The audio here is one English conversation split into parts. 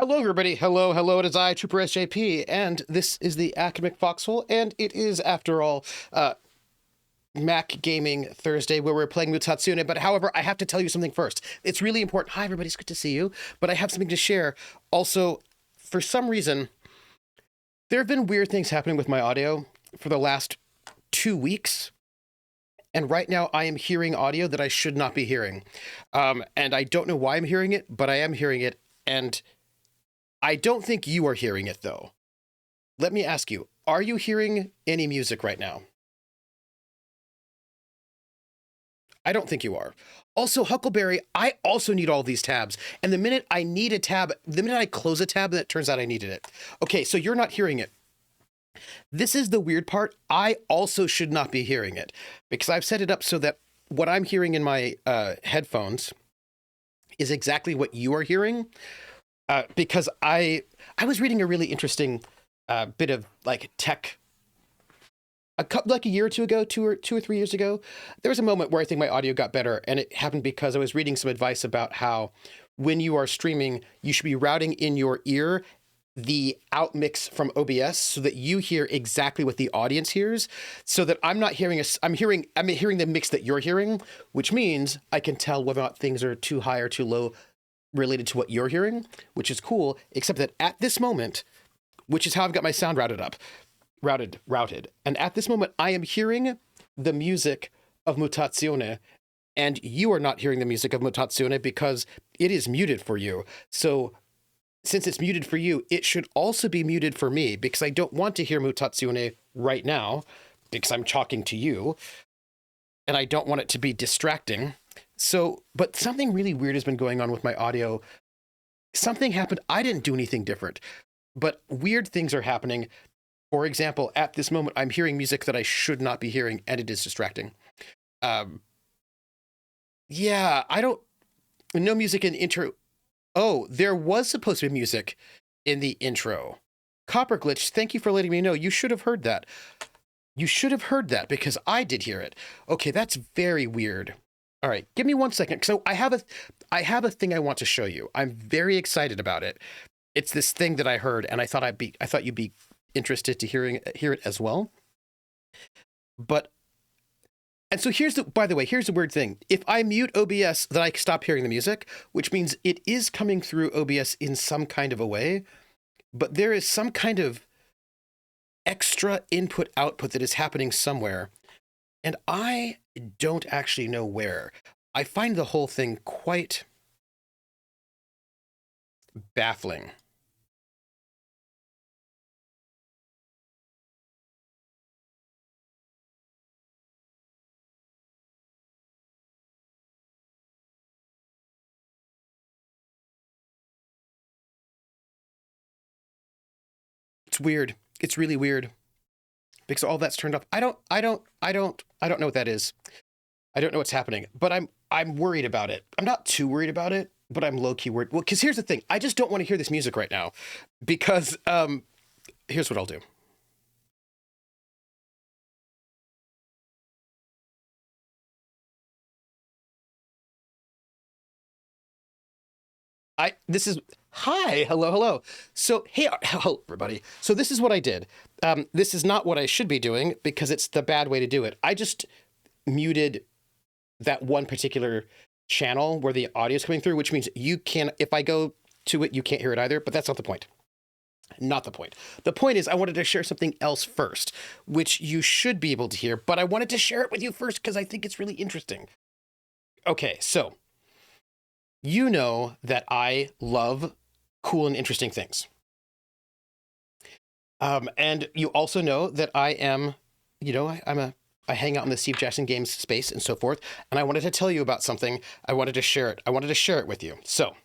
Hello, everybody. Hello, it is I, Trooper SJP, and this is the Academic Foxhole, and it is, after all, Mac Gaming Thursday, where we're playing Mutazione. But however, I have to tell you something first. It's really important. Hi, everybody. It's good to see you, but I have something to share. Also, for some reason, there have been weird things happening with my audio for the last 2 weeks. And right now, I am hearing audio that I should not be hearing. And I don't know why I'm hearing it, but I am hearing it. And I don't think you are hearing it, though. Let me ask you, are you hearing any music right now? I don't think you are. Also, Huckleberry, I also need all these tabs. And the minute I need a tab, the minute I close a tab, then it turns out I needed it. Okay, so you're not hearing it. This is the weird part. I also should not be hearing it because I've set it up so that what I'm hearing in my headphones is exactly what you are hearing. Because I was reading a really interesting bit of like tech like a year or two ago, two or 3 years ago. There was a moment where I think my audio got better, and it happened because I was reading some advice about how when you are streaming, you should be routing in your ear the outmix from OBS so that you hear exactly what the audience hears, so that I'm not hearing I'm hearing the mix that you're hearing, which means I can tell whether or not things are too high or too low related to what you're hearing, which is cool, except that at this moment, which is how I've got my sound routed. And at this moment, I am hearing the music of Mutazione, and you are not hearing the music of Mutazione because it is muted for you. So since it's muted for you, it should also be muted for me because I don't want to hear Mutazione right now because I'm talking to you, and I don't want it to be distracting. So, but something really weird has been going on with my audio. Something happened. I didn't do anything different, but weird things are happening. For example, at this moment, I'm hearing music that I should not be hearing, and it is distracting. Yeah, no music in the intro. Oh, there was supposed to be music in the intro. Copper Glitch, thank you for letting me know. You should have heard that. You should have heard that because I did hear it. Okay, that's very weird. All right, give me 1 second. So I have a thing I want to show you. I'm very excited about it. It's this thing that I heard, and I thought you'd be interested to hear it as well. And so by the way, here's the weird thing. If I mute OBS, then I stop hearing the music, which means it is coming through OBS in some kind of a way, but there is some kind of extra input-output that is happening somewhere, and I don't actually know where. I find the whole thing quite baffling. It's weird. It's really weird because all that's turned off. I don't know what that is. I don't know what's happening, but I'm worried about it. I'm not too worried about it, but I'm low-key worried. Well, because here's the thing. I just don't want to hear this music right now because here's what I'll do. Hi, hello. So, hey, hello, everybody. So this is what I did. This is not what I should be doing because it's the bad way to do it. I just muted that one particular channel where the audio is coming through, which means if I go to it, you can't hear it either, but that's not the point. Not the point. The point is I wanted to share something else first, which you should be able to hear, but I wanted to share it with you first because I think it's really interesting. Okay, so you know that I love cool and interesting things. And you also know that I am, I hang out in the Steve Jackson Games space and so forth. And I wanted to tell you about something. I wanted to share it. I wanted to share it with you. So.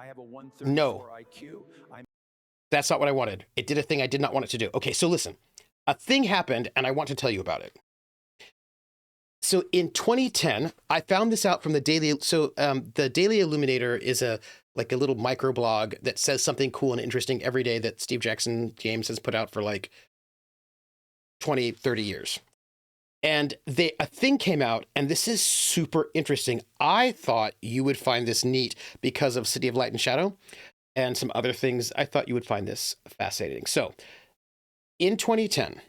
I have a 134 IQ. That's not what I wanted. It did a thing I did not want it to do. Okay, so listen. A thing happened, and I want to tell you about it. So in 2010, I found this out from the Daily. So the Daily Illuminator is a little microblog that says something cool and interesting every day that Steve Jackson Games has put out for like 20, 30 years. And a thing came out, and this is super interesting. I thought you would find this neat because of City of Light and Shadow and some other things. I thought you would find this fascinating. So in 2010,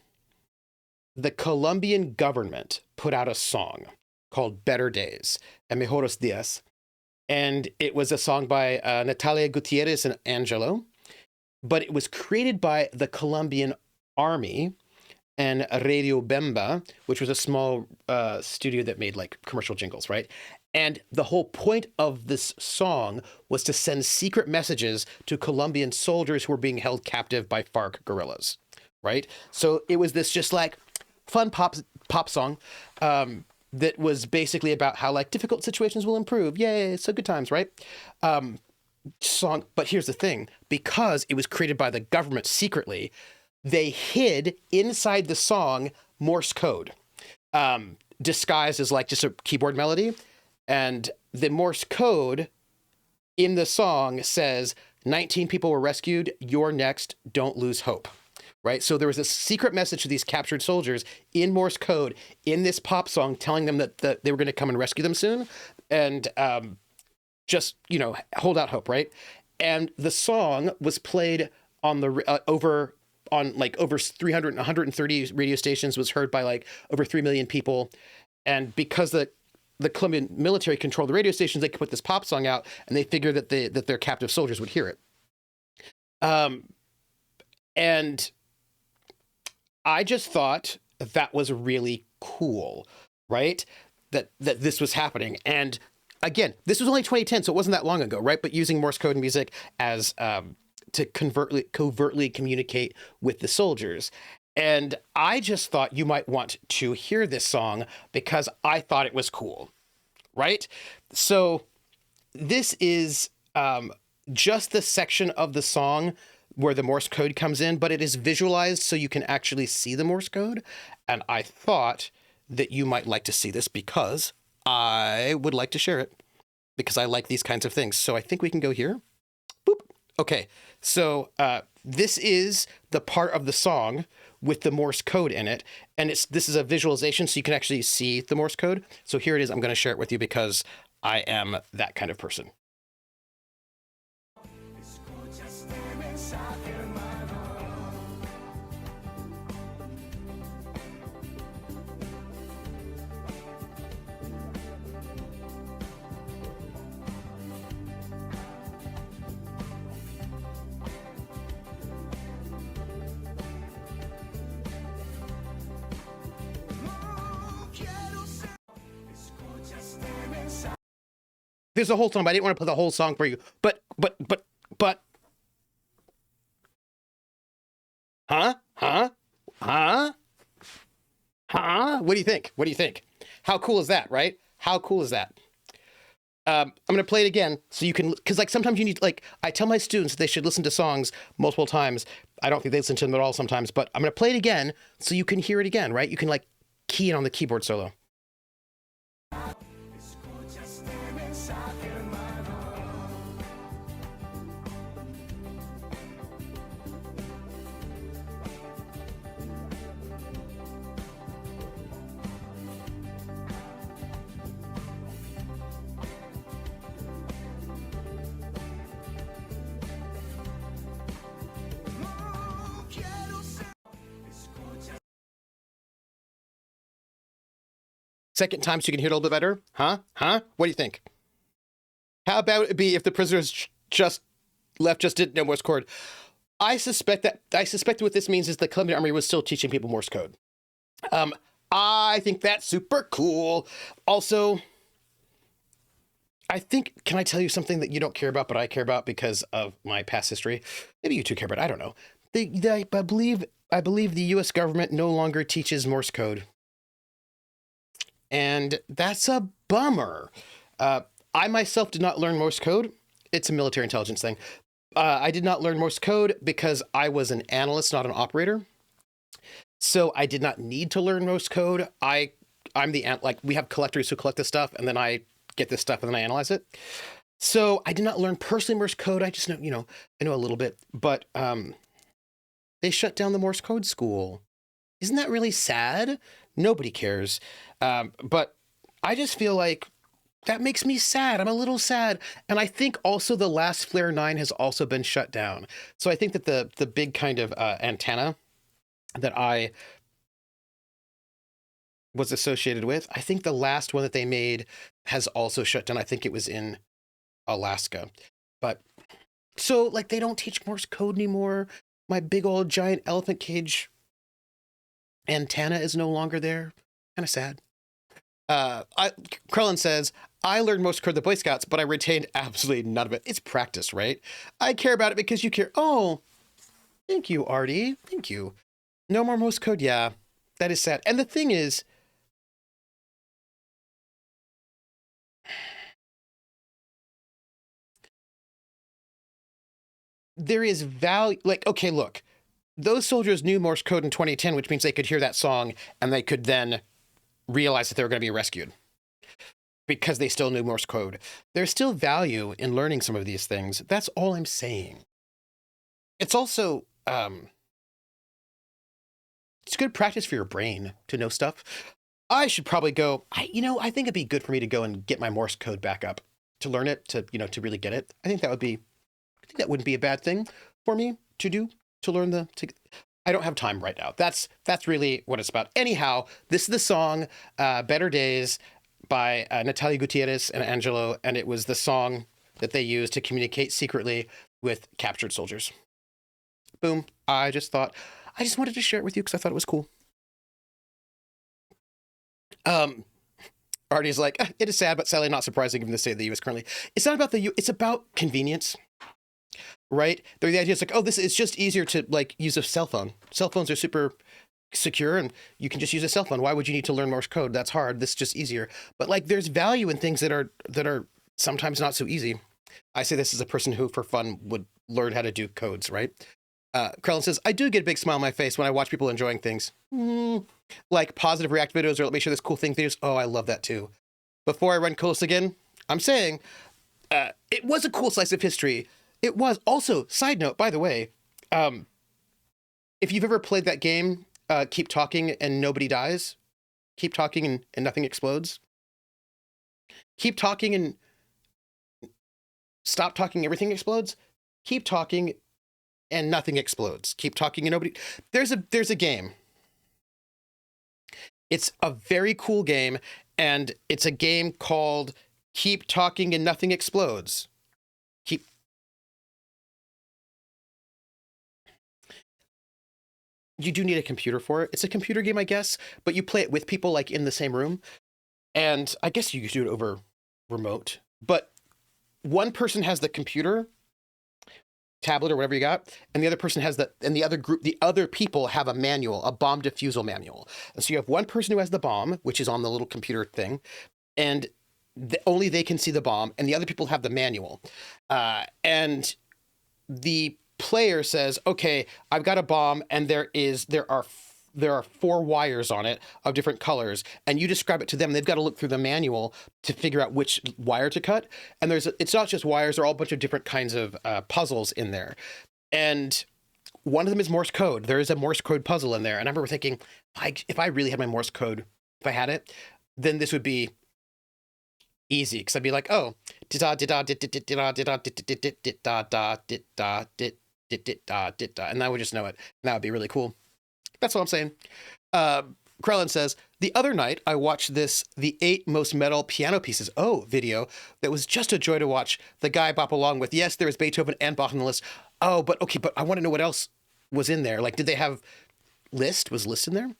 the Colombian government put out a song called Better Days, Mejores Días. And it was a song by Natalia Gutierrez and Angelo, but it was created by the Colombian army and Radio Bemba, which was a small studio that made like commercial jingles, right? And the whole point of this song was to send secret messages to Colombian soldiers who were being held captive by FARC guerrillas, right? So it was this just like fun pop song that was basically about how like difficult situations will improve. Yay, so good times, right? Song. But here's the thing, because it was created by the government secretly, they hid inside the song Morse code, disguised as like just a keyboard melody. And the Morse code in the song says 19 people were rescued. You're next. Don't lose hope. Right. So there was a secret message to these captured soldiers in Morse code in this pop song telling them that they were going to come and rescue them soon. And just, hold out hope. Right. And the song was played on the over 300, 130 radio stations, was heard by like over 3 million people. And because the Colombian military controlled the radio stations, they could put this pop song out, and they figured that their captive soldiers would hear it. And I just thought that was really cool, right? That this was happening. And again, this was only 2010, so it wasn't that long ago, right? But using Morse code music as to covertly communicate with the soldiers. And I just thought you might want to hear this song because I thought it was cool, right? So this is just the section of the song where the Morse code comes in, but it is visualized so you can actually see the Morse code. And I thought that you might like to see this because I would like to share it because I like these kinds of things. So I think we can go here. Boop. Okay. So this is the part of the song with the Morse code in it. And this is a visualization so you can actually see the Morse code. So here it is. I'm going to share it with you because I am that kind of person. There's a whole song, but I didn't want to play the whole song for you. But. Huh? What do you think? What do you think? How cool is that, right? How cool is that? I'm going to play it again so you can, because like sometimes you need, like, I tell my students they should listen to songs multiple times. I don't think they listen to them at all sometimes, but I'm going to play it again so you can hear it again, right? You can like key in on the keyboard solo. Second time so you can hear it a little bit better? Huh? What do you think? How about it be if the prisoners just didn't know Morse code? I suspect what this means is the Colombian army was still teaching people Morse code. I think that's super cool. Also, I think, can I tell you something that you don't care about, but I care about because of my past history? Maybe you two care, but I don't know. I believe the U.S. government no longer teaches Morse code. And that's a bummer. I myself did not learn Morse code. It's a military intelligence thing. I did not learn Morse code because I was an analyst, not an operator. So I did not need to learn Morse code. We have collectors who collect this stuff, and then I get this stuff and then I analyze it. So I did not learn personally Morse code. I just know, I know a little bit, but they shut down the Morse code school. Isn't that really sad? Nobody cares. But I just feel like that makes me sad. I'm a little sad. And I think also the last Flare 9 has also been shut down. So I think that the big kind of antenna that I was associated with, I think the last one that they made has also shut down. I think it was in Alaska. But so like they don't teach Morse code anymore. My big old giant elephant cage antenna is no longer there. Kind of sad. Krellin says, I learned Morse code the Boy Scouts, but I retained absolutely none of it. It's practice, right? I care about it because you care. Oh, thank you, Artie. Thank you. No more Morse code. Yeah, that is sad. And the thing is, there is value. Like, okay, look, those soldiers knew Morse code in 2010, which means they could hear that song and they could then realize that they were going to be rescued because they still knew Morse code. There's still value in learning some of these things. That's all I'm saying. It's also, it's good practice for your brain to know stuff. I should probably go, I think it'd be good for me to go and get my Morse code back up to learn it, to really get it. I think that wouldn't be a bad thing for me to do, to learn I don't have time right now. That's really what it's about. Anyhow, this is the song, Better Days by Natalia Gutierrez and Angelo. And it was the song that they used to communicate secretly with captured soldiers. Boom. I just wanted to share it with you because I thought it was cool. Artie's like, it is sad, but sadly not surprising given the state of the U.S. currently. It's not about it's about convenience, right? The idea is like, oh, it's just easier to like use a cell phone. Cell phones are super secure and you can just use a cell phone. Why would you need to learn Morse code? That's hard. This is just easier. But like there's value in things that are sometimes not so easy. I say this as a person who for fun would learn how to do codes, right? Krellin says, I do get a big smile on my face when I watch people enjoying things. Like positive react videos or let me share this cool thing videos. Oh, I love that too. Before I run close again, I'm saying it was a cool slice of history. It was also, side note, by the way, if you've ever played that game, Keep Talking and Nobody Dies, Keep Talking and Nothing Explodes, Keep Talking and Stop Talking, Everything Explodes, Keep Talking and Nothing Explodes, Keep Talking and Nobody. There's a game. It's a very cool game, and it's a game called Keep Talking and Nothing Explodes. You do need a computer for it. It's a computer game, I guess, but you play it with people like in the same room. And I guess you could do it over remote, but one person has the computer, tablet or whatever you got, and the other person has the other people have a manual, a bomb defusal manual. And so you have one person who has the bomb, which is on the little computer thing, and only they can see the bomb, and the other people have the manual. And the player says, okay, I've got a bomb, and there are 4 wires on it of different colors, and you describe it to them. They've got to look through the manual to figure out which wire to cut. And it's not just wires, there are all a bunch of different kinds of puzzles in there. And one of them is Morse code. There is a Morse code puzzle in there. And I remember thinking, if I really had my Morse code, if I had it, then this would be easy. Because I'd be like, oh, and I would just know it. And that would be really cool. That's what I'm saying. Krellin says, the other night I watched the 8 most metal piano pieces, video that was just a joy to watch. The guy bop along with, yes, there is Beethoven and Bach on the list. Oh, but I want to know what else was in there. Like, did they have Liszt? Was Liszt in there?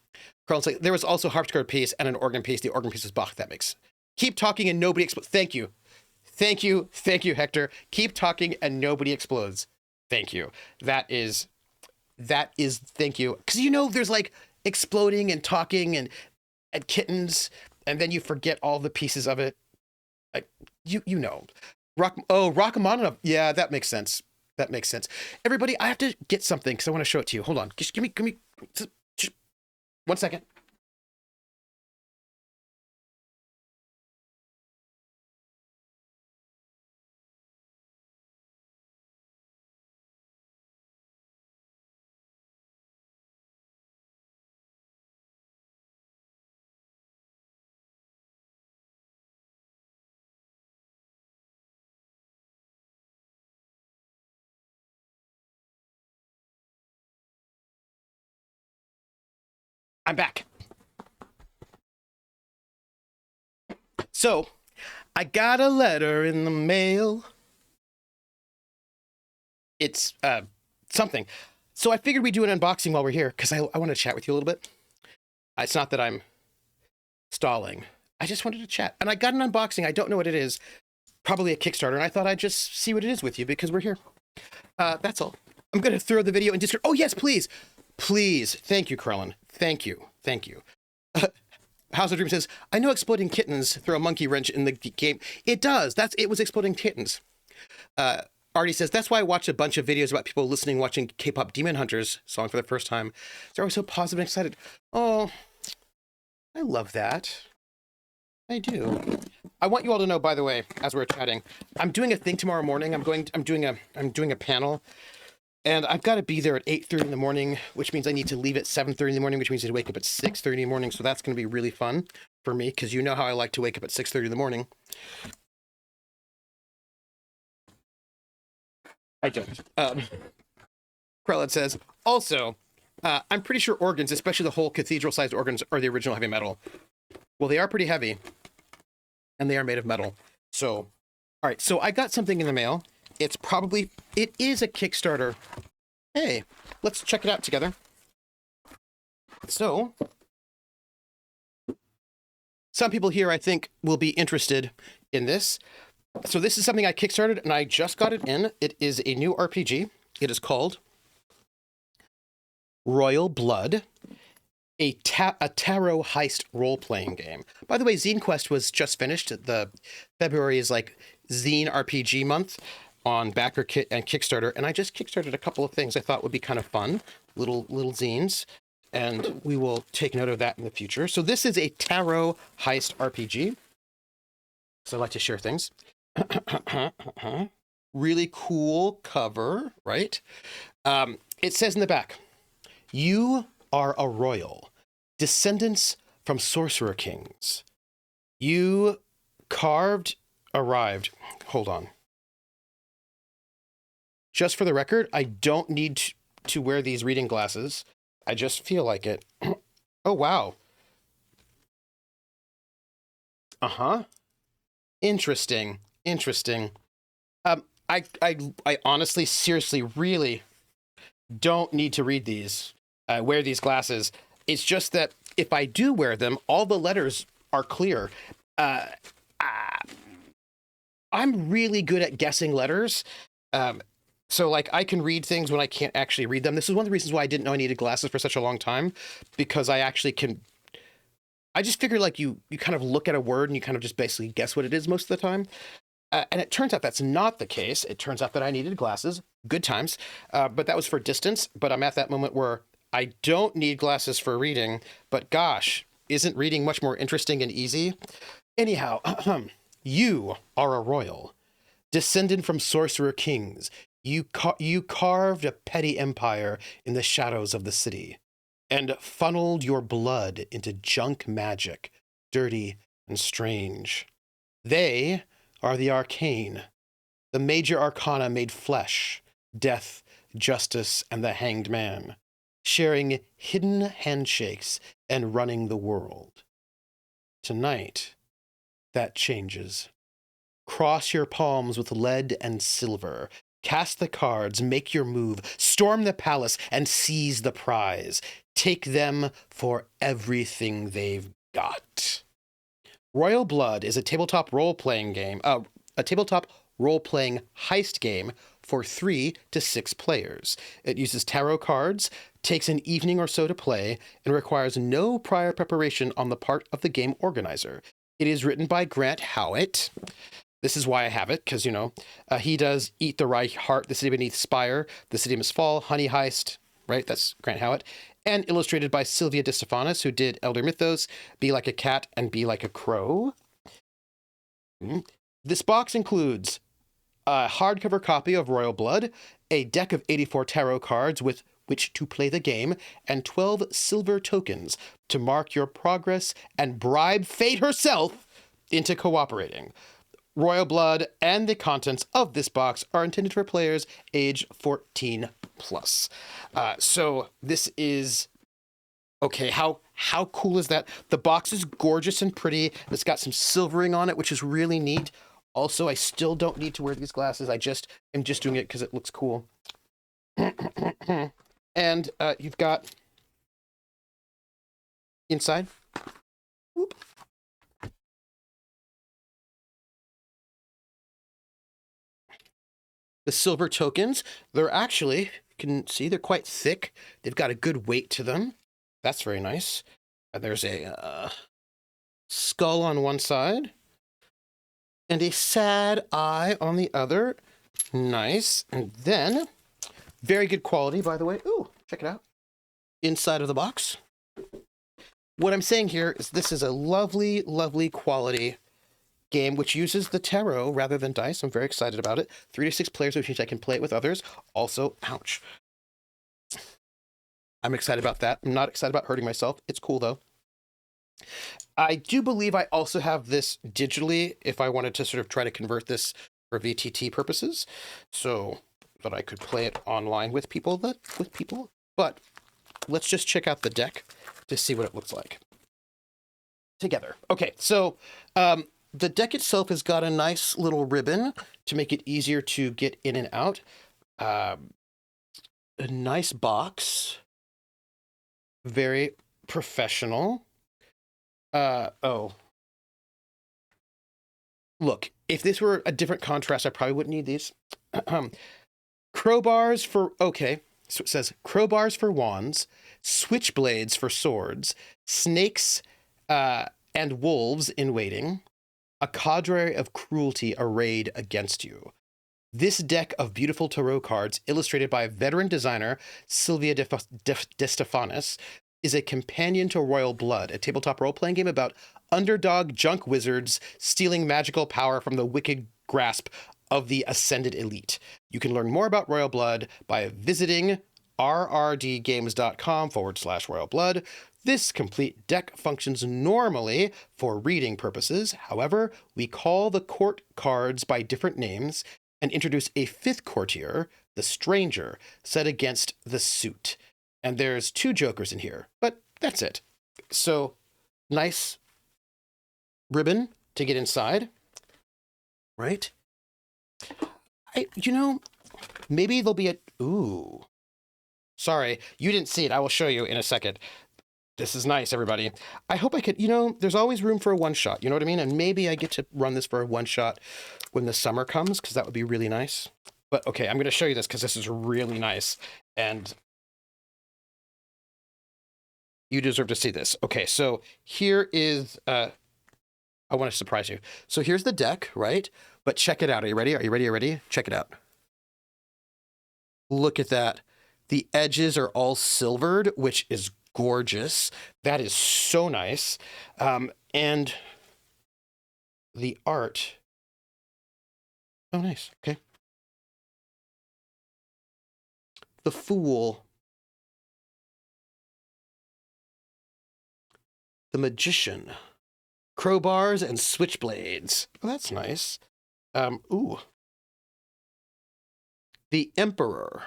Krellin's like, there was also harpsichord piece and an organ piece. The organ piece was Bach. That makes. Keep talking and nobody explodes. Thank you. Thank you, Hector. Keep talking and nobody explodes. Thank you. That is thank you. Because there's like exploding and talking and kittens, and then you forget all the pieces of it. Like, Rachmaninoff. Yeah, that makes sense. Everybody, I have to get something because I want to show it to you. Hold on. Just give me 1 second. I'm back. So, I got a letter in the mail. It's something. So I figured we'd do an unboxing while we're here because I want to chat with you a little bit. It's not that I'm stalling. I just wanted to chat. And I got an unboxing. I don't know what it is. Probably a Kickstarter. And I thought I'd just see what it is with you because we're here. That's all. I'm going to throw the video in Discord. Oh, yes, please. Please. Thank you, Krellin. Thank you. Thank you. House of Dream says, I know exploding kittens throw a monkey wrench in the game. It does. It was exploding kittens. Artie says, that's why I watch a bunch of videos about people watching K-pop Demon Hunters song for the first time. They're always so positive and excited. Oh, I love that. I do. I want you all to know, by the way, as we're chatting, I'm doing a thing tomorrow morning. I'm doing a panel, and I've got to be there at 8:30 in the morning, which means I need to leave at 7:30 in the morning, which means I need to wake up at 6:30 in the morning. So that's going to be really fun for me because you know how I like to wake up at 6:30 in the morning. I don't. Krellin says, also, I'm pretty sure organs, especially the whole cathedral-sized organs, are the original heavy metal. Well, they are pretty heavy, and they are made of metal. So, all right, so I got something in the mail. It is a Kickstarter. Hey, let's check it out together. So, some people here, I think, will be interested in this. So this is something I kickstarted, and I just got it in. It is a new RPG. It is called Royal Blood, a tarot heist role-playing game. By the way, Zine Quest was just finished. The February is like Zine RPG month on Backer Kit and Kickstarter, and I just kickstarted a couple of things I thought would be kind of fun, little zines, and we will take note of that in the future. So this is a tarot heist RPG. So I like to share things. Really cool cover, right? It says in the back, you are a royal, descendants from sorcerer kings. You arrived. Hold on. Just for the record, I don't need to wear these reading glasses. I just feel like it. Oh, wow. Uh-huh. Interesting. I honestly, seriously, really don't need to read these, wear these glasses. It's just that if I do wear them, all the letters are clear. I'm really good at guessing letters. So like I can read things when I can't actually read them. This is one of the reasons why I didn't know I needed glasses for such a long time, because I actually can. I just figure like you kind of look at a word and you kind of just basically guess what it is most of the time. And it turns out that's not the case. It turns out that I needed glasses. Good times. But that was for distance. But I'm at that moment where I don't need glasses for reading. But gosh, isn't reading much more interesting and easy? Anyhow, you are a royal, descendant from sorcerer kings. You carved a petty empire in the shadows of the city and funneled your blood into junk magic, dirty and strange. They are the arcane, the major arcana made flesh, death, justice, and the hanged man, sharing hidden handshakes and running the world. Tonight, that changes. Cross your palms with lead and silver. Cast the cards, make your move, storm the palace, and seize the prize. Take them for everything they've got. Royal Blood is a tabletop role-playing game, a tabletop role-playing heist game for 3 to 6 players. It uses tarot cards, takes an evening or so to play, and requires no prior preparation on the part of the game organizer. It is written by Grant Howitt. This is why I have it, because, he does Eat the Rye Heart, The City Beneath Spire, The City Must Fall, Honey Heist, right? That's Grant Howitt. And illustrated by Sylvia DeStefanis, who did Elder Mythos, Be Like a Cat, and Be Like a Crow. This box includes a hardcover copy of Royal Blood, a deck of 84 tarot cards with which to play the game, and 12 silver tokens to mark your progress and bribe fate herself into cooperating. Royal Blood and the contents of this box are intended for players age 14 plus. So this is okay. How How cool is that? The box is gorgeous and pretty. It's got some silvering on it, which is really neat. Also, I still don't need to wear these glasses. I just am just doing it because it looks cool. And you've got inside. Whoop. The silver tokens, they're actually, you can see they're quite thick. They've got a good weight to them. That's very nice. There's a skull on one side and a sad eye on the other. Nice. And then, very good quality, by the way. Ooh, check it out. Inside of the box. What I'm saying here is this is a lovely, lovely quality game which uses the tarot rather than dice. I'm very excited about it. 3 to 6 players, which means I can play it with others. Also, ouch. I'm excited about that. I'm not excited about hurting myself. It's cool though. I do believe I also have this digitally if I wanted to sort of try to convert this for VTT purposes, so that I could play it online with people. But let's just check out the deck to see what it looks like together. Okay, so the deck itself has got a nice little ribbon to make it easier to get in and out. A nice box. Very professional. Oh. Look, if this were a different contrast, I probably wouldn't need these. Crowbars for, okay, so it says crowbars for wands, switchblades for swords, snakes and wolves in waiting, a cadre of cruelty arrayed against you. This deck of beautiful tarot cards, illustrated by veteran designer Sylvia De Stefanis, is a companion to Royal Blood, a tabletop role-playing game about underdog junk wizards stealing magical power from the wicked grasp of the ascended elite. You can learn more about Royal Blood by visiting rrdgames.com/Royal Blood. This complete deck functions normally for reading purposes. However, we call the court cards by different names and introduce a 5th courtier, the stranger, set against the suit. And there's 2 jokers in here, but that's it. So, nice ribbon to get inside, right? Maybe there'll be ooh. Sorry, you didn't see it. I will show you in a second. This is nice, everybody. I hope I could, there's always room for a one-shot, you know what I mean? And maybe I get to run this for a one-shot when the summer comes, because that would be really nice. But okay, I'm going to show you this because this is really nice. And you deserve to see this. Okay, so here is, I want to surprise you. So here's the deck, right? But check it out. Are you ready? Are you ready? Are you ready? Check it out. Look at that. The edges are all silvered, which is gorgeous. That is so nice. And the art. Oh, nice. Okay. The Fool. The Magician. Crowbars and switchblades. Oh, that's nice. Ooh. The Emperor.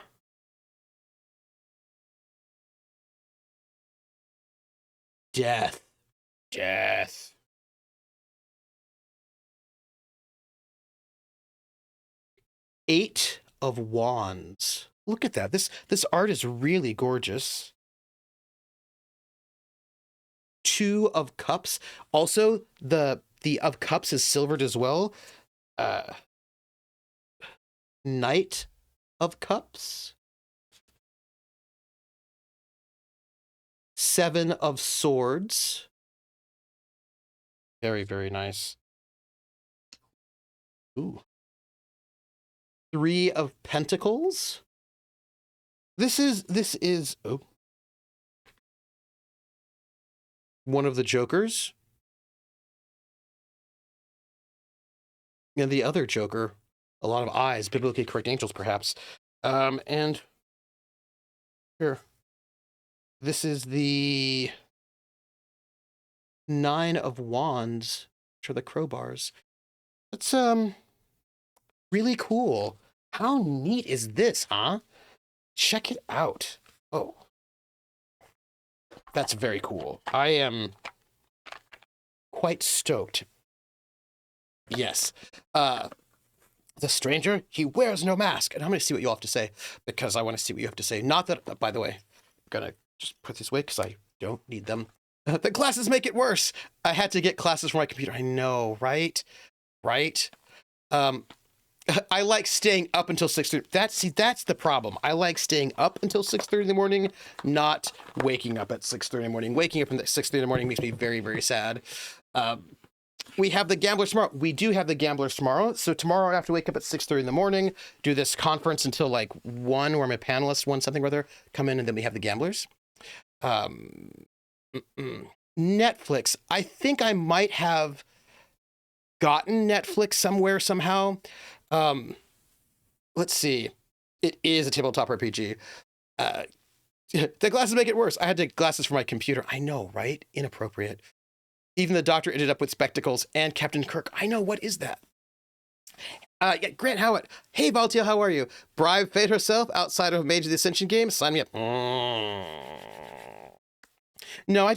Death. 8 of Wands. Look at that. This art is really gorgeous. 2 of Cups. Also, the of Cups is silvered as well. Knight of Cups. 7 of Swords. Very, very nice. Ooh. 3 of Pentacles. This is one of the Jokers. And the other Joker, a lot of eyes, biblically correct angels, perhaps. And here, this is the 9 of Wands, which are the crowbars. That's really cool. How neat is this, huh? Check it out. Oh. That's very cool. I am quite stoked. Yes. The stranger, he wears no mask. And I'm going to see what you all have to say, because I want to see what you have to say. Not that, by the way, I'm going to just put these away because I don't need them. The glasses make it worse. I had to get glasses for my computer. I know, right? Right? I like staying up until 6:30. That's the problem. I like staying up until 6:30 in the morning, not waking up at 6:30 in the morning. Waking up at 6:30 in the morning makes me very, very sad. We have the Gamblers tomorrow. We do have the Gamblers tomorrow. So tomorrow I have to wake up at 6:30 in the morning, do this conference until like 1, where my panelists, 1 something or other, come in, and then we have the Gamblers. Netflix. I think I might have gotten Netflix somewhere, somehow. Let's see. It is a tabletop RPG. The glasses make it worse. I had to get glasses for my computer. I know, right? Inappropriate. Even the doctor ended up with spectacles, and Captain Kirk. I know, what is that? Yeah, Grant Howitt. Hey, Valtiel, how are you? Bribe Fate herself outside of a Mage of the Ascension game? Sign me up. No, I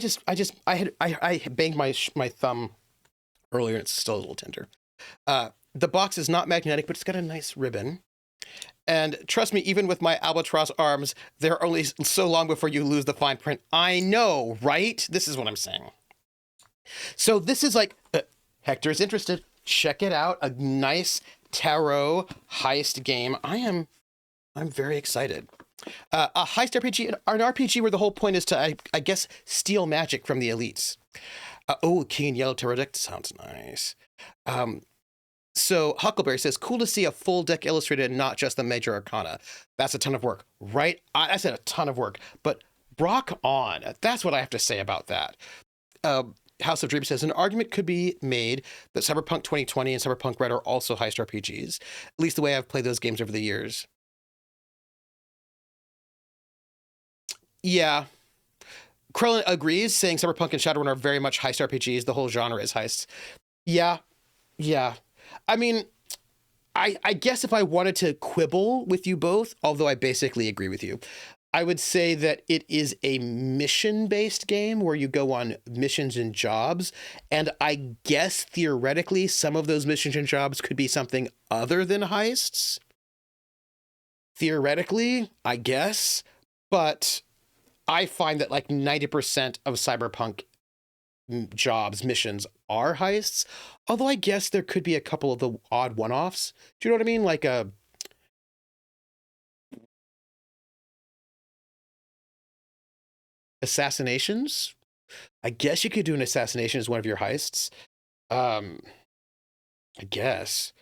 banged my thumb earlier, and it's still a little tender. The box is not magnetic, but it's got a nice ribbon. And trust me, even with my albatross arms, they're only so long before you lose the fine print. I know, right? This is what I'm saying. So this is like, Hector's interested. Check it out. A nice tarot heist game. I'm very excited. A heist RPG, an RPG where the whole point is to, I guess, steal magic from the elites. King and Yellow Tarot deck sounds nice. So Huckleberry says, cool to see a full deck illustrated, not just the major arcana. That's a ton of work, right? I said a ton of work, but Brock on. That's what I have to say about that. House of Dreams says, an argument could be made that Cyberpunk 2020 and Cyberpunk Red are also heist RPGs, at least the way I've played those games over the years. Yeah. Krellin agrees, saying Cyberpunk and Shadowrun are very much heist RPGs. The whole genre is heists. Yeah. I mean, I guess if I wanted to quibble with you both, although I basically agree with you, I would say that it is a mission-based game where you go on missions and jobs. And I guess theoretically, some of those missions and jobs could be something other than heists. Theoretically, I guess. But I find that like 90% of Cyberpunk jobs, missions are heists. Although I guess there could be a couple of the odd one-offs. Do you know what I mean? Like assassinations. I guess you could do an assassination as one of your heists. I guess.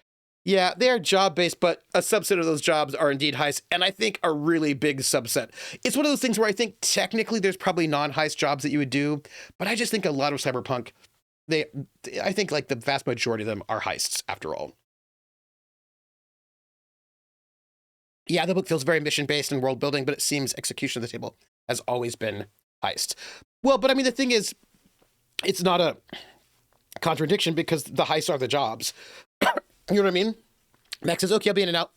Yeah, they are job-based, but a subset of those jobs are indeed heists, and I think a really big subset. It's one of those things where I think technically there's probably non-heist jobs that you would do, but I just think a lot of Cyberpunk, I think like the vast majority of them are heists after all. Yeah, the book feels very mission-based and world-building, but it seems execution of the table has always been heist. Well, but I mean, the thing is, it's not a contradiction because the heists are the jobs. You know what I mean? Max says, okay, I'll be in and out.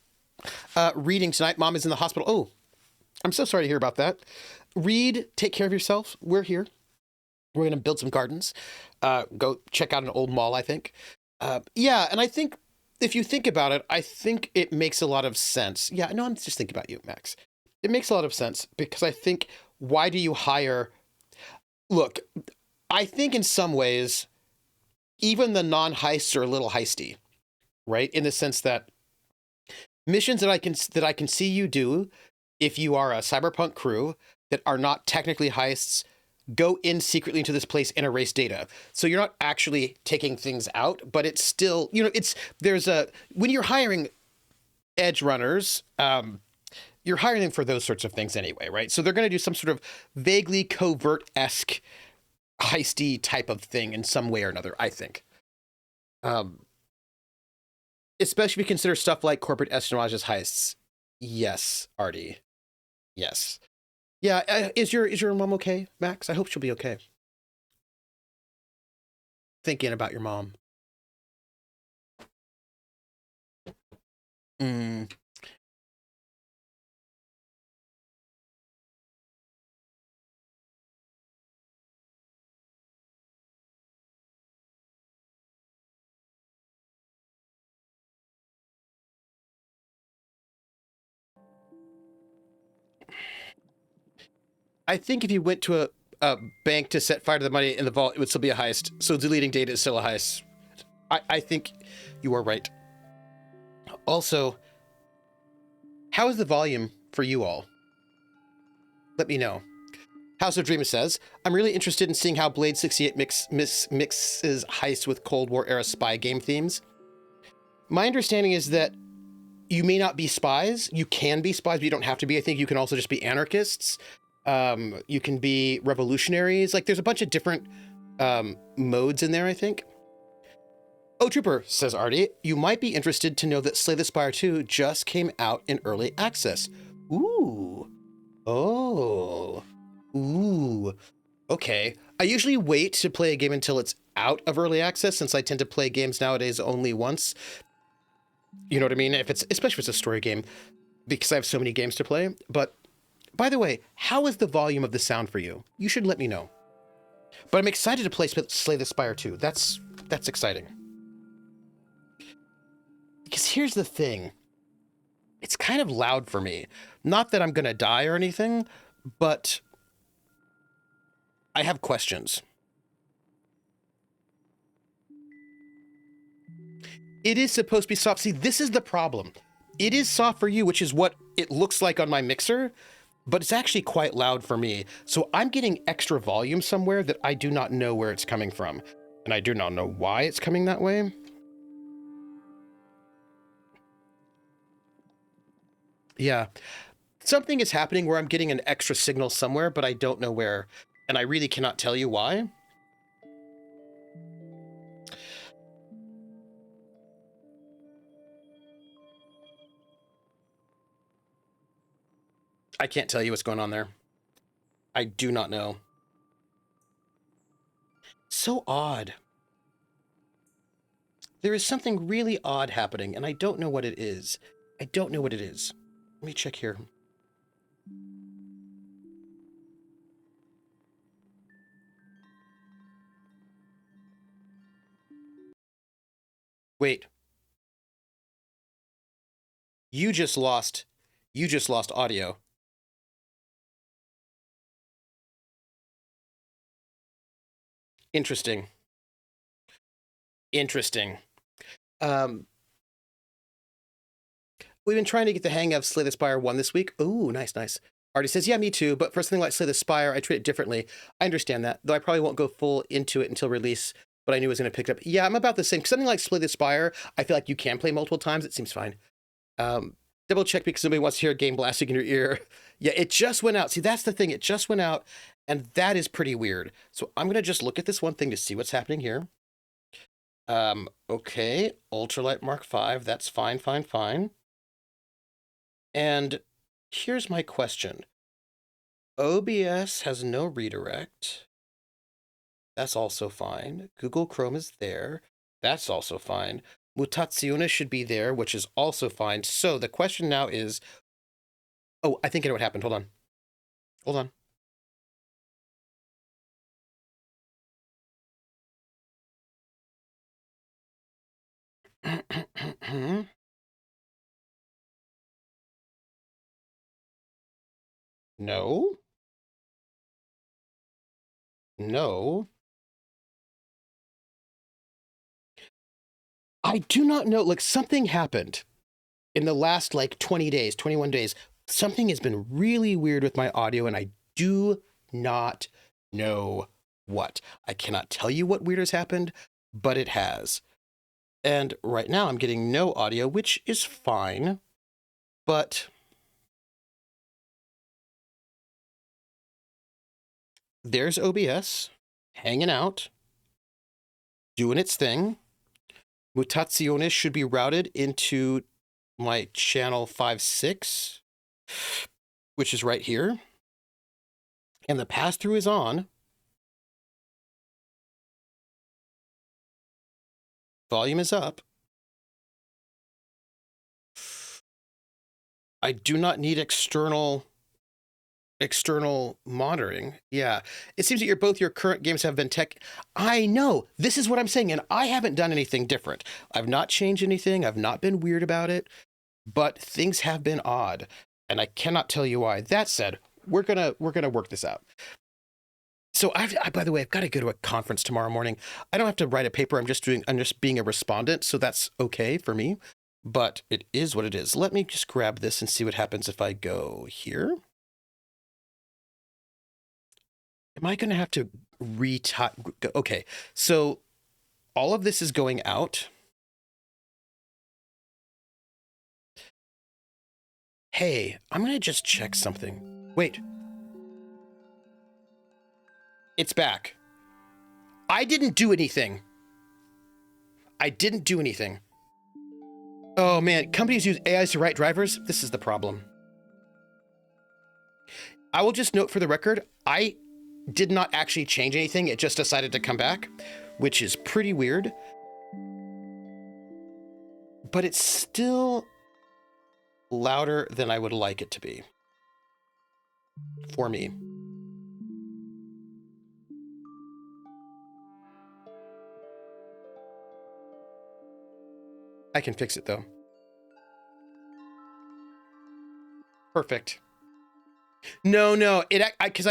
Reading tonight. Mom is in the hospital. Oh, I'm so sorry to hear about that. Read, take care of yourself. We're here. We're going to build some gardens. Go check out an old mall, I think. Yeah, and I think if you think about it, I think it makes a lot of sense. Yeah, no, I'm just thinking about you, Max. It makes a lot of sense because I think, why do you hire... Look, I think in some ways, even the non-heists are a little heisty. Right? In the sense that missions that I can see you do, if you are a Cyberpunk crew that are not technically heists, go in secretly into this place and erase data. So you're not actually taking things out, but it's still, you know, when you're hiring edge runners, you're hiring them for those sorts of things anyway, right? So they're going to do some sort of vaguely covert-esque heisty type of thing in some way or another, I think. Especially if you consider stuff like corporate espionage as heists. Yes, Artie. Yes. Yeah, is your mom okay, Max? I hope she'll be okay. Thinking about your mom. I think if you went to a bank to set fire to the money in the vault, it would still be a heist. So deleting data is still a heist. I think you are right. Also, how is the volume for you all? Let me know. House of Dreams says, I'm really interested in seeing how Blade 68 mixes heist with Cold War era spy game themes. My understanding is that you may not be spies. You can be spies, but you don't have to be. I think you can also just be anarchists. You can be revolutionaries. Like, there's a bunch of different modes in there, I think. Oh, Trooper, says Artie, you might be interested to know that Slay the Spire 2 just came out in early access. Ooh. Oh. Ooh. Okay. I usually wait to play a game until it's out of early access, since I tend to play games nowadays only once. You know what I mean? Especially if it's a story game, because I have so many games to play. But by the way, how is the volume of the sound for you? You should let me know. But I'm excited to play Slay the Spire 2. That's exciting. Because here's the thing. It's kind of loud for me. Not that I'm going to die or anything, but I have questions. It is supposed to be soft. See, this is the problem. It is soft for you, which is what it looks like on my mixer, but it's actually quite loud for me. So I'm getting extra volume somewhere that I do not know where it's coming from. And I do not know why it's coming that way. Yeah. Something is happening where I'm getting an extra signal somewhere, but I don't know where. And I really cannot tell you why. I can't tell you what's going on there. I do not know. So odd. There is something really odd happening, and I don't know what it is. I don't know what it is. Let me check here. Wait. You just lost audio. Interesting. Interesting. We've been trying to get the hang of Slay the Spire 1 this week. Ooh, nice, nice. Artie says, yeah, me too, but for something like Slay the Spire, I treat it differently. I understand that, though I probably won't go full into it until release, but I knew I was going to pick it up. Yeah, I'm about the same. Something like Slay the Spire, I feel like you can play multiple times. It seems fine. Double check because somebody wants to hear a game blasting in your ear. Yeah, it just went out. See, that's the thing. It just went out, and that is pretty weird. So I'm going to just look at this one thing to see what's happening here. Okay, Ultralight Mark V. That's fine, fine, fine. And here's my question. OBS has no redirect. That's also fine. Google Chrome is there. That's also fine. Mutazione should be there, which is also fine. So the question now is... Oh, I think I know what happened. Hold on. Hold on. No. No. I do not know. Like, something happened in the last, 20 days, 21 days. Something has been really weird with my audio, and I do not know what. I cannot tell you what weird has happened, but it has. And right now I'm getting no audio, which is fine, but there's OBS hanging out, doing its thing. Mutazione should be routed into my channel 5.6, which is right here. And the pass-through is on. Volume is up. I do not need external monitoring. Yeah. It seems that both your current games have been tech. I know. This is what I'm saying, and I haven't done anything different. I've not changed anything. I've not been weird about it, but things have been odd, and I cannot tell you why. That said, we're gonna work this out. So by the way, I've got to go to a conference tomorrow morning. I don't have to write a paper. I'm just being a respondent. So that's okay for me, but it is what it is. Let me just grab this and see what happens if I go here. Am I going to have to okay. So all of this is going out. Hey, I'm going to just check something. Wait. It's back. I didn't do anything. Oh man, companies use AIs to write drivers. This is the problem. I will just note for the record, I did not actually change anything. It just decided to come back, which is pretty weird. But it's still louder than I would like it to be. For me. I can fix it though. Perfect. No, because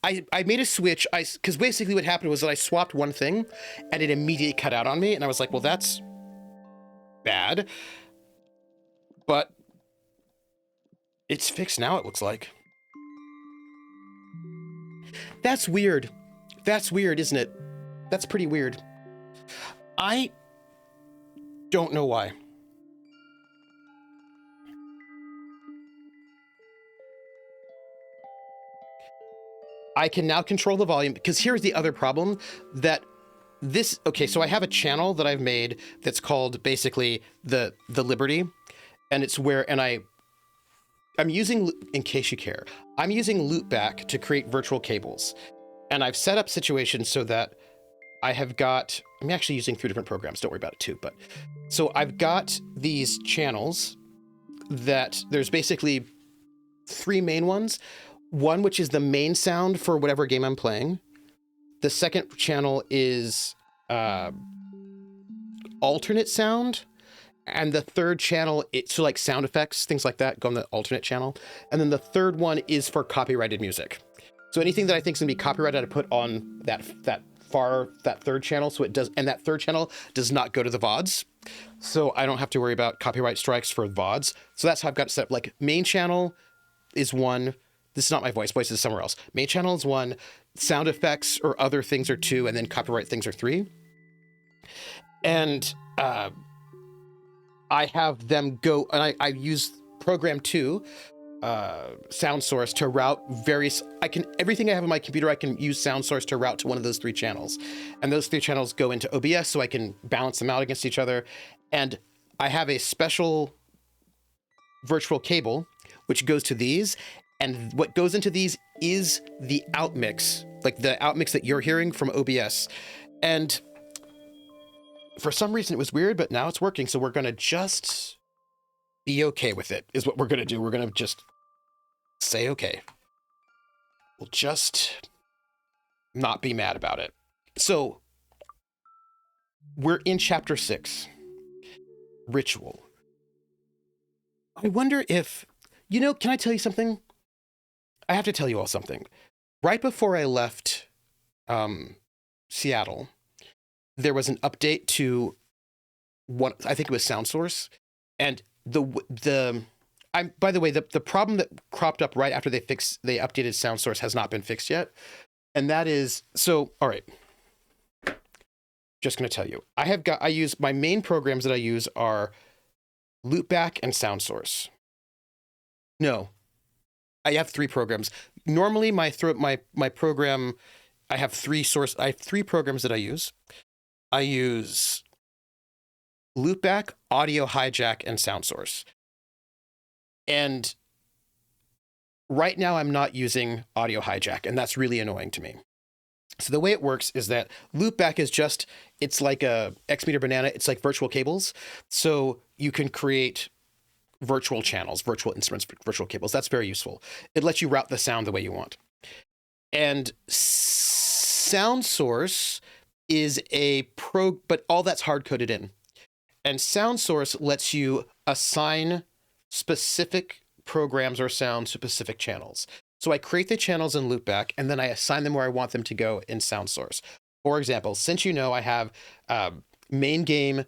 I made a switch. Because basically what happened was that I swapped one thing, and it immediately cut out on me, and I was like, well, that's bad. But it's fixed now. It looks like. That's weird. That's weird, isn't it? That's pretty weird. I don't know why. I can now control the volume, because here's the other problem that this, okay, so I have a channel that I've made that's called basically the Liberty, and it's where, and I'm using, in case you care, I'm using loopback to create virtual cables, and I've set up situations so that I have got, I'm actually using 3 different programs, don't worry about it too, but so I've got these channels that there's basically 3 main ones. One, which is the main sound for whatever game I'm playing. The second channel is alternate sound. And the third channel, so like sound effects, things like that, go on the alternate channel. And then the third one is for copyrighted music. So anything that I think is gonna be copyrighted, I put on that third channel, so it does, and that third channel does not go to the VODs. So I don't have to worry about copyright strikes for VODs. So that's how I've got it set up. Like main channel is 1. This is not my voice is somewhere else. Main channel is 1, sound effects or other things are 2, and then copyright things are 3. And I have them go, and I use program 2, sound source to route various, everything I have on my computer, I can use sound source to route to one of those 3 channels. And those 3 channels go into OBS so I can balance them out against each other. And I have a special virtual cable, which goes to these. And what goes into these is the outmix, like the outmix that you're hearing from OBS. And for some reason it was weird, but now it's working. So we're going to just be okay with it, is what we're going to do. We're going to just say, okay, we'll just not be mad about it. So we're in chapter 6, ritual. I wonder if, can I tell you something? I have to tell you all something. Right before I left Seattle, there was an update to one, I think it was Sound Source, and by the way, the problem that cropped up right after they updated Sound Source has not been fixed yet, and that is, so all right. Just going to tell you, I use my main programs that I use are Loopback and Sound Source. No. I have 3 programs. Normally, my program, I have 3 programs that I use. I use Loopback, Audio Hijack, and Sound Source. And right now, I'm not using Audio Hijack, and that's really annoying to me. So the way it works is that Loopback is it's like a Xmeter Banana. It's like virtual cables. So you can create virtual channels, virtual instruments, virtual cables. That's very useful. It lets you route the sound the way you want. And Sound Source is but all that's hard-coded in. And Sound Source lets you assign specific programs or sounds to specific channels. So I create the channels in loopback, and then I assign them where I want them to go in sound source. For example, since you know I have main game,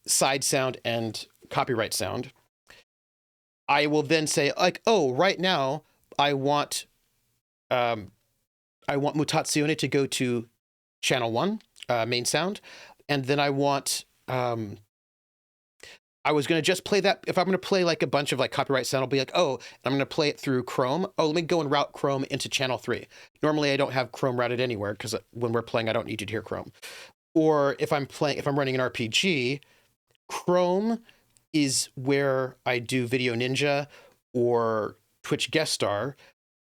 side sound, and copyright sound, I will then say like, oh, right now I want Mutazione to go to channel 1, main sound, and then I want I was going to just play that. If I'm going to play like a bunch of like copyright sound, I'll be like, oh, I'm going to play it through Chrome. Oh, let me go and route Chrome into channel 3. Normally I don't have Chrome routed anywhere because when we're playing, I don't need to hear Chrome. Or if I'm running an RPG, Chrome is where I do Video Ninja or Twitch Guest Star.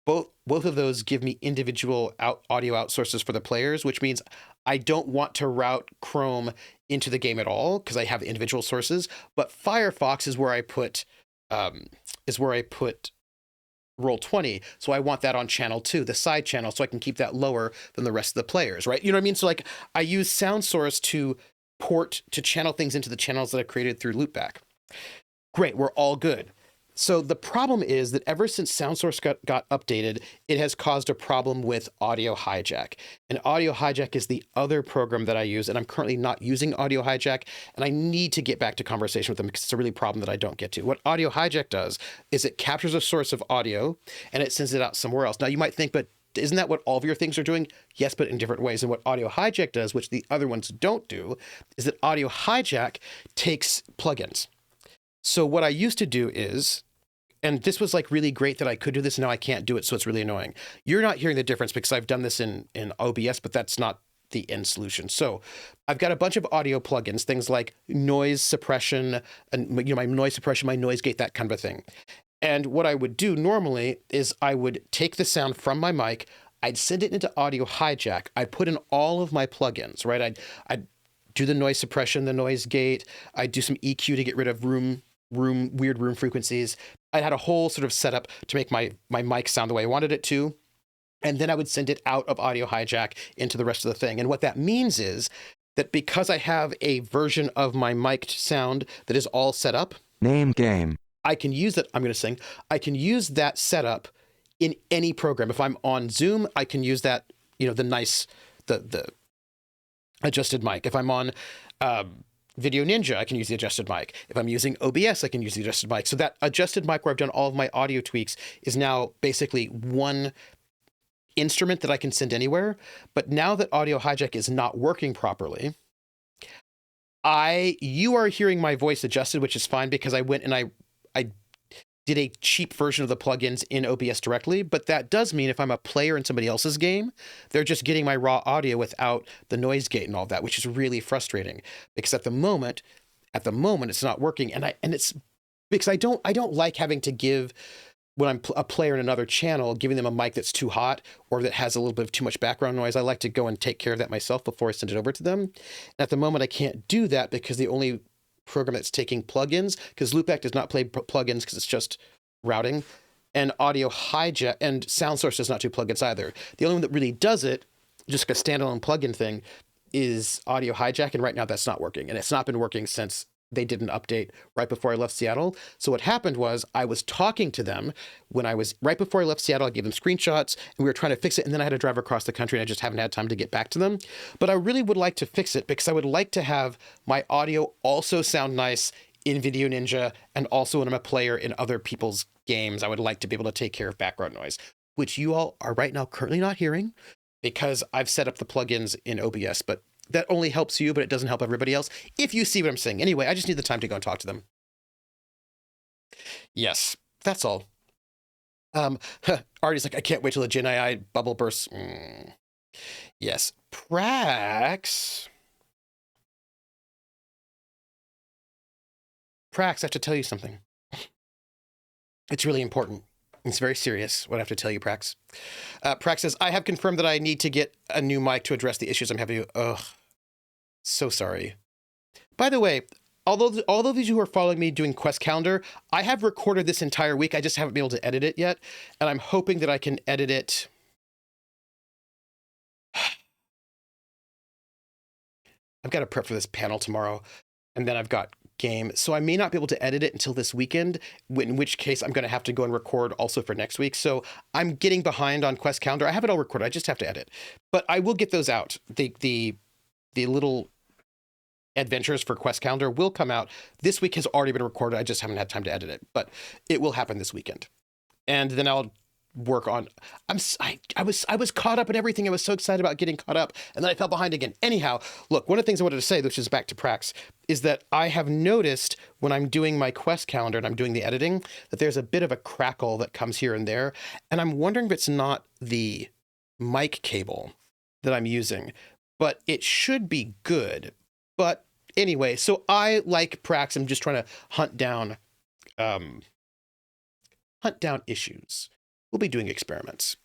Both of those give me individual audio outsources for the players, which means I don't want to route Chrome into the game at all because I have individual sources. But Firefox is where I put Roll20. So I want that on channel 2, the side channel, so I can keep that lower than the rest of the players, right? You know what I mean? So like I use sound source to channel things into the channels that I created through loopback. Great, we're all good. So the problem is that ever since sound source got updated, it has caused a problem with Audio Hijack. And Audio Hijack is the other program that I use, and I'm currently not using Audio Hijack, and I need to get back to conversation with them because it's a really problem that I don't get to. What Audio Hijack does is it captures a source of audio and it sends it out somewhere else. Now you might think, but isn't that what all of your things are doing? Yes, but in different ways. And what Audio Hijack does, which the other ones don't do, is that Audio Hijack takes plugins. So what I used to do is, and this was like really great that I could do this, now I can't do it, so it's really annoying. You're not hearing the difference because I've done this in OBS, but that's not the end solution. So I've got a bunch of audio plugins, things like noise suppression, and my noise suppression, my noise gate, that kind of a thing. And what I would do normally is I would take the sound from my mic, I'd send it into Audio Hijack, I'd put in all of my plugins, right? I'd do the noise suppression, the noise gate, I'd do some EQ to get rid of weird room frequencies. I had a whole sort of setup to make my mic sound the way I wanted it to. And then I would send it out of Audio Hijack into the rest of the thing. And what that means is that because I have a version of my mic'd sound that is all set up, name game, I can use that. I'm going to sing. I can use that setup in any program. If I'm on Zoom, I can use that, the adjusted mic. If I'm on Video Ninja, I can use the adjusted mic. If I'm using OBS, I can use the adjusted mic. So that adjusted mic where I've done all of my audio tweaks is now basically one instrument that I can send anywhere. But now that Audio Hijack is not working properly, you are hearing my voice adjusted, which is fine because I went and I did a cheap version of the plugins in OBS directly, but that does mean if I'm a player in somebody else's game, they're just getting my raw audio without the noise gate and all that, which is really frustrating because at the moment it's not working. And it's because I don't like having to give, when I'm a player in another channel, giving them a mic that's too hot or that has a little bit of too much background noise. I like to go and take care of that myself before I send it over to them. And at the moment I can't do that because the only program that's taking plugins, because Loopback does not play plugins because it's just routing, and Audio Hijack and Sound Source does not do plugins either. The only one that really does it, just like a standalone plugin thing, is Audio Hijack, and right now that's not working, and it's not been working since they did an update right before I left Seattle. So what happened was I was talking to them right before I left Seattle. I gave them screenshots and we were trying to fix it. And then I had to drive across the country and I just haven't had time to get back to them. But I really would like to fix it because I would like to have my audio also sound nice in Video Ninja. And also when I'm a player in other people's games, I would like to be able to take care of background noise, which you all are right now currently not hearing because I've set up the plugins in OBS, but that only helps you, but it doesn't help everybody else, if you see what I'm saying. Anyway, I just need the time to go and talk to them. Yes, that's all. Artie's like, I can't wait till the Jin AI bubble bursts. Yes. Prax, I have to tell you something. It's really important. It's very serious what I have to tell you, Prax. Prax says, I have confirmed that I need to get a new mic to address the issues I'm having. Ugh, so sorry. By the way, although these who are following me doing Quest Calendar, I have recorded this entire week. I just haven't been able to edit it yet. And I'm hoping that I can edit it. I've got to prep for this panel tomorrow. And then I've got game, so I may not be able to edit it until this weekend, in which case I'm going to have to go and record also for next week. So I'm getting behind on Quest Calendar. I have it all recorded. I just have to edit. But I will get those out. The little adventures for Quest Calendar will come out. This week has already been recorded. I just haven't had time to edit it, but it will happen this weekend. And then I'll work on, I was caught up in everything. I was so excited about getting caught up, and then I fell behind again. Anyhow, look, one of the things I wanted to say, which is back to Prax, is that I have noticed when I'm doing my Quest Calendar and I'm doing the editing, that there's a bit of a crackle that comes here and there. And I'm wondering if it's not the mic cable that I'm using, but it should be good. But anyway, so I, like Prax, I'm just trying to hunt down issues. We'll be doing experiments.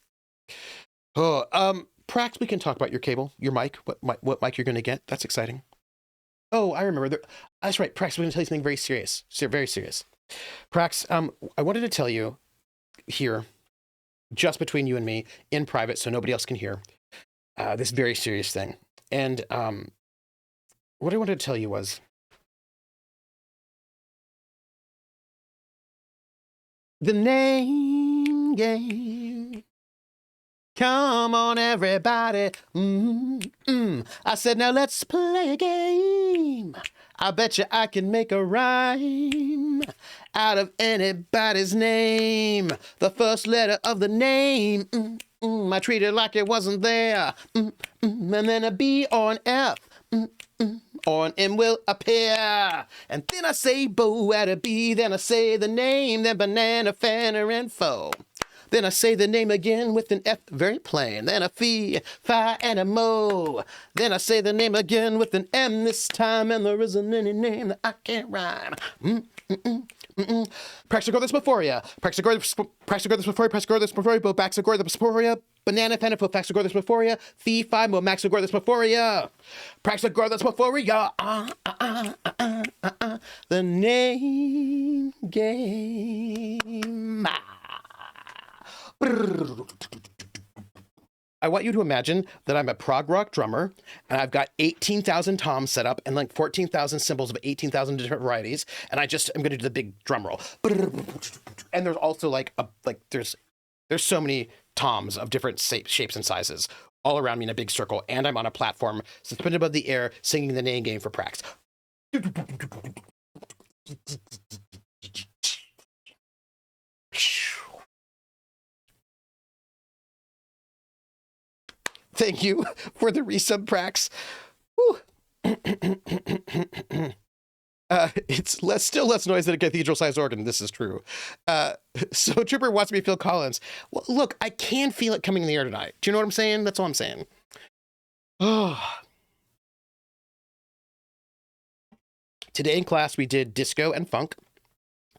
Oh, Prax, we can talk about your cable, your mic, what mic you're going to get. That's exciting. Oh, I remember. That's right, Prax, we're going to tell you something very serious. Very serious. Prax, I wanted to tell you here, just between you and me, in private, so nobody else can hear, this very serious thing. And what I wanted to tell you was, the name game. Come on, everybody. I said, now let's play a game. I bet you I can make a rhyme out of anybody's name. The first letter of the name. I treat it like it wasn't there. And then a B or an F. Or an M will appear. And then I say bow at a B. Then I say the name. Then banana, fanner, and foe. Then I say the name again with an F, very plain. Then a fee, fi, and a mo. Then I say the name again with an M this time, and there isn't any name that I can't rhyme. Praxagor this before ya. Praxagor this before ya. Praxagor this before ya. Bo Baxagor this before ya. Banana Fanafo Faxagor this before ya. Fee, fi, mo Maxagor this before ya. Praxagor this before ya. The name game. I want you to imagine that I'm a prog rock drummer and I've got 18,000 toms set up and like 14,000 cymbals of 18,000 different varieties. And I'm going to do the big drum roll. And there's also there's so many toms of different shapes and sizes all around me in a big circle. And I'm on a platform suspended above the air singing the name game for Prax. Thank you for the resub, Prax. It's still less noise than a cathedral-sized organ. This is true. So Trooper wants me to feel Collins. Well, look, I can feel it coming in the air tonight. Do you know what I'm saying? That's all I'm saying. Today in class, we did disco and funk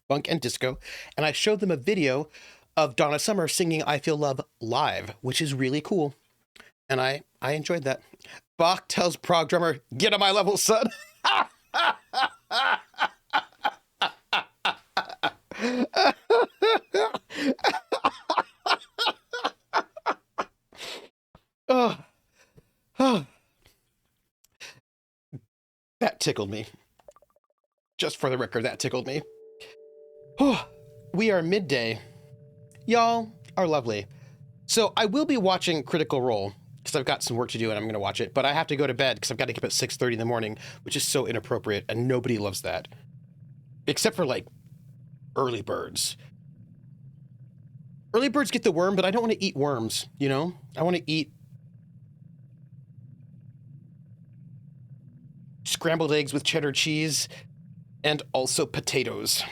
and disco, and I showed them a video of Donna Summer singing I Feel Love live, which is really cool. And I enjoyed that. Bach tells prog drummer, get on my level, son. That tickled me. Just for the record, that tickled me. We are midday. Y'all are lovely. So I will be watching Critical Role because I've got some work to do and I'm going to watch it. But I have to go to bed because I've got to get up at 6:30 in the morning, which is so inappropriate. And nobody loves that. Except for like early birds. Early birds get the worm, but I don't want to eat worms, you know? I want to eat scrambled eggs with cheddar cheese and also potatoes.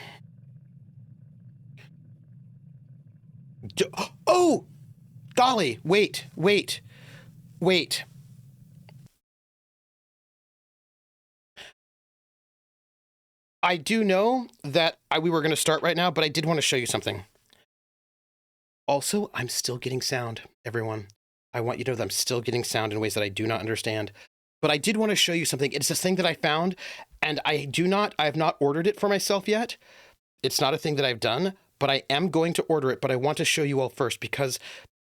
Oh, golly, wait. I do know that we were going to start right now, but I did want to show you something. Also, I'm still getting sound, everyone. I want you to know that I'm still getting sound in ways that I do not understand. But I did want to show you something. It's this thing that I found, and I have not ordered it for myself yet. It's not a thing that I've done, but I am going to order it. But I want to show you all first because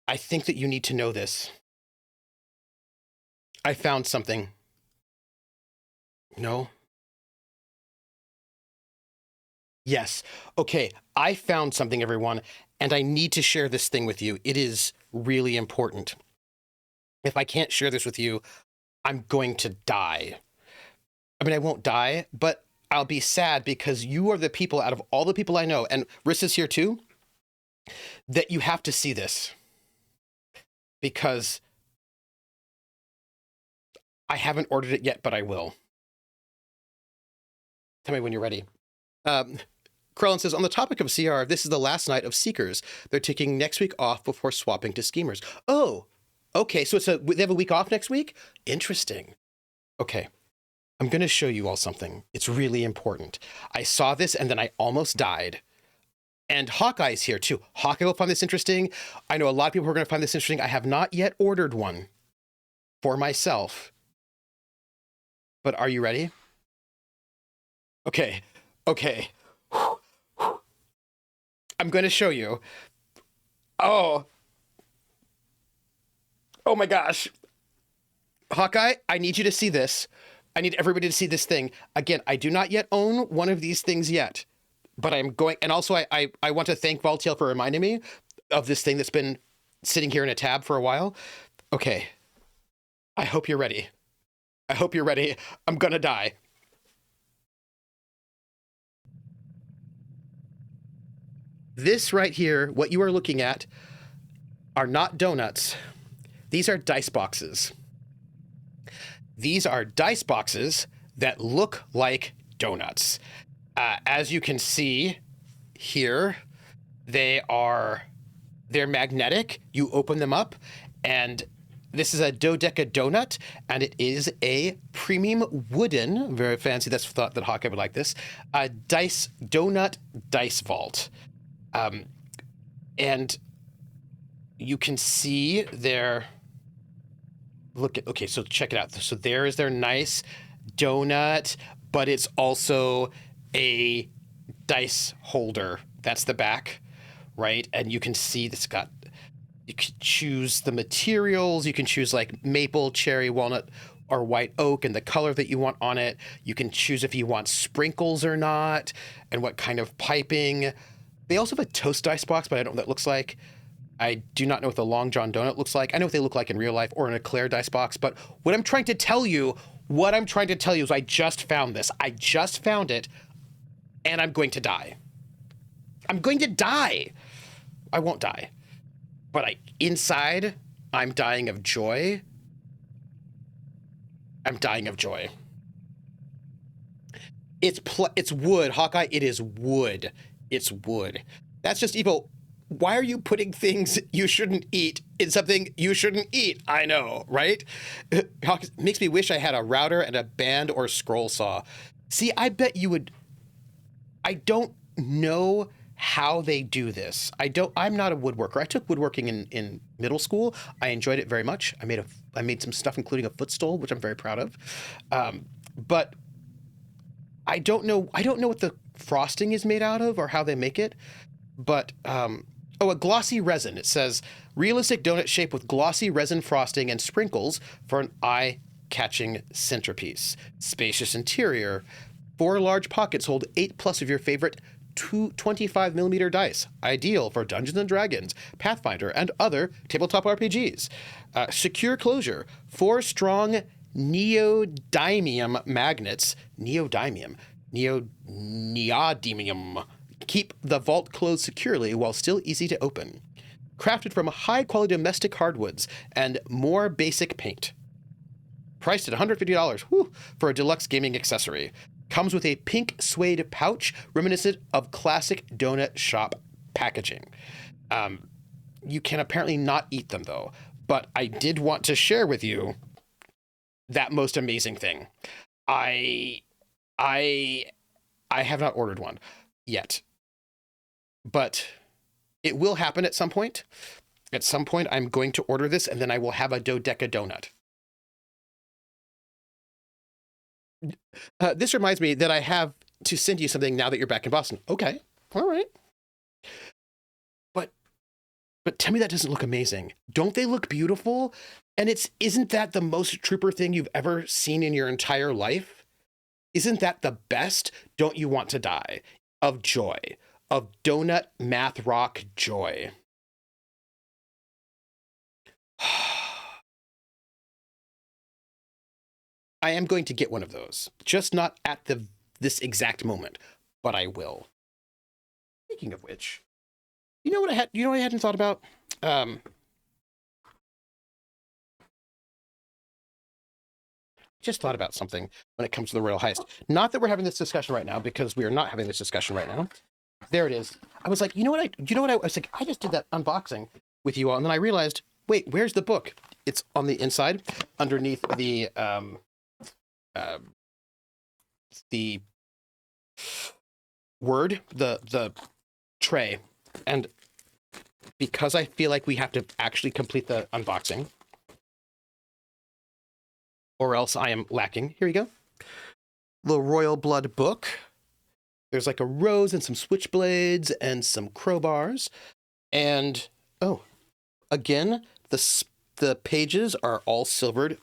I think that you need to know this. I found something. No. Yes. Okay, I found something, everyone, and I need to share this thing with you. It is really important. If I can't share this with you, I'm going to die. I mean, I won't die, but I'll be sad because you are the people out of all the people I know, and Rissa's here too, that you have to see this. Because I haven't ordered it yet, but I will. Tell me when you're ready. Krellin says, on the topic of CR, this is the last night of Seekers. They're taking next week off before swapping to Schemers. Oh, okay. So they have a week off next week? Interesting. Okay. I'm going to show you all something. It's really important. I saw this and then I almost died. And Hawkeye's here too. Hawkeye will find this interesting. I know a lot of people are going to find this interesting. I have not yet ordered one for myself. But are you ready? Okay. Okay. I'm going to show you. Oh my gosh. Hawkeye, I need you to see this. I need everybody to see this thing. Again, I do not yet own one of these things yet, but I'm going, and also I want to thank Voltail for reminding me of this thing that's been sitting here in a tab for a while. Okay. I hope you're ready. I hope you're ready. I'm gonna die. This right here, what you are looking at, are not donuts. These are dice boxes. These are dice boxes that look like donuts. As you can see here, they're magnetic. You open them up, and this is a dodeca donut, and it is a premium wooden, very fancy, that's thought that Hawkeye would like this, donut dice vault. And you can see their, okay, so check it out. So there is their nice donut, but it's also a dice holder. That's the back, right? And you can see this you can choose the materials. You can choose like maple, cherry, walnut, or white oak and the color that you want on it. You can choose if you want sprinkles or not and what kind of piping. They also have a toast dice box, but I don't know what that looks like. I do not know what the Long John donut looks like. I know what they look like in real life or in a Claire dice box, but what I'm trying to tell you is I just found this. I just found it, and I'm going to die. I'm going to die. I won't die. But inside, I'm dying of joy. I'm dying of joy. It's wood, Hawkeye. It is wood. It's wood. That's just evil. Why are you putting things you shouldn't eat in something you shouldn't eat? I know, right? Makes me wish I had a router and a band or scroll saw. See, I bet you would. I don't know how they do this. I'm not a woodworker. I took woodworking in middle school. I enjoyed it very much. I made some stuff, including a footstool, which I'm very proud of. But I don't know what the frosting is made out of or how they make it. But a glossy resin. It says realistic donut shape with glossy resin frosting and sprinkles for an eye-catching centerpiece. Spacious interior. 4 large pockets hold 8+ of your favorite 25mm dice. Ideal for Dungeons and Dragons, Pathfinder, and other tabletop RPGs. Secure closure. 4 strong neodymium magnets. Neodymium. Keep the vault closed securely while still easy to open. Crafted from high-quality domestic hardwoods and more basic paint. Priced at $150 for a deluxe gaming accessory. Comes with a pink suede pouch reminiscent of classic donut shop packaging. You can apparently not eat them, though. But I did want to share with you that most amazing thing. I have not ordered one yet. But it will happen at some point. At some point, I'm going to order this, and then I will have a dodeca donut. This reminds me that I have to send you something now that you're back in Boston. Okay, all right. But tell me that doesn't look amazing. Don't they look beautiful? And isn't that the most trooper thing you've ever seen in your entire life? Isn't that the best? Don't you want to die? of joy, of donut math rock joy. I am going to get one of those, just not at this exact moment, but I will. Speaking of which, you know what I hadn't thought about? Just thought about something when it comes to the Royal Heist. Not that we're having this discussion right now, because we are not having this discussion right now. There it is. I was like, I was like, I just did that unboxing with you all, and then I realized, wait, where's the book? It's on the inside, underneath the word, the tray. And because I feel like we have to actually complete the unboxing, or else I am lacking. Here you go. The Royal Blood book. There's like a rose and some switchblades and some crowbars. And, oh, again, the pages are all silvered.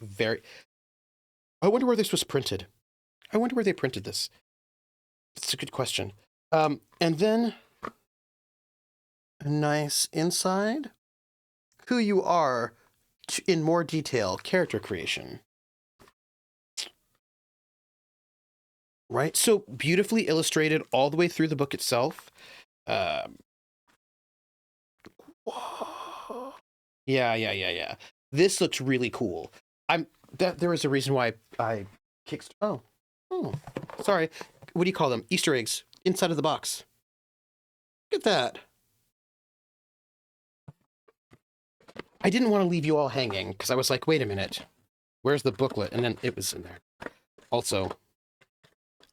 I wonder where this was printed. I wonder where they printed this. That's a good question. And then a nice inside. Who you are in more detail. Character creation. Right? So beautifully illustrated all the way through the book itself. Yeah. This looks really cool. There is a reason why I kicked. Oh, sorry. What do you call them? Easter eggs inside of the box. Look at that. I didn't want to leave you all hanging because I was like, wait a minute, where's the booklet? And then it was in there. Also,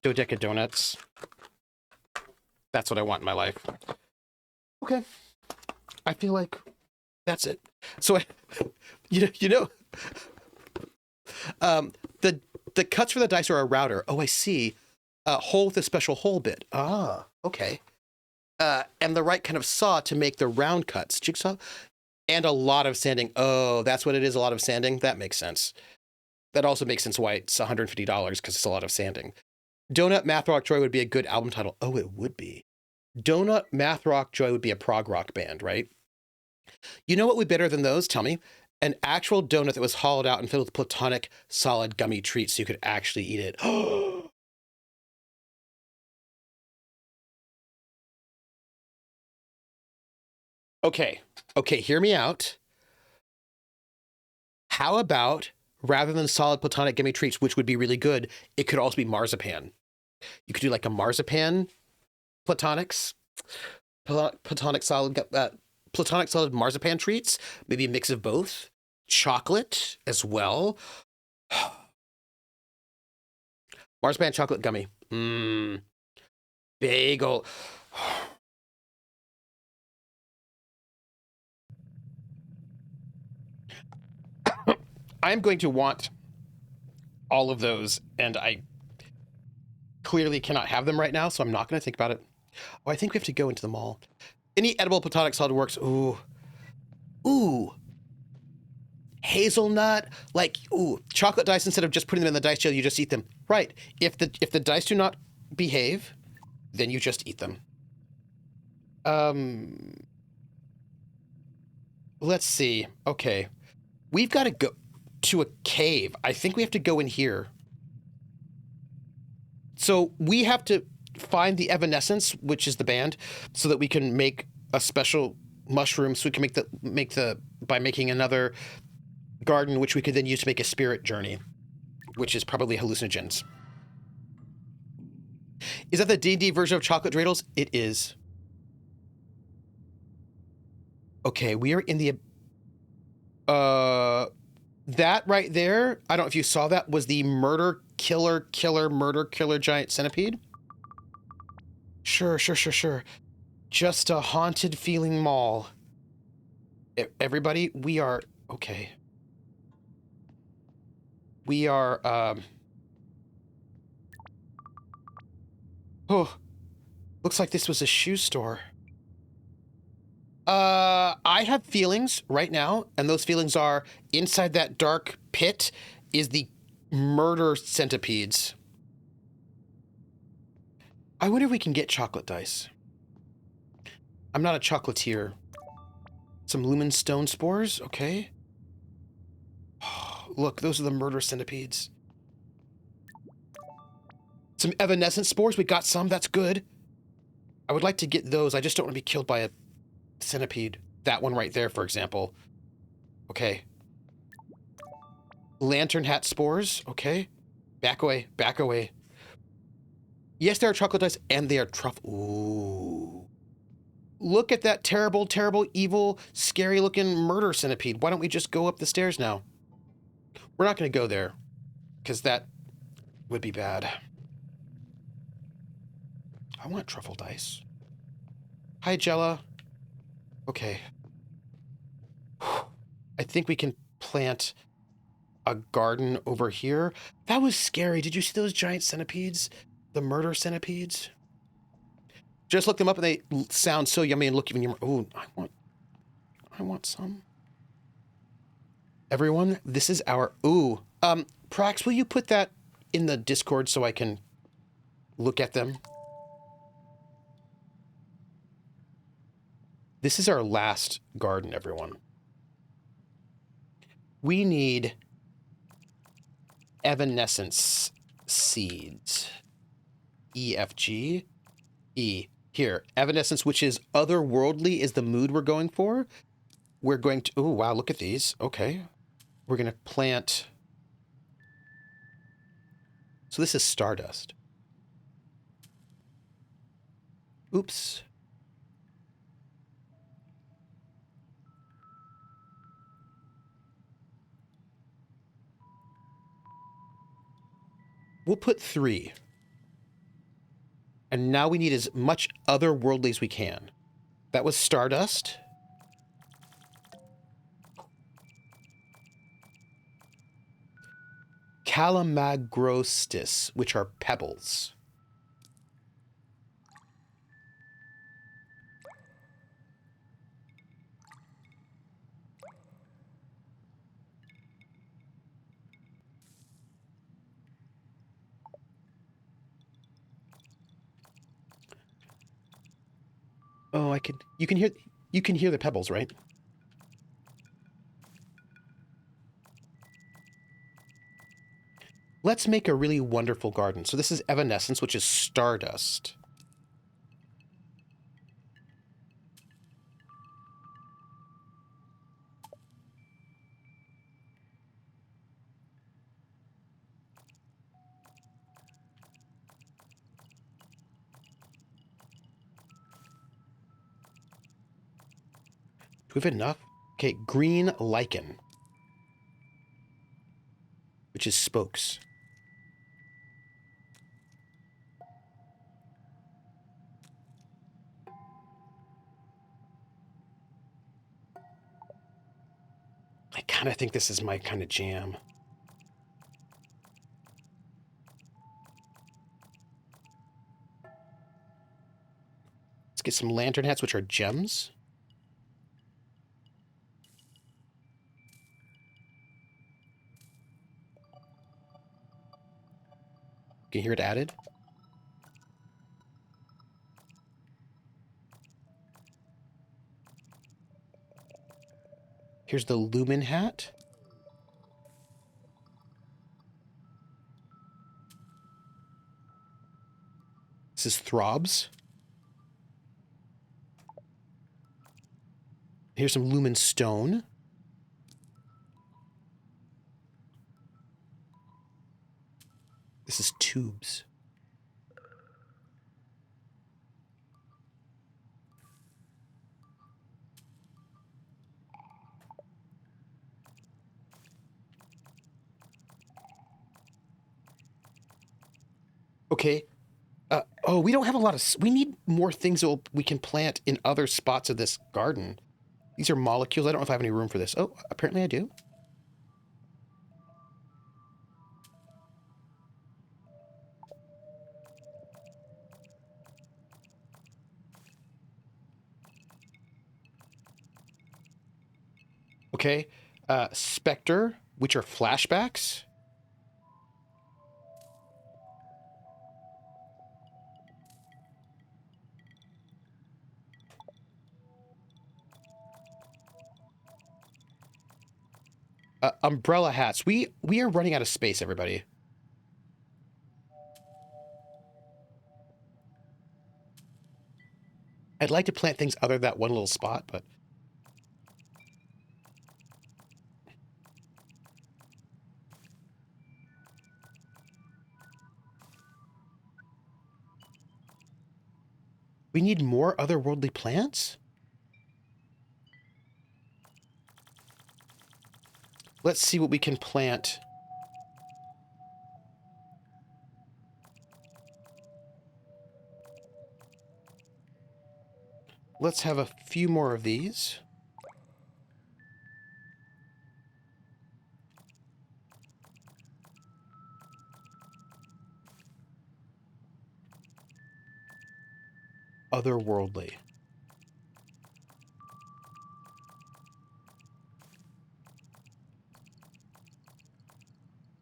dodeca donuts. That's what I want in my life. Okay. I feel like that's it. So, the cuts for the dice are a router. Oh, I see. A hole with a special hole bit. Ah, okay. And the right kind of saw to make the round cuts. Jigsaw. And a lot of sanding. Oh, that's what it is, a lot of sanding? That makes sense. That also makes sense why it's $150, because it's a lot of sanding. Donut Math Rock Joy would be a good album title. Oh, it would be. Donut Math Rock Joy would be a prog rock band, right? You know what would be better than those? Tell me. An actual donut that was hollowed out and filled with platonic solid gummy treats so you could actually eat it. Okay, hear me out. How about, rather than solid platonic gummy treats, which would be really good, it could also be marzipan. You could do like a marzipan platonic solid marzipan treats, maybe a mix of both. Chocolate as well. Marzipan chocolate gummy. Bagel. I'm going to want all of those, and I clearly cannot have them right now, so I'm not going to think about it. Oh, I think we have to go into the mall. Any edible platonic solid works. Ooh. Hazelnut, like, chocolate dice, instead of just putting them in the dice jail, you just eat them. Right. If the dice do not behave, then you just eat them. Let's see. Okay. We've got to go to a cave. I think we have to go in here. So we have to find the Evanescence, which is the band, so that we can make a special mushroom, so we can by making another garden, which we could then use to make a spirit journey, which is probably hallucinogens. Is that the D&D version of chocolate dreidels? It is. Okay, we are in the that right there, I don't know if you saw that, was the murder killer giant centipede. Sure. Just a haunted feeling mall. Everybody, we are okay. We are looks like this was a shoe store. I have feelings right now, and those feelings are inside that dark pit is the murder centipedes. I wonder if we can get chocolate dice. I'm not a chocolatier. Some lumen stone spores, okay. Look, those are the murder centipedes. Some evanescent spores, we got some, that's good. I would like to get those, I just don't want to be killed by a centipede. That one right there, for example. Okay. Lantern hat spores, okay. Back away, back away. Yes, there are chocolate dice, and they are truffle. Ooh. Look at that terrible, terrible, evil, scary-looking murder centipede. Why don't we just go up the stairs now? We're not going to go there, because that would be bad. I want truffle dice. Hi, Jella. Okay. I think we can plant a garden over here. That was scary. Did you see those giant centipedes? The murder centipedes? Just look them up and they sound so yummy and look even yummy. Ooh, I want some. Everyone, this is our, ooh. Prax, will you put that in the Discord so I can look at them? This is our last garden, everyone. We need evanescence seeds. EFG. E. Here, evanescence, which is otherworldly, is the mood we're going for. We're going to, oh, wow, look at these. Okay. We're going to plant. So this is stardust. Oops. We'll put 3. And now we need as much otherworldly as we can. That was stardust. Calamagrostis, which are pebbles. Oh, you can hear the pebbles, right? Let's make a really wonderful garden. So this is evanescence, which is stardust. Do we have enough? Okay, green lichen, which is spokes. I kind of think this is my kind of jam. Let's get some lantern hats, which are gems. Can you hear it added? Here's the lumen hat. This is throbs. Here's some lumen stone. This is tubes. Okay. Oh, we don't have a lot of... We need more things that we can plant in other spots of this garden. These are molecules. I don't know if I have any room for this. Oh, apparently I do. Okay. Spectre, which are flashbacks. Umbrella hats. We are running out of space, everybody. I'd like to plant things other than that one little spot, but... We need more otherworldly plants? Let's see what we can plant. Let's have a few more of these. Otherworldly.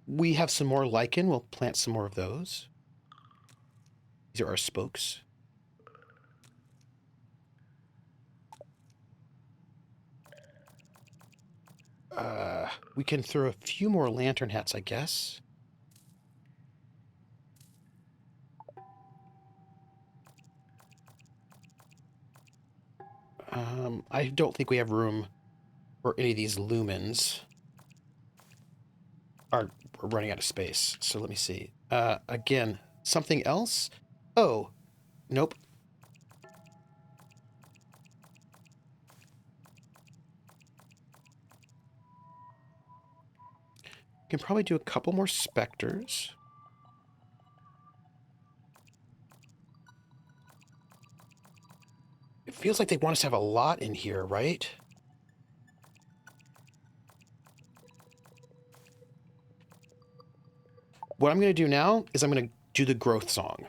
We have some more lichen. We'll plant some more of those. These are our spokes. We can throw a few more lantern hats, I guess. I don't think we have room for any of these lumens. We're running out of space, so let me see. Again, something else? Oh, nope. We can probably do a couple more specters. It feels like they want us to have a lot in here, right? What I'm going to do now is I'm going to do the growth song.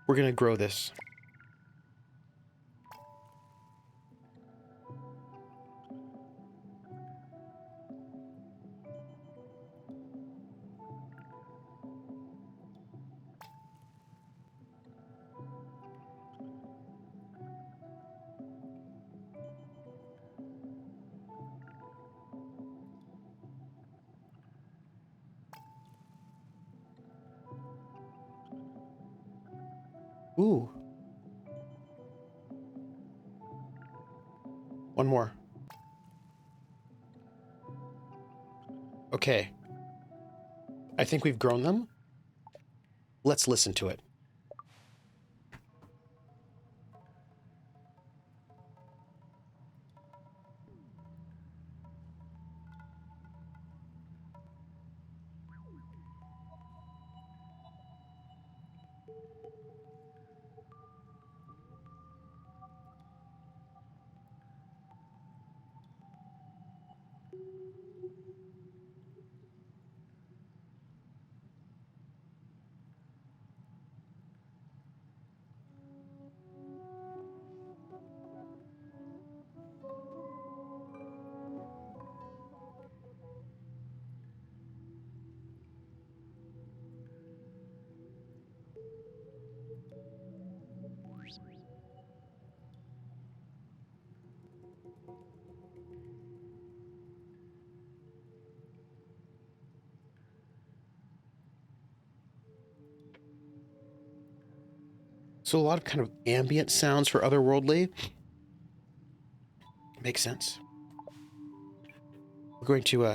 We're going to grow this. Ooh. One more. Okay. I think we've grown them. Let's listen to it. So a lot of kind of ambient sounds for otherworldly. Makes sense. We're going to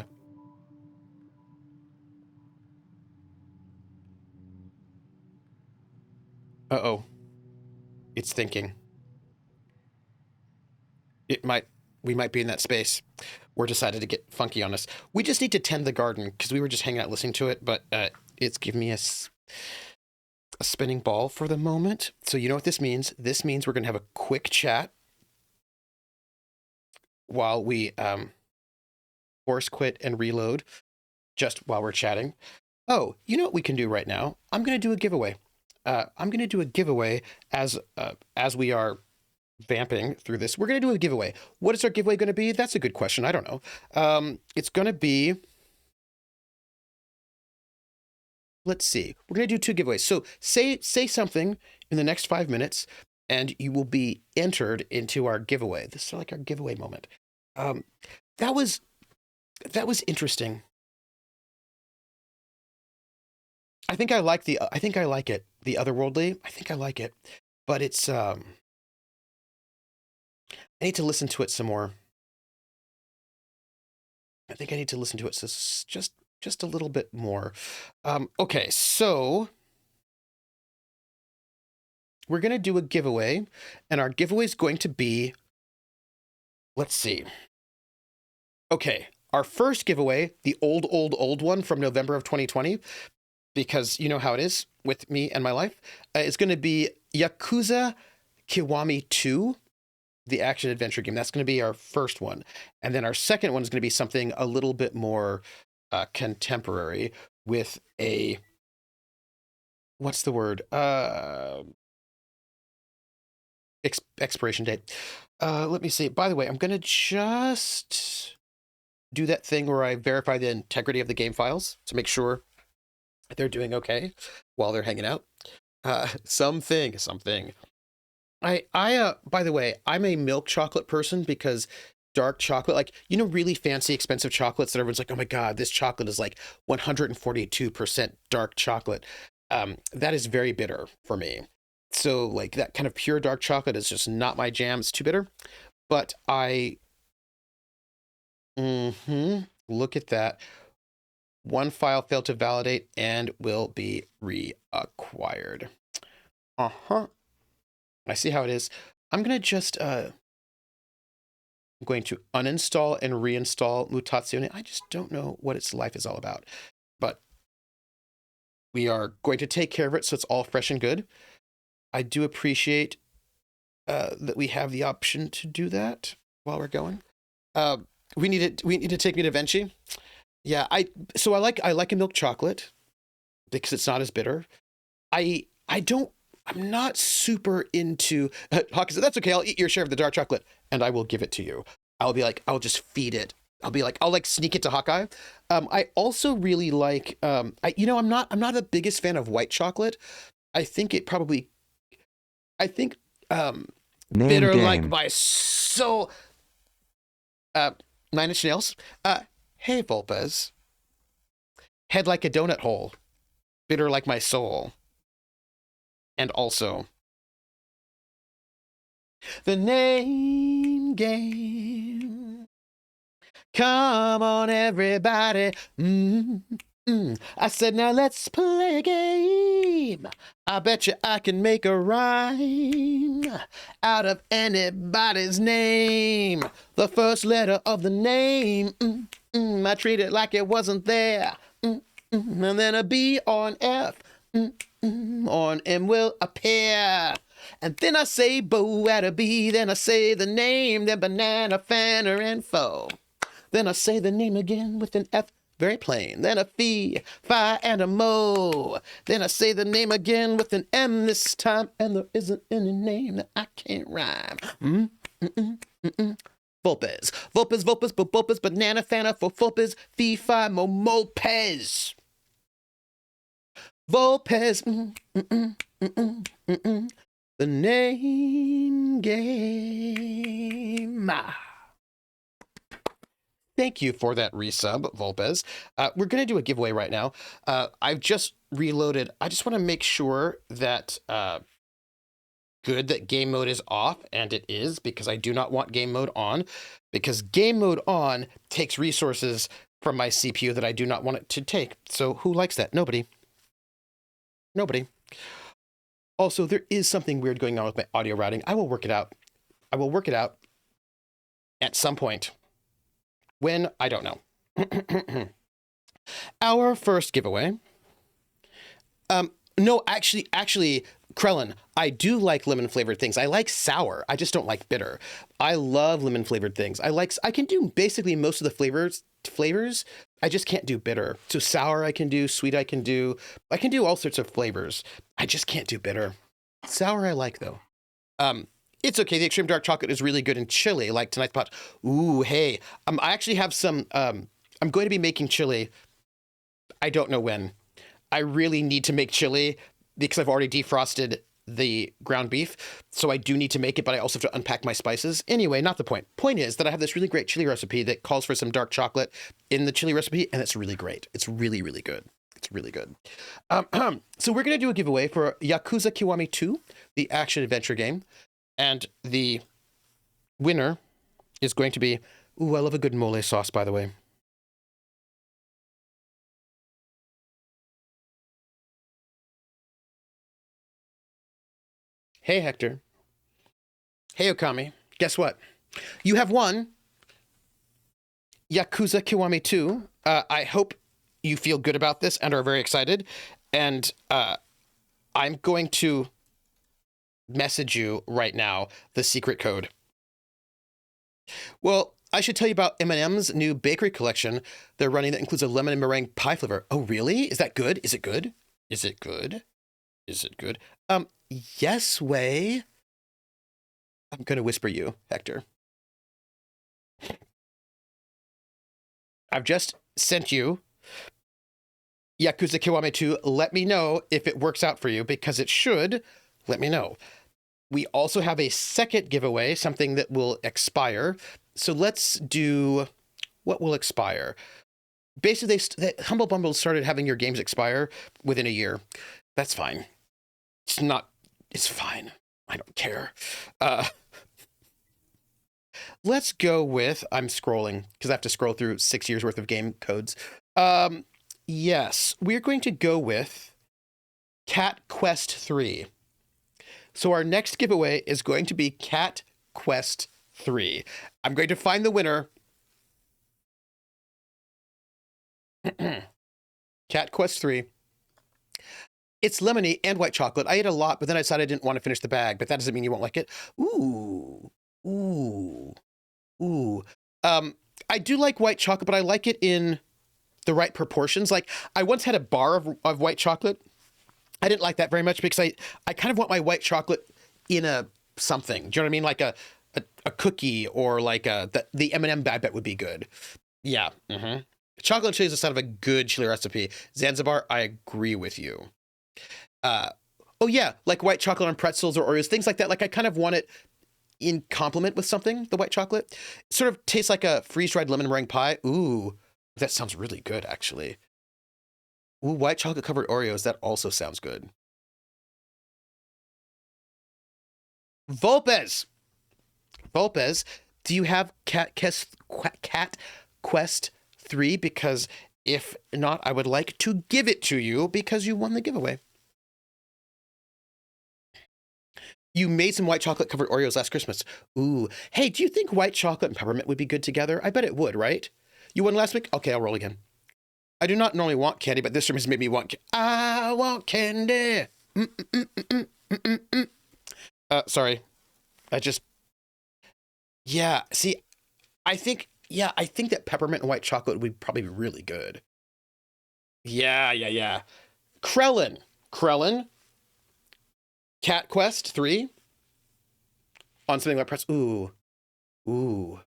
uh-oh. It's thinking. We might be in that space. We're decided to get funky on us. We just need to tend the garden because we were just hanging out listening to it, but it's giving me a spinning ball for the moment. So you know what this means? This means we're going to have a quick chat while we force quit and reload just while we're chatting. Oh, you know what we can do right now? I'm going to do a giveaway. I'm going to do a giveaway as we are vamping through this. We're going to do a giveaway. What is our giveaway going to be? That's a good question. I don't know. It's going to be, let's see. We're going to do 2 giveaways. So say something in the next 5 minutes and you will be entered into our giveaway. This is like our giveaway moment. That was interesting. I think I like it. The Otherworldly. I think I like it, but it's, I need to listen to it some more. I think I need to listen to it just a little bit more. Okay, so we're going to do a giveaway, and our giveaway is going to be, let's see. Okay, our first giveaway, the old one from November of 2020, because you know how it is with me and my life, is going to be Yakuza Kiwami 2, the action adventure game. That's going to be our first one. And then our second one is going to be something a little bit more contemporary with a, what's the word? Expiration date. Let me see. By the way, I'm going to just do that thing where I verify the integrity of the game files to make sure they're doing okay while they're hanging out. Something. By the way, I'm a milk chocolate person because dark chocolate, like, you know, really fancy, expensive chocolates that everyone's like, oh my God, this chocolate is like 142% dark chocolate. That is very bitter for me. So like that kind of pure dark chocolate is just not my jam. It's too bitter. But look at that. One file failed to validate and will be reacquired. I see how it is. I'm going to just, I'm going to uninstall and reinstall Mutazione. I just don't know what its life is all about, but we are going to take care of it so it's all fresh and good. I do appreciate that we have the option to do that while we're going. We need to take me to Vinci. Yeah, I like a milk chocolate because it's not as bitter. I'm not super into Hawkins. That's okay. I'll eat your share of the dark chocolate and I will give it to you. I'll just feed it. I'll sneak it to Hawkeye. I also really like, I'm not the biggest fan of white chocolate. I think bitter game. like my soul. 9 Inch Nails. Hey, Volpez. Head like a donut hole. Bitter like my soul. And also, the name game. Come on, everybody. I said, now let's play a game. I bet you I can make a rhyme out of anybody's name. The first letter of the name. I treat it like it wasn't there. And then a B or an F. On M will appear. And then I say bow at a B. Then I say the name. Then banana, fanner, and foe. Then I say the name again with an F. Very plain. Then a fee, fi, and a mo. Then I say the name again with an M this time, and there isn't any name that I can't rhyme. Volpez, banana, fana, for Volpez, fee, fi, mo, mopez. Volpez, the name game. Thank you for that resub, Volpez. We're going to do a giveaway right now. I've just reloaded. I just want to make sure that that game mode is off, and it is, because I do not want game mode on, because game mode on takes resources from my CPU that I do not want it to take. So who likes that? Nobody. Also, there is something weird going on with my audio routing. I will work it out. At some point. When? I don't know. Our first giveaway. No, actually, Krellin, I do like lemon flavored things. I like sour. I just don't like bitter. I love lemon flavored things. I can do basically most of the flavors. I just can't do bitter. So sour I can do, sweet I can do all sorts of flavors. I just can't do bitter. Sour I like though. It's okay. The extreme dark chocolate is really good in chili, like tonight's pot. Ooh, hey. I actually have some, I'm going to be making chili. I don't know when. I really need to make chili because I've already defrosted the ground beef. So I do need to make it, but I also have to unpack my spices. Anyway, not the point. Point is that I have this really great chili recipe that calls for some dark chocolate in the chili recipe, and it's really great. It's really, really good. It's really good. So we're going to do a giveaway for Yakuza Kiwami 2, the action-adventure game. And the winner is going to be... Ooh, I love a good mole sauce, by the way. Hey, Hector. Hey, Okami. Guess what? You have won Yakuza Kiwami 2. I hope you feel good about this and are very excited. And I'm going to message you right now the secret code. Well, I should tell you about M&M's new bakery collection they're running that includes a lemon and meringue pie flavor. Oh, really? Is that good? Is it good? Is it good? Is it good? Yes, Way. I'm going to whisper you, Hector. I've just sent you Yakuza Kiwami 2. Let me know if it works out for you, because it should. Let me know. We also have a second giveaway, something that will expire. So let's do what will expire. Basically, Humble Bundle started having your games expire within a year. That's fine. It's fine. I don't care. Let's go with, I'm scrolling because I have to scroll through 6 years worth of game codes. Yes, we're going to go with Cat Quest 3. So our next giveaway is going to be Cat Quest 3. I'm going to find the winner. Cat Quest 3. It's lemony and white chocolate. I ate a lot, but then I decided I didn't want to finish the bag, but that doesn't mean you won't like it. Ooh. Ooh. Ooh. I do like white chocolate, but I like it in the right proportions. Like, I once had a bar of white chocolate. I didn't like that very much because I kind of want my white chocolate in a something. Do you know what I mean? Like a cookie, or like the M&M bag bet would be good. Yeah. Mm-hmm. Chocolate chili is the sound of a good chili recipe. Zanzibar, I agree with you. Oh yeah, like white chocolate on pretzels or Oreos, things like that. Like, I kind of want it in complement with something, the white chocolate. It sort of tastes like a freeze-dried lemon meringue pie. Ooh, that sounds really good, actually. Ooh, white chocolate covered Oreos, that also sounds good. Volpez, do you have Cat Quest 3? Because if not, I would like to give it to you because you won the giveaway. You made some white chocolate covered Oreos last Christmas. Ooh. Hey, do you think white chocolate and peppermint would be good together? I bet it would, right? You won last week? Okay, I'll roll again. I do not normally want candy, but this room has made me want I want candy. Sorry. Yeah, see, I think that peppermint and white chocolate would probably be really good. Yeah. Krellin. Cat Quest 3 on something like press. Ooh. Or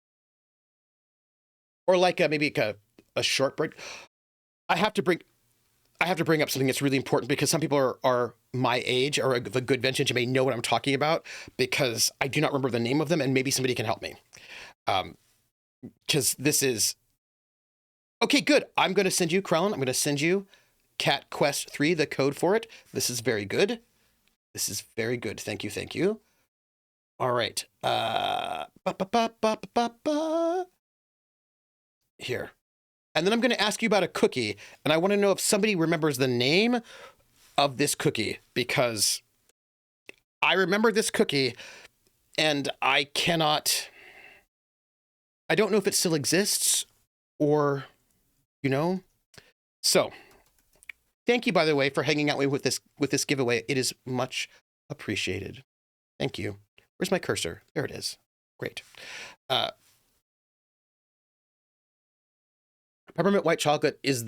like maybe a shortbread. I have to bring up something that's really important because some people are my age or of a good vintage and may know what I'm talking about, because I do not remember the name of them, and maybe somebody can help me. Because this is okay. Good. I'm going to send you, Krellin. I'm going to send you Cat Quest 3, the code for it. This is very good. Thank you. All right. Here. And then I'm going to ask you about a cookie, and I want to know if somebody remembers the name of this cookie, because I remember this cookie and I don't know if it still exists or, So, thank you, by the way, for hanging out with this giveaway. It is much appreciated. Thank you. Where's my cursor? There it is. Great. Peppermint white chocolate is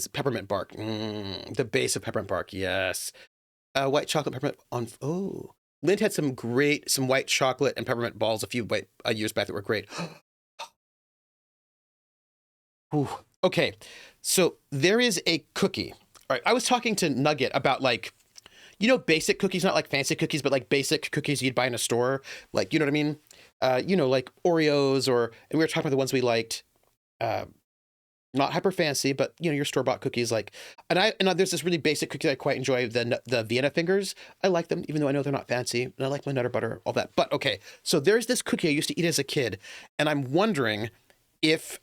peppermint bark. The base of peppermint bark. Yes. White chocolate peppermint on. Oh, Lindt had some white chocolate and peppermint balls a few years back that were great. Ooh. Okay, so there is a cookie. All right, I was talking to Nugget about like, basic cookies, not like fancy cookies, but like basic cookies you'd buy in a store. Like, you know what I mean? Like Oreos and we were talking about the ones we liked. Not hyper fancy, but your store-bought cookies like, and there's this really basic cookie I quite enjoy, the Vienna fingers. I like them, even though I know they're not fancy, and I like my Nutter Butter, all that. But okay, so there's this cookie I used to eat as a kid, and I'm wondering if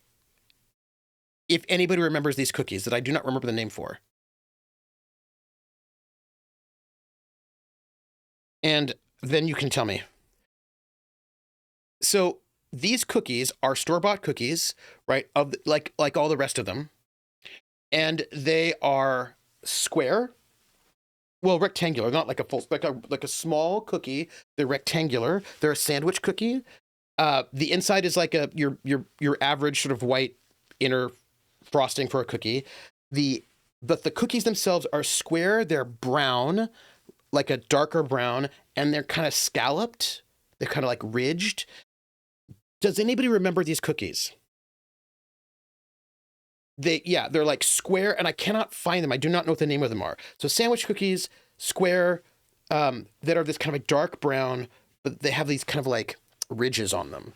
anybody remembers these cookies that I do not remember the name for. And then you can tell me. So these cookies are store-bought cookies, right? Like all the rest of them. And they are square. Well, rectangular, not like a full, like a small cookie. They're rectangular. They're a sandwich cookie. The inside is like your average sort of white inner frosting for a cookie. But the cookies themselves are square. They're brown, like a darker brown, and they're kind of scalloped. They're kind of like ridged. Does anybody remember these cookies? They're like square, and I cannot find them. I do not know what the name of them are. So sandwich cookies, square, that are this kind of a dark brown, but they have these kind of like ridges on them,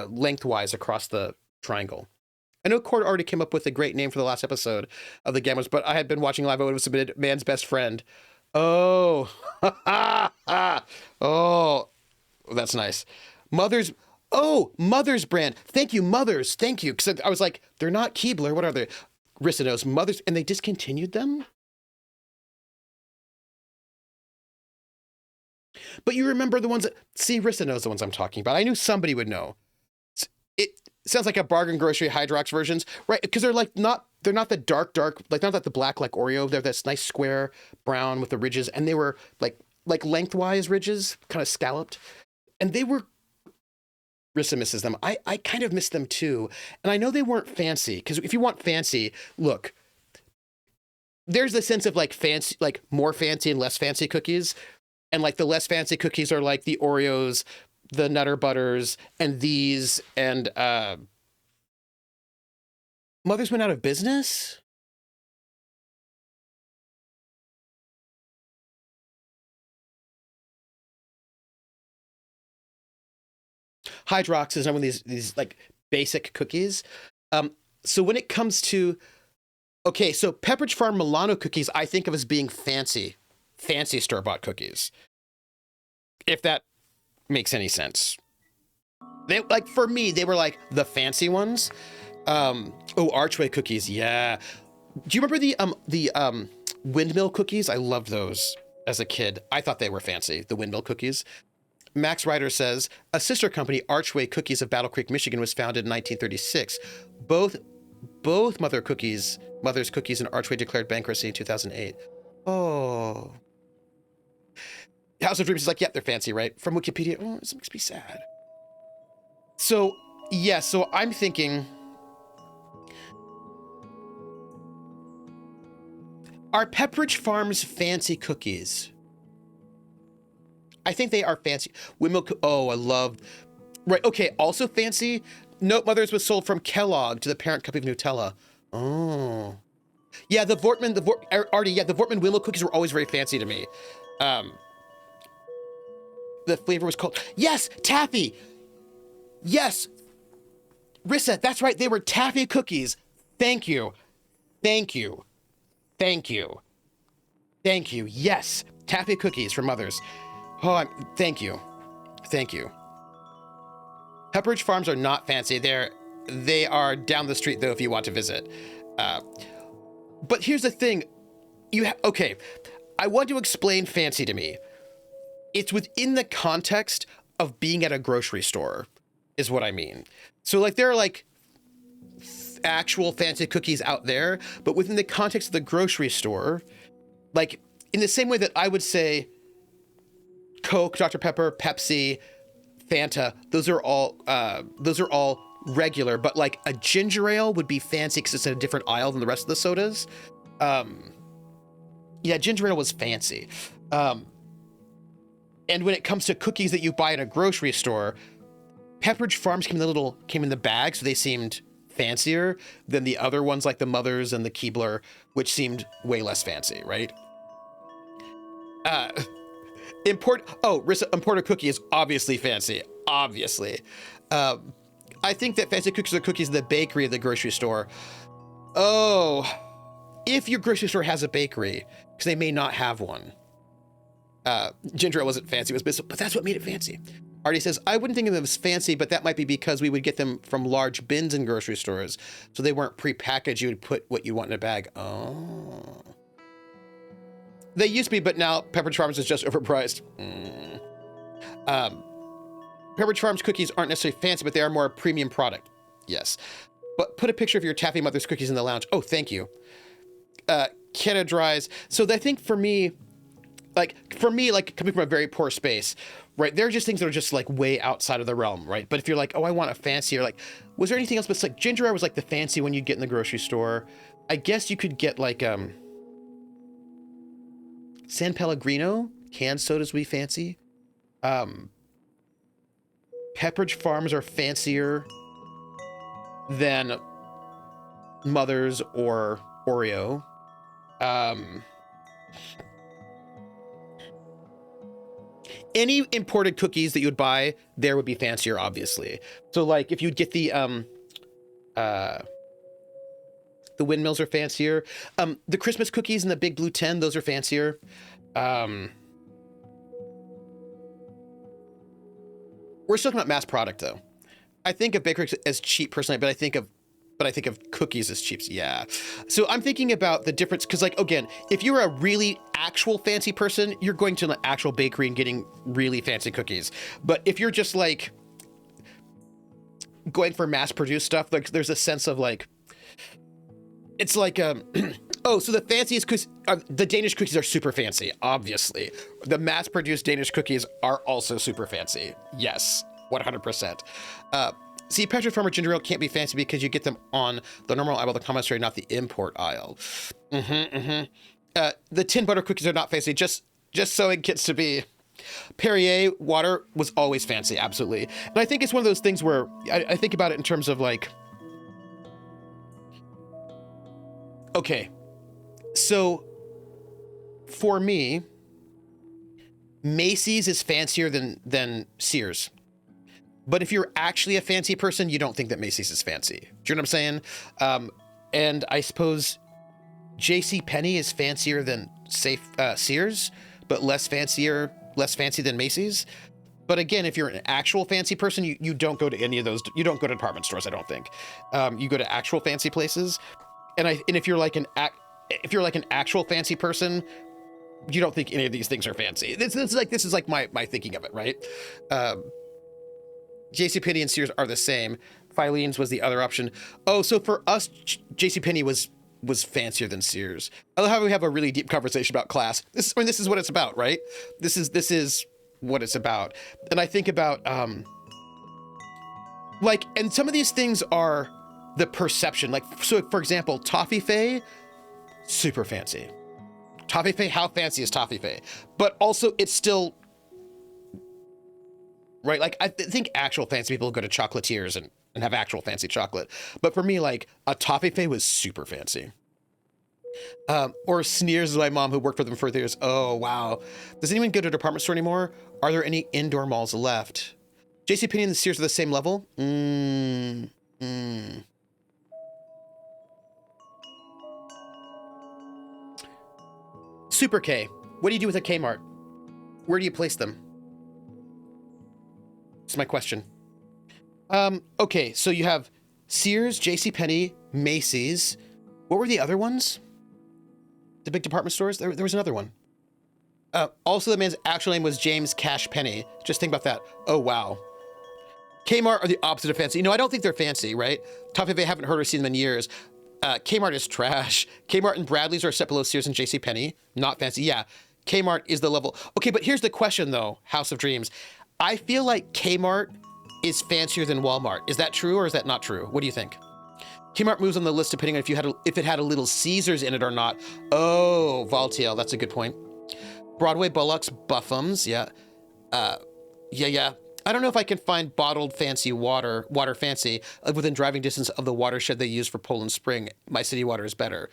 lengthwise across the triangle. I know Cord already came up with a great name for the last episode of the Gammas, but I had been watching live. It was submitted Man's Best Friend. Oh, oh, that's nice. Mother's brand. Thank you, Mother's. Thank you. Because I was like, they're not Keebler. What are they? Rissinos, Mother's, and they discontinued them. But you remember the ones Rissinos, the ones I'm talking about. I knew somebody would know. It sounds like a bargain grocery Hydrox versions, right? Because they're not the dark, like not like the black like Oreo. They're this nice square brown with the ridges, and they were like lengthwise ridges, kind of scalloped, and they were. Rissa misses them. I kind of miss them too, and I know they weren't fancy. Because if you want fancy, look, there's the sense of like fancy, like more fancy and less fancy cookies, and like the less fancy cookies are like the Oreos, the Nutter Butters, and these, and Mother's went out of business. Hydrox is one of these like basic cookies. So when it comes to, okay, so Pepperidge Farm Milano cookies, I think of as being fancy store-bought cookies. If that makes any sense. They like, for me, they were like the fancy ones. Archway cookies, yeah. Do you remember the windmill cookies? I loved those as a kid. I thought they were fancy, the windmill cookies. Max Ryder says, a sister company, Archway Cookies of Battle Creek, Michigan, was founded in 1936. Both Mother's Cookies and Archway declared bankruptcy in 2008. Oh. House of Dreams is like, yep, they're fancy, right? From Wikipedia, this makes me sad. So, yeah, so I'm thinking, are Pepperidge Farm's fancy cookies? I think they are fancy. Windmill, I love, right, okay, also fancy. Note Mother's was sold from Kellogg to the parent company of Nutella. Oh. Yeah, the Vortman Windmill cookies were always very fancy to me. The flavor was called, yes, taffy. Yes. Rissa, that's right, they were taffy cookies. Thank you. Thank you. Thank you. Thank you. Yes, taffy cookies from Mother's. Oh, thank you. Thank you. Pepperidge Farms are not fancy. They are down the street, though, if you want to visit. But here's the thing. Okay, I want to explain fancy to me. It's within the context of being at a grocery store, is what I mean. So, like, there are, like, actual fancy cookies out there, but within the context of the grocery store, like, in the same way that I would say Coke, Dr. Pepper, Pepsi, Fanta, those are all regular, but like a ginger ale would be fancy because it's in a different aisle than the rest of the sodas. Yeah, ginger ale was fancy. And when it comes to cookies that you buy in a grocery store, Pepperidge Farms came in the bag, so they seemed fancier than the other ones like the Mothers and the Keebler, which seemed way less fancy, right? Imported cookie is obviously fancy, obviously. I think that fancy cookies are cookies in the bakery of the grocery store. Oh, if your grocery store has a bakery, because they may not have one. Ginger ale wasn't fancy, it was but that's what made it fancy. Artie says, I wouldn't think of them as fancy, but that might be because we would get them from large bins in grocery stores. So they weren't prepackaged. You would put what you want in a bag. Oh. They used to be, but now Pepperidge Farms is just overpriced. Pepperidge Farms cookies aren't necessarily fancy, but they are more a premium product. Yes. But put a picture of your Taffy Mother's cookies in the lounge. Oh, thank you. Kenna Dries. So I think for me, coming from a very poor space, right, there are just things that are just like way outside of the realm, right? But if you're like, oh, I want a fancier, like, was there anything else? But like ginger ale was like the fancy one you'd get in the grocery store. I guess you could get like San Pellegrino canned sodas would be fancy. Pepperidge Farms are fancier than Mother's or Oreo. Any imported cookies that you would buy there would be fancier, obviously. So like if you'd get the windmills are fancier. The Christmas cookies in the Big Blue 10, those are fancier. We're still talking about mass product though. I think of bakery as cheap personally, but I think of cookies as cheap. Yeah. So I'm thinking about the difference. Cause like, again, if you're a really actual fancy person, you're going to an actual bakery and getting really fancy cookies. But if you're just like going for mass produced stuff, like there's a sense of like, it's like, oh, so the fanciest cookies, the Danish cookies are super fancy. Obviously the mass produced Danish cookies are also super fancy. Yes. 100%. See, Pepperidge Farm ginger ale can't be fancy because you get them on the normal aisle of the commissary, not the import aisle. The tin butter cookies are not fancy, just so it gets to be. Perrier water was always fancy, absolutely. And I think it's one of those things where I think about it in terms of like, okay, so for me, Macy's is fancier than Sears. But if you're actually a fancy person, you don't think that Macy's is fancy. Do you know what I'm saying? And I suppose JCPenney is fancier than Sears, but less fancy than Macy's. But again, if you're an actual fancy person, you don't go to any of those. You don't go to department stores, I don't think. You go to actual fancy places. And if you're like an actual fancy person, you don't think any of these things are fancy. This is like my thinking of it, right? JCPenney and Sears are the same. Filene's was the other option. Oh, so for us, JCPenney was fancier than Sears. I love how we have a really deep conversation about class. This is what it's about, right? This is what it's about. And I think about and some of these things are the perception. Like, so for example, Toffee, super fancy. Toffee, how fancy is Toffee? But also it's still, right? Like, I think actual fancy people go to chocolatiers and have actual fancy chocolate. But for me, like, a Toffee was super fancy. Or Sneers is my mom who worked for them for years. Oh, wow. Does anyone go to a department store anymore? Are there any indoor malls left? JCPenney and the Sears are the same level? Super K. What do you do with a Kmart? Where do you place them? That's my question. Okay, so you have Sears, JCPenney, Macy's. What were the other ones? The big department stores? There was another one. Also, the man's actual name was James Cash Penny. Just think about that. Oh, wow. Kmart are the opposite of fancy. I don't think they're fancy, right? Toffee, I haven't heard or seen them in years. Kmart is trash. Kmart and Bradley's are a step below Sears and JCPenney. Not fancy. Yeah, Kmart is the level. Okay, but here's the question, though, House of Dreams. I feel like Kmart is fancier than Walmart. Is that true or is that not true? What do you think? Kmart moves on the list depending on if it had a Little Caesars in it or not. Oh, Valtiel, that's a good point. Broadway Bullocks, Buffums, yeah. Yeah. I don't know if I can find bottled fancy water fancy, within driving distance of the watershed they use for Poland Spring. My city water is better.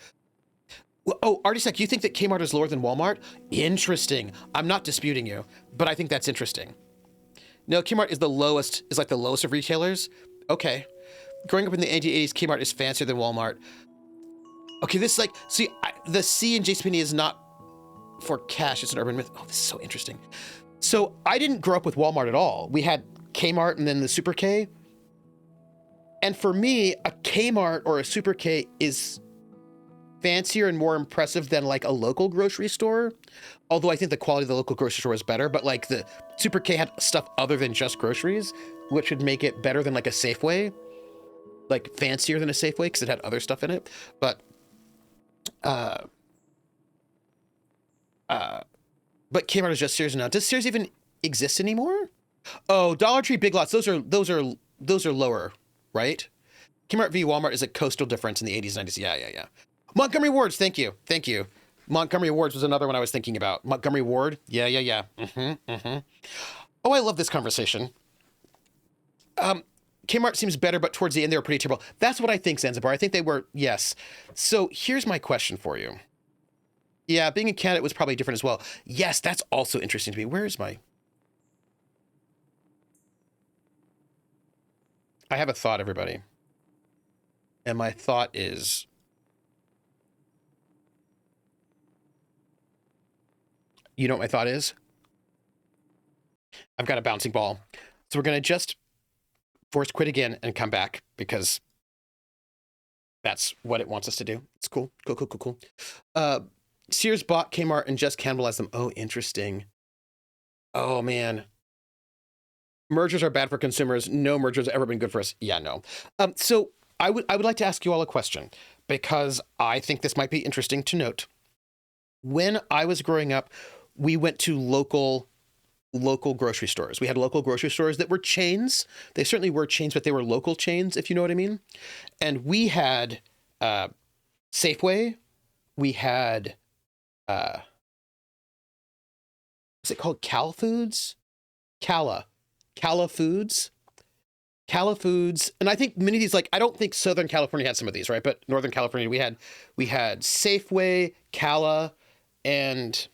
Oh, Artisec, you think that Kmart is lower than Walmart? Interesting. I'm not disputing you, but I think that's interesting. No, Kmart is like the lowest of retailers. Okay. Growing up in the 1980s, Kmart is fancier than Walmart. Okay, this is like, see, the C in JCPenney is not for cash, it's an urban myth. Oh, this is so interesting. So I didn't grow up with Walmart at all. We had Kmart and then the Super K. And for me, a Kmart or a Super K is fancier and more impressive than like a local grocery store. Although I think the quality of the local grocery store is better, but like the Super K had stuff other than just groceries, which would make it better than like a Safeway, like fancier than a Safeway because it had other stuff in it. But Kmart is just Sears now. Does Sears even exist anymore? Oh, Dollar Tree, Big Lots. Those are lower, right? Kmart v Walmart is a coastal difference in the 80s, 90s. Yeah. Montgomery Ward's, thank you. Montgomery Ward's was another one I was thinking about. Montgomery Ward, yeah. Oh, I love this conversation. Kmart seems better, but towards the end they were pretty terrible. That's what I think, Zanzibar. I think they were, yes. So here's my question for you. Yeah, being a candidate was probably different as well. Yes, that's also interesting to me. Where is my... I have a thought, everybody. And my thought is... You know what my thought is? I've got a bouncing ball. So we're going to just force quit again and come back because that's what it wants us to do. It's cool. Cool. Sears bought Kmart and just cannibalized them. Oh, interesting. Oh, man. Mergers are bad for consumers. No mergers have ever been good for us. Yeah, no. So I would like to ask you all a question because I think this might be interesting to note. When I was growing up, we went to local grocery stores. We had local grocery stores that were chains. They certainly were chains, but they were local chains, if you know what I mean. And we had Safeway. We had, what's it called? Cala Foods? Cala Foods. Cala Foods. And I think many of these, like, I don't think Southern California had some of these, right? But Northern California, we had Safeway, Cala, and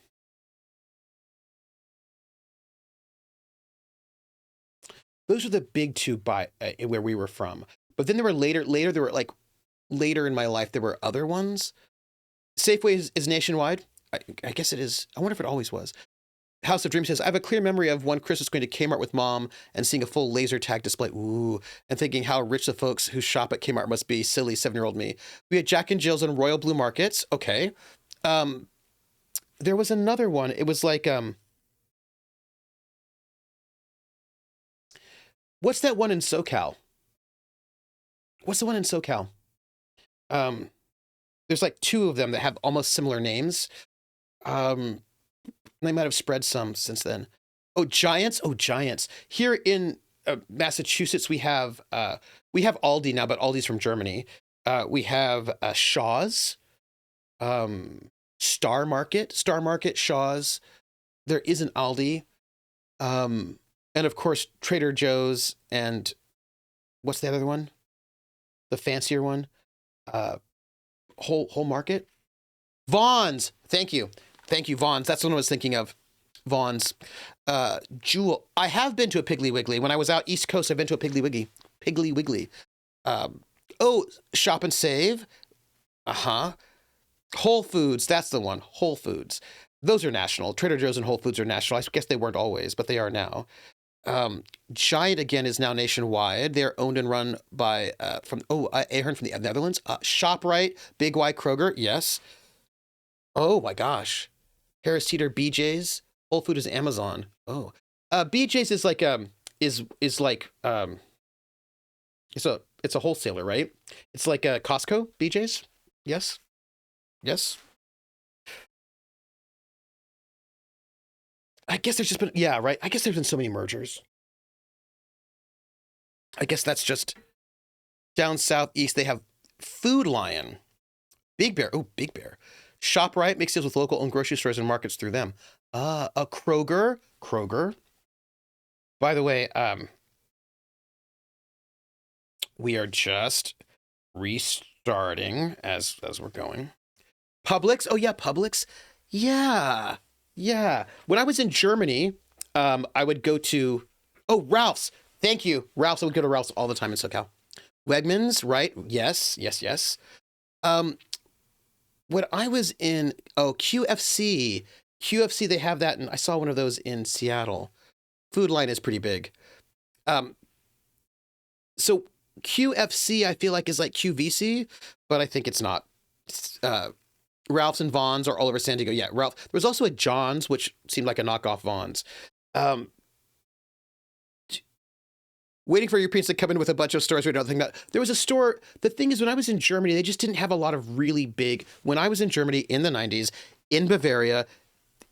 those are the big two by where we were from. But then there were later there were like later in my life there were other ones. Safeway is nationwide. I guess it is. I wonder if it always was. House of Dreams says, I have a clear memory of one Christmas going to Kmart with mom and seeing a full laser tag display. Ooh, and thinking how rich the folks who shop at Kmart must be. Silly 7-year-old me. We had Jack and Jill's and Royal Blue Markets. Okay. There was another one. It was like, what's that one in SoCal? What's the one in SoCal? There's like two of them that have almost similar names. They might have spread some since then. Oh, Giants. Here in Massachusetts, we have Aldi now, but Aldi's from Germany. We have Shaw's, Star Market, Shaw's. There is an Aldi, and of course Trader Joe's, and what's the other one? The fancier one, Whole Market, Vaughn's. Thank you, Vaughn's. That's the one I was thinking of. Vaughn's. Jewel. I have been to a Piggly Wiggly. When I was out East Coast, I've been to a Piggly Wiggly. Oh, Shop and Save. Whole Foods. That's the one. Whole Foods. Those are national. Trader Joe's and Whole Foods are national. I guess they weren't always, but they are now. Giant again is now nationwide. They're owned and run by Ahern from the Netherlands. ShopRite, Big Y, Kroger. Yes. Oh my gosh. Harris Teeter, BJ's. Whole Food is Amazon. Oh, BJ's is like it's a wholesaler, right? It's like a Costco. BJ's. Yes. I guess there's just been right. I guess there's been so many mergers. I guess that's just down southeast. They have Food Lion, Big Bear. Oh, Big Bear. ShopRite makes deals with local owned grocery stores and markets through them. A Kroger. By the way, we are just restarting as we're going. Publix? Oh yeah, Publix. Yeah. Yeah. When I was in Germany, I would go to Ralph's. Thank you. Ralph's. I would go to Ralph's all the time in SoCal. Wegmans, right? Yes, yes, yes. When I was in QFC, they have that, and I saw one of those in Seattle. Food Line is pretty big. So QFC, I feel like, is like QVC, but I think it's not. Ralph's and Vons are all over San Diego. Yeah, Ralph. There was also a John's, which seemed like a knockoff Vons. Waiting for Europeans to come in with a bunch of stores. We don't think that there was a store. The thing is, when I was in Germany, they just didn't have a lot of really big. When I was in Germany in the 90s, in Bavaria,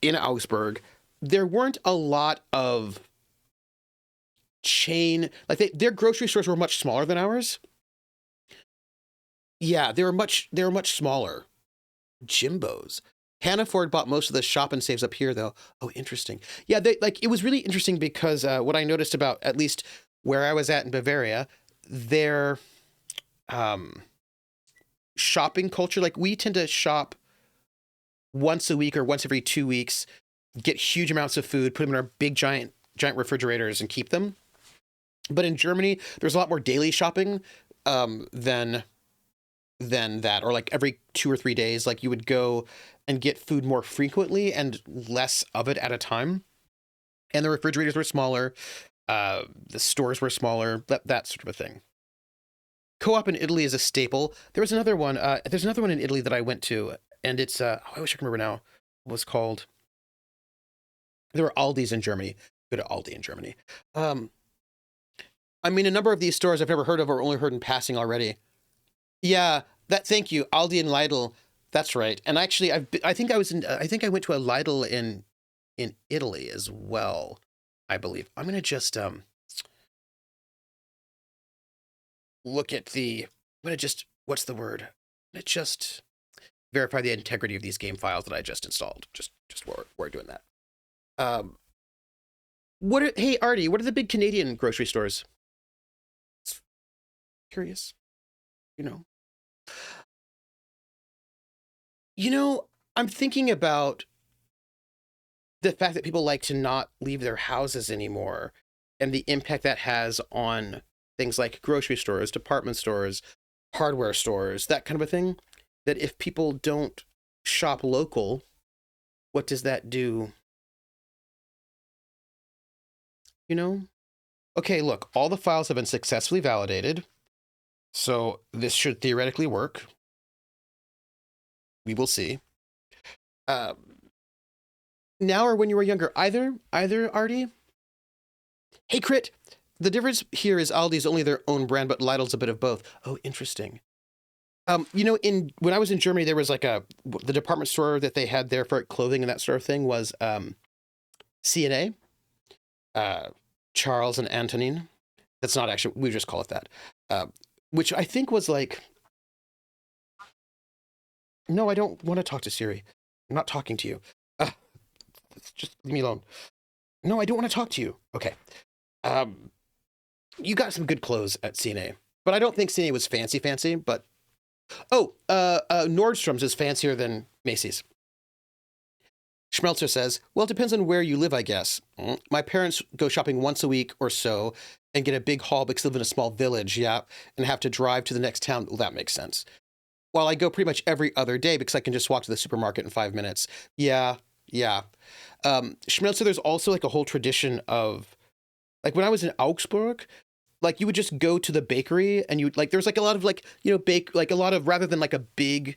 in Augsburg, there weren't a lot of chain. Like their grocery stores were much smaller than ours. Yeah, they were much smaller. Jimbo's. Hannaford bought most of the shop and saves up here, though. Oh, interesting. Yeah, it was really interesting because what I noticed about, at least where I was at in Bavaria, their shopping culture, like we tend to shop once a week or once every 2 weeks, get huge amounts of food, put them in our big giant refrigerators and keep them. But in Germany, there's a lot more daily shopping than that, or like every 2 or 3 days. Like you would go and get food more frequently and less of it at a time. And the refrigerators were smaller. The stores were smaller, that sort of a thing. Co-op in Italy is a staple. There was another one. There's another one in Italy that I went to, and it's I wish I could remember now. What it was called? There were Aldi's in Germany. Go to Aldi in Germany. I mean, a number of these stores I've never heard of or only heard in passing already. Yeah, thank you, Aldi and Lidl. That's right. And actually, I think I went to a Lidl in Italy as well, I believe. I'm gonna just look at what's the word? I'm gonna just verify the integrity of these game files that I just installed. Just while we're doing that. Hey Artie, what are the big Canadian grocery stores? Curious, I'm thinking about the fact that people like to not leave their houses anymore and the impact that has on things like grocery stores, department stores, hardware stores, that kind of a thing. That if people don't shop local, what does that do? Okay, look, all the files have been successfully validated. So this should theoretically work. We will see. Now or when you were younger? Either, Artie? Hey, Crit! The difference here is Aldi's only their own brand, but Lidl's a bit of both. Oh, interesting. When I was in Germany, there was like the department store that they had there for clothing and that sort of thing was C&A, Charles and Antonin. That's not actually, we just call it that. Which I think was like, no, I don't want to talk to Siri. I'm not talking to you. Just leave me alone. No, I don't want to talk to you. Okay. You got some good clothes at C&A, but I don't think C&A was fancy, but Nordstrom's is fancier than Macy's. Schmelzer says, well, it depends on where you live, I guess. My parents go shopping once a week or so and get a big haul because they live in a small village, yeah, and have to drive to the next town. Well, that makes sense. While I go pretty much every other day because I can just walk to the supermarket in 5 minutes. Yeah. Schmelzer, there's also like a whole tradition of, like when I was in Augsburg, like you would just go to the bakery and you like, there's like a lot of like, rather than like a big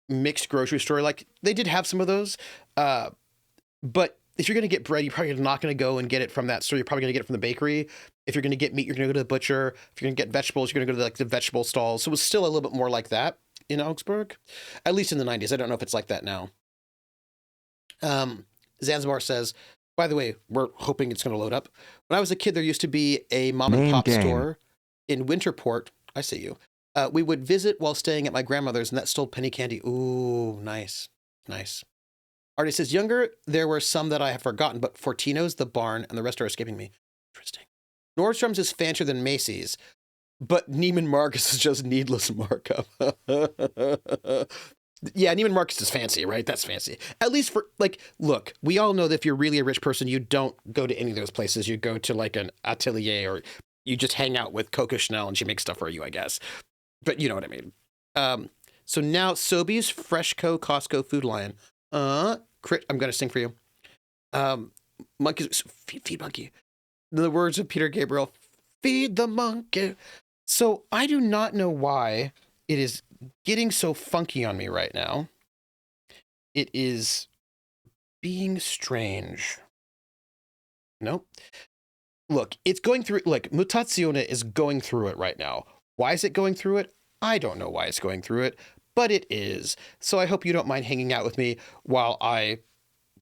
mixed grocery store, like they did have some of those. But if you're going to get bread, you're probably not going to go and get it from that store. You're probably going to get it from the bakery. If you're going to get meat, you're going to go to the butcher. If you're going to get vegetables, you're going to go to like the vegetable stalls. So it was still a little bit more like that in Augsburg, at least in the 90s. I don't know if it's like that now. Zanzibar says, by the way, we're hoping it's going to load up. When I was a kid, there used to be a mom and pop store in Winterport. I see you. We would visit while staying at my grandmother's, and that stole penny candy. Ooh, nice. Artie says, younger, there were some that I have forgotten, but Fortino's, the Barn, and the rest are escaping me. Interesting. Nordstrom's is fancier than Macy's, but Neiman Marcus is just needless markup. Yeah, Neiman Marcus is fancy, right? That's fancy. At least for, like, look, we all know that if you're really a rich person, you don't go to any of those places. You go to, like, an atelier, or you just hang out with Coco Chanel and she makes stuff for you, I guess. But you know what I mean. So now Sobeys, Freshco, Costco, Food Lion. Crit, I'm going to sing for you. Monkeys, feed monkey. The words of Peter Gabriel, feed the monkey. So I do not know why it is getting so funky on me right now. It is being strange. Nope. Look, it's going through, like, Mutazione is going through it right now. Why is it going through it? I don't know why it's going through it, but it is. So I hope you don't mind hanging out with me while I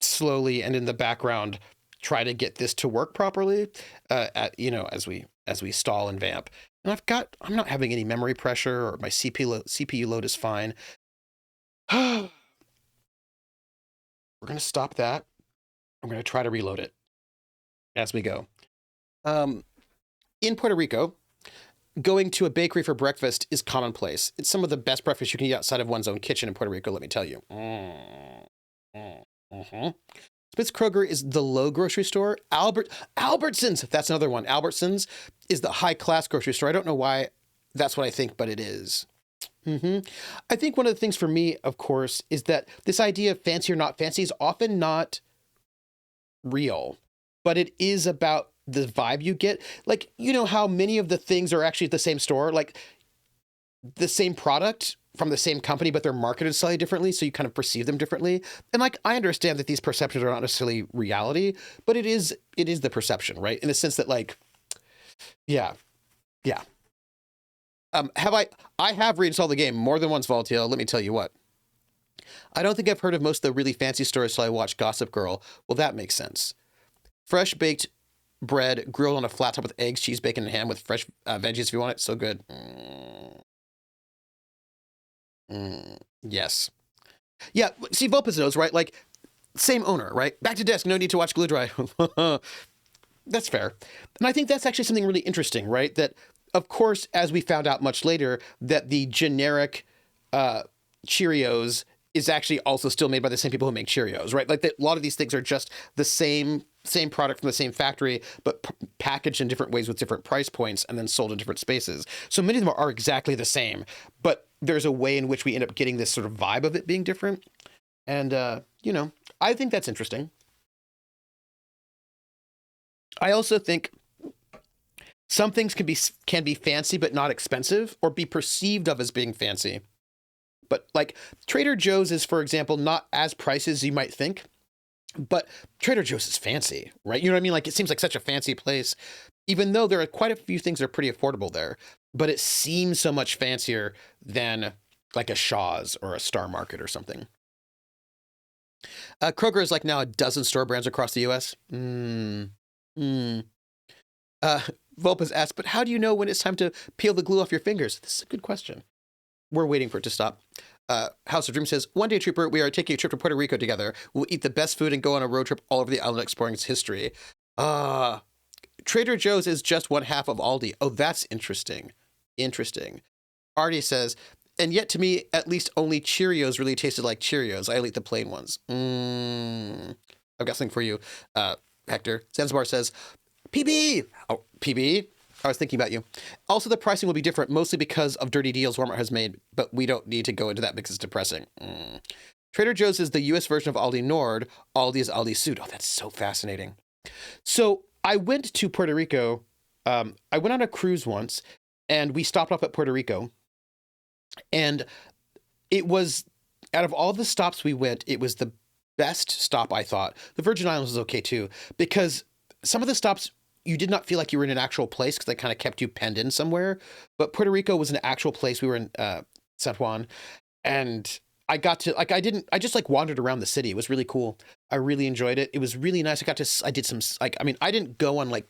slowly and in the background try to get this to work properly, as we stall and vamp. And I'm not having any memory pressure, or my CPU load is fine. We're going to stop that. I'm going to try to reload it as we go. In Puerto Rico, going to a bakery for breakfast is commonplace. It's some of the best breakfast you can eat outside of one's own kitchen in Puerto Rico, let me tell you. Spitz Kroger is the low grocery store. Albertsons, that's another one. Albertsons is the high-class grocery store. I don't know why that's what I think, but it is. I think one of the things for me, of course, is that this idea of fancy or not fancy is often not real, but it is about the vibe you get. Like, you know how many of the things are actually at the same store, like the same product from the same company, but they're marketed slightly differently, so you kind of perceive them differently. And like, I understand that these perceptions are not necessarily reality, but it is the perception, right? In the sense that, like, yeah. I have reinstalled the game more than once, Voltail, let me tell you what. I don't think I've heard of most of the really fancy stores till I watched Gossip Girl. Well, that makes sense. Fresh baked bread grilled on a flat top with eggs, cheese, bacon, and ham with fresh veggies if you want it. So good. Yes. Yeah, see, Volpez knows, right? Like, same owner, right? Back to desk, no need to watch glue dry. That's fair. And I think that's actually something really interesting, right? That, of course, as we found out much later, that the generic Cheerios is actually also still made by the same people who make Cheerios, right? Like, a lot of these things are just the same product from the same factory, but packaged in different ways with different price points and then sold in different spaces. So many of them are exactly the same, but there's a way in which we end up getting this sort of vibe of it being different. And, I think that's interesting. I also think some things can be fancy but not expensive, or be perceived of as being fancy. But like Trader Joe's is, for example, not as pricey as you might think, but Trader Joe's is fancy, right? You know what I mean? Like, it seems like such a fancy place, even though there are quite a few things that are pretty affordable there, but it seems so much fancier than like a Shaw's or a Star Market or something. Kroger is like now a dozen store brands across the U.S. Volpez asks, but how do you know when it's time to peel the glue off your fingers? This is a good question. We're waiting for it to stop. House of Dreams says, one day, Trooper, we are taking a trip to Puerto Rico together. We'll eat the best food and go on a road trip all over the island exploring its history. Trader Joe's is just one half of Aldi. Oh, that's interesting. Artie says, and yet to me, at least only Cheerios really tasted like Cheerios. I'll eat the plain ones. I've got something for you, Hector. Zanzibar says, PB! Oh, PB? I was thinking about you. Also, the pricing will be different, mostly because of dirty deals Walmart has made, but we don't need to go into that because it's depressing. Trader Joe's is the U.S. version of Aldi Nord. Aldi is Aldi Sud. Oh, that's so fascinating. So I went to Puerto Rico. I went on a cruise once, and we stopped off at Puerto Rico. And it was, out of all the stops we went, it was the best stop, I thought. The Virgin Islands was okay, too, because some of the stops, you did not feel like you were in an actual place because they kind of kept you penned in somewhere. But Puerto Rico was an actual place. We were in San Juan, and I got to, like, I just like wandered around the city. It was really cool. I really enjoyed it. It was really nice. I did some, like, I mean, I didn't go on like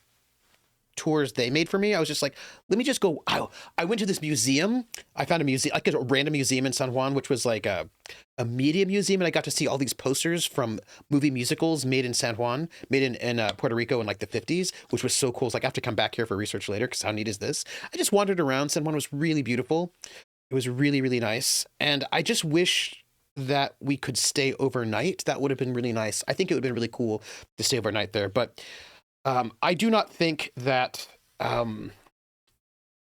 tours they made for me. I was just like, let me just go. I went to this museum. I found a museum, like a random museum in San Juan, which was like a media museum. And I got to see all these posters from movie musicals made in San Juan, made in Puerto Rico in like the 50s, which was so cool. It's like, I have to come back here for research later because how neat is this? I just wandered around. San Juan was really beautiful. It was really, really nice. And I just wish that we could stay overnight. That would have been really nice. I think it would have been really cool to stay overnight there. But I do not think that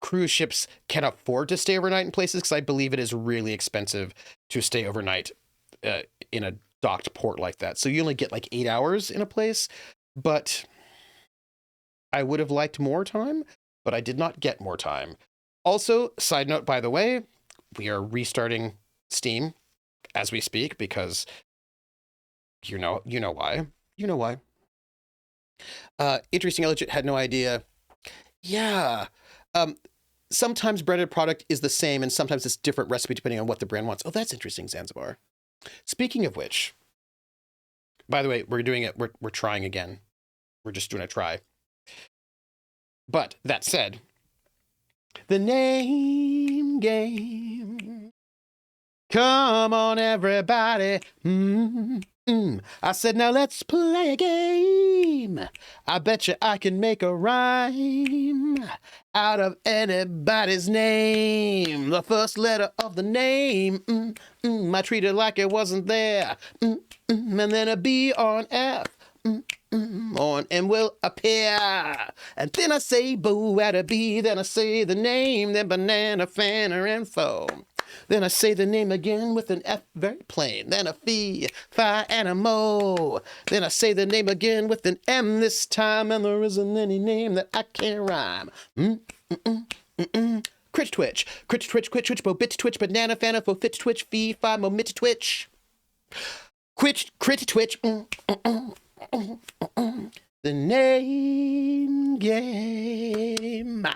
cruise ships can afford to stay overnight in places because I believe it is really expensive to stay overnight in a docked port like that. So you only get like 8 hours in a place, but I would have liked more time, but I did not get more time. Also, side note, by the way, we are restarting Steam as we speak because you know why. You know why. Interesting, I legit had no idea. Yeah. Sometimes branded product is the same and sometimes it's different recipe depending on what the brand wants. Oh, that's interesting, Zanzibar. Speaking of which, by the way, we're doing it. We're trying again. We're just doing a try. But that said, the name game. Come on, everybody. I said, now let's play a game. I bet you I can make a rhyme out of anybody's name. The first letter of the name. I treat it like it wasn't there. And then a B or an F. On M will appear. And then I say boo at a B. Then I say the name. Then banana, fanner, and foam. Then I say the name again with an F very plain. Then a fee, fi, and a mo. Then I say the name again with an M this time. And there isn't any name that I can't rhyme. Crit twitch, crit twitch, quit twitch, bo bit twitch, banana, fanner, fo fit twitch, fee, fi, mo mit twitch. Crit twitch. The name game.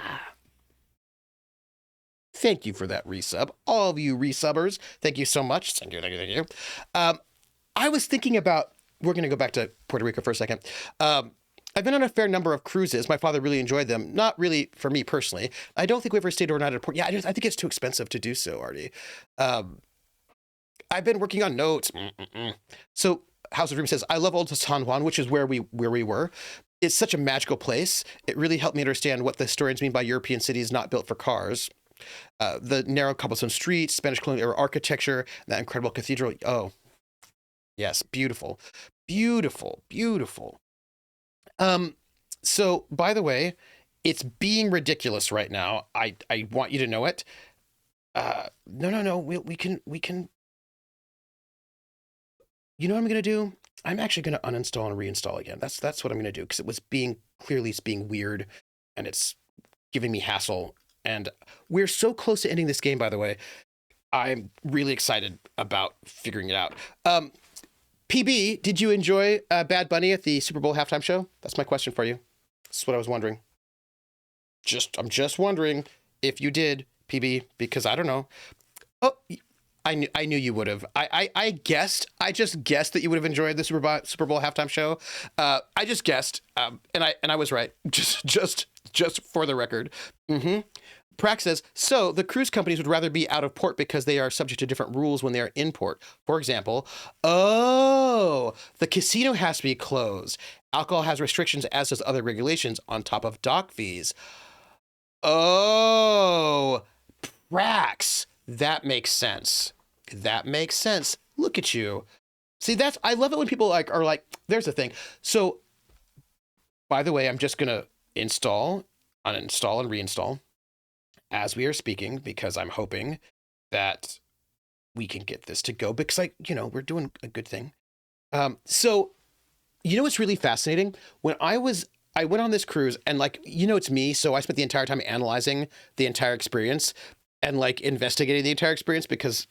Thank you for that resub. All of you resubbers, thank you so much. Thank you. I was thinking about, we're going to go back to Puerto Rico for a second. I've been on a fair number of cruises. My father really enjoyed them. Not really for me personally. I don't think we ever stayed overnight at a port. Yeah, I think it's too expensive to do so, Artie. I've been working on notes. So House of Dreams says, I love Old San Juan, which is where we were. It's such a magical place. It really helped me understand what the historians mean by European cities not built for cars. The narrow cobblestone streets, Spanish colonial era architecture, that incredible cathedral. Oh, yes, beautiful, beautiful, beautiful. So, by the way, it's being ridiculous right now. I want you to know it. No. We can. You know what I'm gonna do? I'm actually gonna uninstall and reinstall again. That's what I'm gonna do because it was clearly being weird, and it's giving me hassle. And we're so close to ending this game, by the way. I'm really excited about figuring it out. PB, did you enjoy Bad Bunny at the Super Bowl halftime show? That's my question for you. That's what I was wondering. I'm just wondering if you did, PB, because I don't know. Oh, I knew you would have. I just guessed that you would have enjoyed the Super Bowl halftime show. I just guessed, and I was right. Just for the record. Prax says, so the cruise companies would rather be out of port because they are subject to different rules when they are in port. For example, the casino has to be closed. Alcohol has restrictions, as does other regulations, on top of dock fees. Oh, Prax, that makes sense. Look at you. See, I love it when people are like, there's the thing. So, by the way, I'm just going to install, uninstall, and reinstall as we are speaking, because I'm hoping that we can get this to go because we're doing a good thing. So, what's really fascinating? When I went on this cruise and it's me. So I spent the entire time analyzing the entire experience and investigating the entire experience because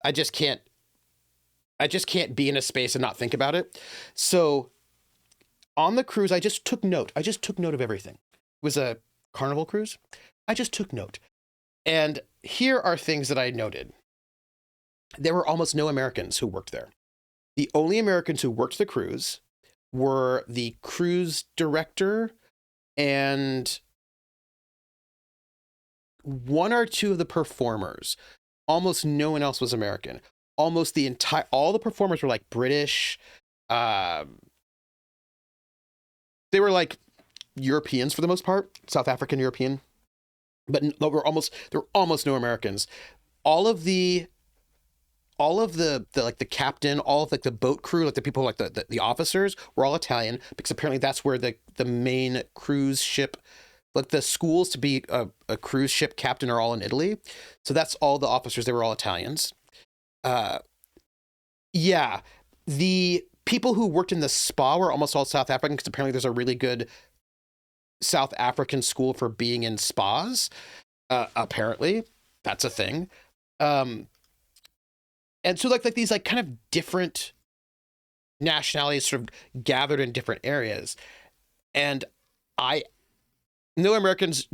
I just can't be in a space and not think about it. So on the cruise, I just took note. Of everything. It was a Carnival cruise. I just took note. And here are things that I noted. There were almost no Americans who worked there. The only Americans who worked the cruise were the cruise director, and one or two of the performers, almost no one else was American. Almost all the performers were like British. They were like Europeans for the most part, South African European, but there were almost no Americans. All of the like the captain, all of like the boat crew, like the people like the officers were all Italian, because apparently that's where the main cruise ship, like the schools to be a cruise ship captain are all in Italy. So that's all the officers, they were all Italians. Yeah, the people who worked in the spa were almost all South African, because apparently there's a really good South African school for being in spas. Apparently that's a thing. And so like these like kind of different nationalities sort of gathered in different areas. And no Americans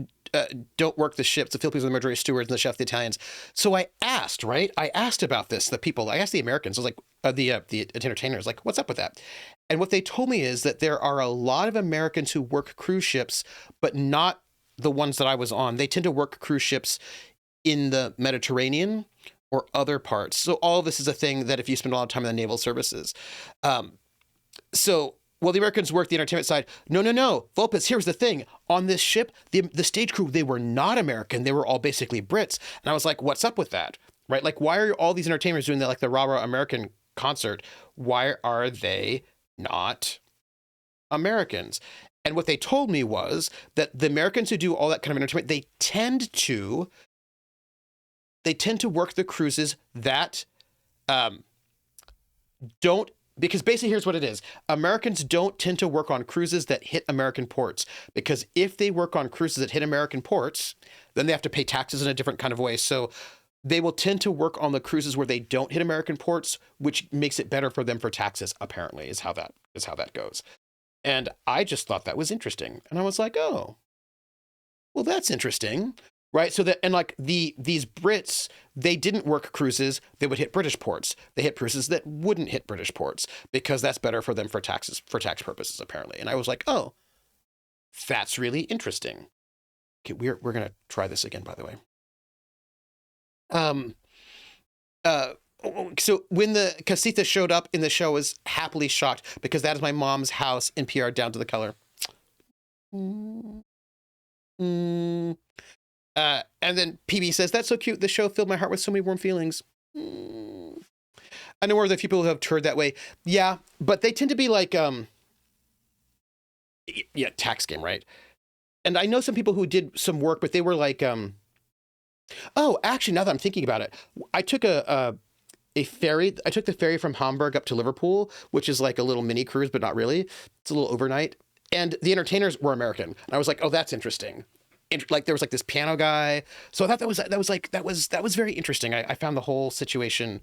don't work the ships. The Filipinos are the majority stewards, and the chef, the Italians. So I asked about this. I asked the Americans. I was like, the entertainers, like, what's up with that? And what they told me is that there are a lot of Americans who work cruise ships, but not the ones that I was on. They tend to work cruise ships in the Mediterranean or other parts. So all of this is a thing that if you spend a lot of time in the naval services. So while the Americans work the entertainment side, no. Vulpes, here's the thing. On this ship, the stage crew, they were not American. They were all basically Brits. And I was like, what's up with that? Right? Like, why are all these entertainers doing that, like the rah-rah American concert? Why are they not Americans? And what they told me was that the Americans who do all that kind of entertainment, they tend to work the cruises that don't, because basically here's what it is. Americans don't tend to work on cruises that hit American ports, because if they work on cruises that hit American ports, then they have to pay taxes in a different kind of way. So they will tend to work on the cruises where they don't hit American ports, which makes it better for them for taxes, apparently, is how that goes. And I just thought that was interesting. And I was like, oh, well, that's interesting. Right. So that, and like these Brits, they didn't work cruises. They would hit British ports. They hit cruises that wouldn't hit British ports, because that's better for them for taxes, for tax purposes, apparently. And I was like, oh, that's really interesting. Okay, we're going to try this again, by the way. So when the casita showed up in the show, I was happily shocked, because that is my mom's house in PR, down to the color. And then PB says, that's so cute. The show filled my heart with so many warm feelings. I know where the few people who have toured that way. Yeah, but they tend to be like, tax game, right? And I know some people who did some work, but they were like, oh, actually, now that I'm thinking about it, I took a ferry. I took the ferry from Hamburg up to Liverpool, which is like a little mini cruise, but not really. It's a little overnight. And the entertainers were American. And I was like, oh, that's interesting. Like there was like this piano guy. So I thought that was very interesting. I found the whole situation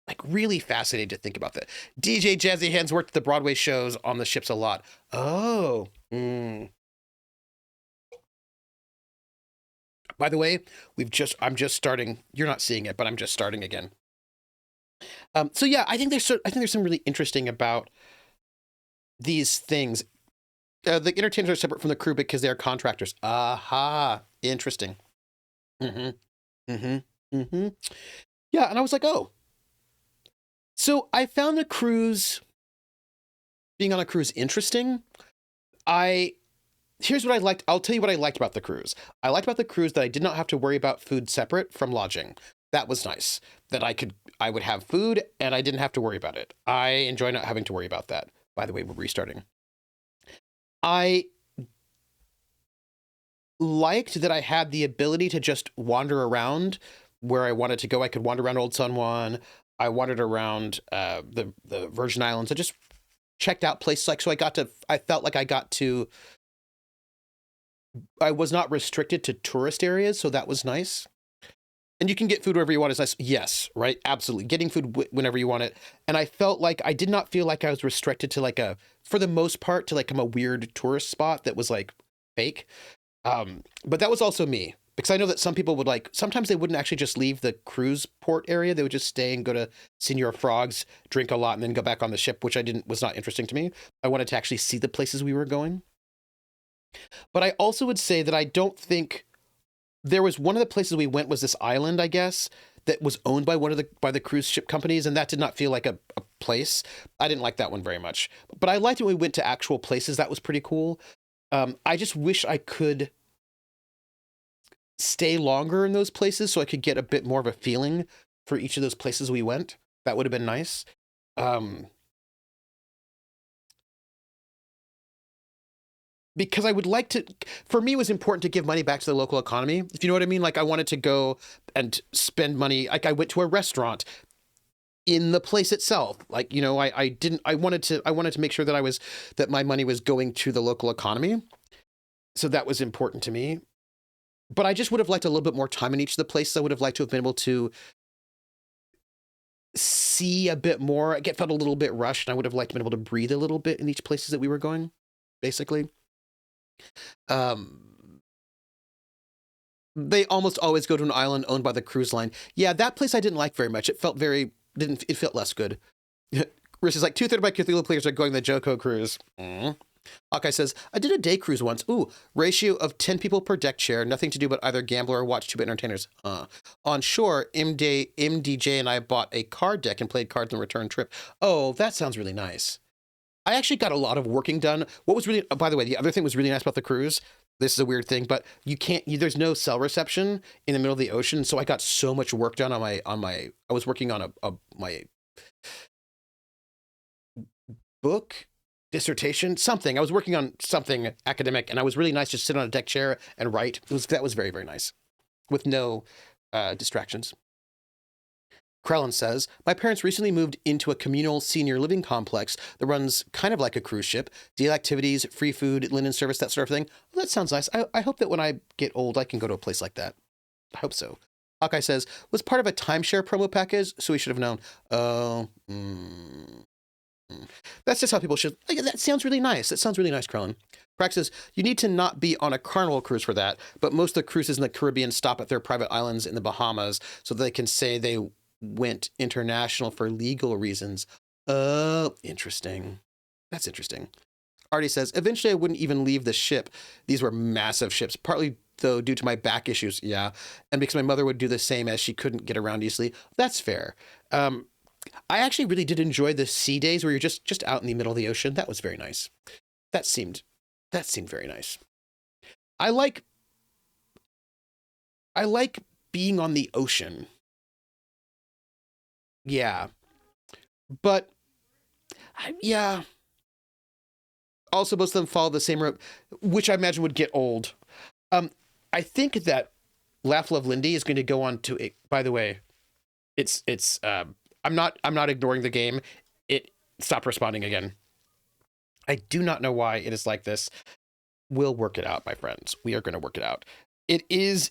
like really fascinating to think about that. DJ Jazzy Hands worked at the Broadway shows on the ships a lot. Oh. By the way, I'm just starting. You're not seeing it, but I'm just starting again. So yeah, I think there's some really interesting about these things. The entertainers are separate from the crew because they're contractors. Aha, interesting. Yeah, and I was like, oh. So I found being on a cruise interesting. Here's what I liked. I'll tell you what I liked about the cruise. I liked about the cruise that I did not have to worry about food separate from lodging. That was nice. That I would have food and I didn't have to worry about it. I enjoy not having to worry about that. By the way, we're restarting. I liked that I had the ability to just wander around where I wanted to go. I could wander around Old San Juan. I wandered around the Virgin Islands. I just checked out places like, so I felt like I was not restricted to tourist areas. So that was nice. And you can get food wherever you want is nice. Yes, right. Absolutely. Getting food whenever you want it. And I felt like I did not feel like I was restricted to for the most part, to like a weird tourist spot that was like fake. But that was also me, because I know that some people would sometimes they wouldn't actually just leave the cruise port area. They would just stay and go to Señor Frog's, drink a lot, and then go back on the ship, which was not interesting to me. I wanted to actually see the places we were going. But I also would say that I don't think there was one of the places we went was this island, I guess, that was owned by by the cruise ship companies, and that did not feel like a place. I didn't like that one very much. But I liked it when we went to actual places. That was pretty cool. I just wish I could stay longer in those places so I could get a bit more of a feeling for each of those places we went. That would have been nice. Because I would like to, for me, it was important to give money back to the local economy. If you know what I mean? Like I wanted to go and spend money. Like I went to a restaurant in the place itself. Like, you know, I wanted to make sure that that my money was going to the local economy. So that was important to me. But I just would have liked a little bit more time in each of the places. I would have liked to have been able to see a bit more. I felt a little bit rushed, and I would have liked to be able to breathe a little bit in each places that we were going, basically. They almost always go to an island owned by the cruise line. Yeah, that place I didn't like very much. It felt less good. Rich is like 2/3 of my Cthulhu players are going the Joko cruise. Hawkeye says, I did a day cruise once. Ooh, ratio of 10 people per deck chair. Nothing to do but either gamble or watch two entertainers. On shore, MDJ and I bought a card deck and played cards on the return trip. Oh, that sounds really nice. I actually got a lot of working done. What was really, by the way, the other thing was really nice about the cruise. This is a weird thing, but there's no cell reception in the middle of the ocean. So I got so much work done I was working on my book, dissertation, something. I was working on something academic, and I was really nice to sit on a deck chair and write. That was very, very nice with no distractions. Krellin says, my parents recently moved into a communal senior living complex that runs kind of like a cruise ship. Deal activities, free food, linen service, that sort of thing. Well, that sounds nice. I hope that when I get old, I can go to a place like that. I hope so. Hawkeye says, was part of a timeshare promo package, so we should have known. Oh, That's just how people should. That sounds really nice. That sounds really nice, Krellin. Prax says, you need to not be on a Carnival cruise for that, but most of the cruises in the Caribbean stop at their private islands in the Bahamas so they can say they went international for legal reasons. Oh, interesting. That's interesting. Artie says, eventually I wouldn't even leave the ship. These were massive ships, partly, though, due to my back issues. Yeah. And because my mother would do the same as she couldn't get around easily. That's fair. I actually really did enjoy the sea days where you're just out in the middle of the ocean. That was very nice. That seemed very nice. I like being on the ocean. Yeah. But yeah. Also, most of them follow the same route, which I imagine would get old. I think that Laugh Love Lindy is going to go on to it. By the way, I'm not ignoring the game. It stopped responding again. I do not know why it is like this. We'll work it out, my friends. We are going to work it out. It is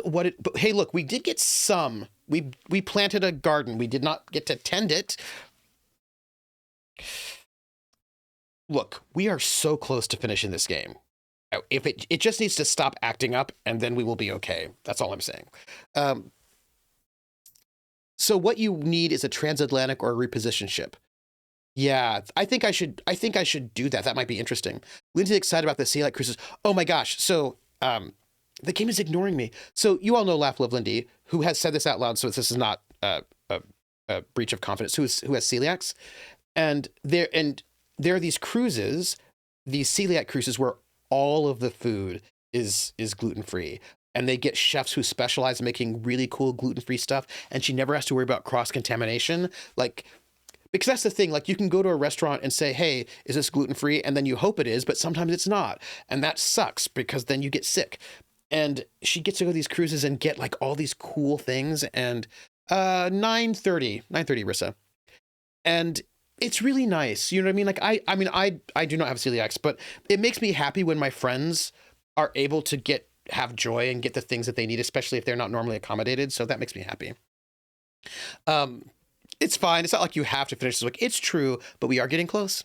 what it, but hey, look, we did get some. We planted a garden. We did not get to tend it. Look, we are so close to finishing this game. If it just needs to stop acting up, and then we will be okay. That's all I'm saying. So what you need is a transatlantic or a reposition ship. Yeah, I think I should do that. That might be interesting. Lindsay's excited about the Sea Light cruises. Oh my gosh. So the game is ignoring me. So you all know Laugh Love Lindy, who has said this out loud, so this is not a breach of confidence, who has celiacs. And there are these cruises, these celiac cruises, where all of the food is gluten-free. And they get chefs who specialize in making really cool gluten-free stuff. And she never has to worry about cross-contamination. Because that's the thing, you can go to a restaurant and say, hey, is this gluten-free? And then you hope it is, but sometimes it's not. And that sucks because then you get sick. And she gets to go to these cruises and get all these cool things. And 9:30, Rissa. And it's really nice. You know what I mean? I do not have celiacs, but it makes me happy when my friends are able to have joy and get the things that they need, especially if they're not normally accommodated. So that makes me happy. It's fine. It's not like you have to finish this week. It's true, but we are getting close.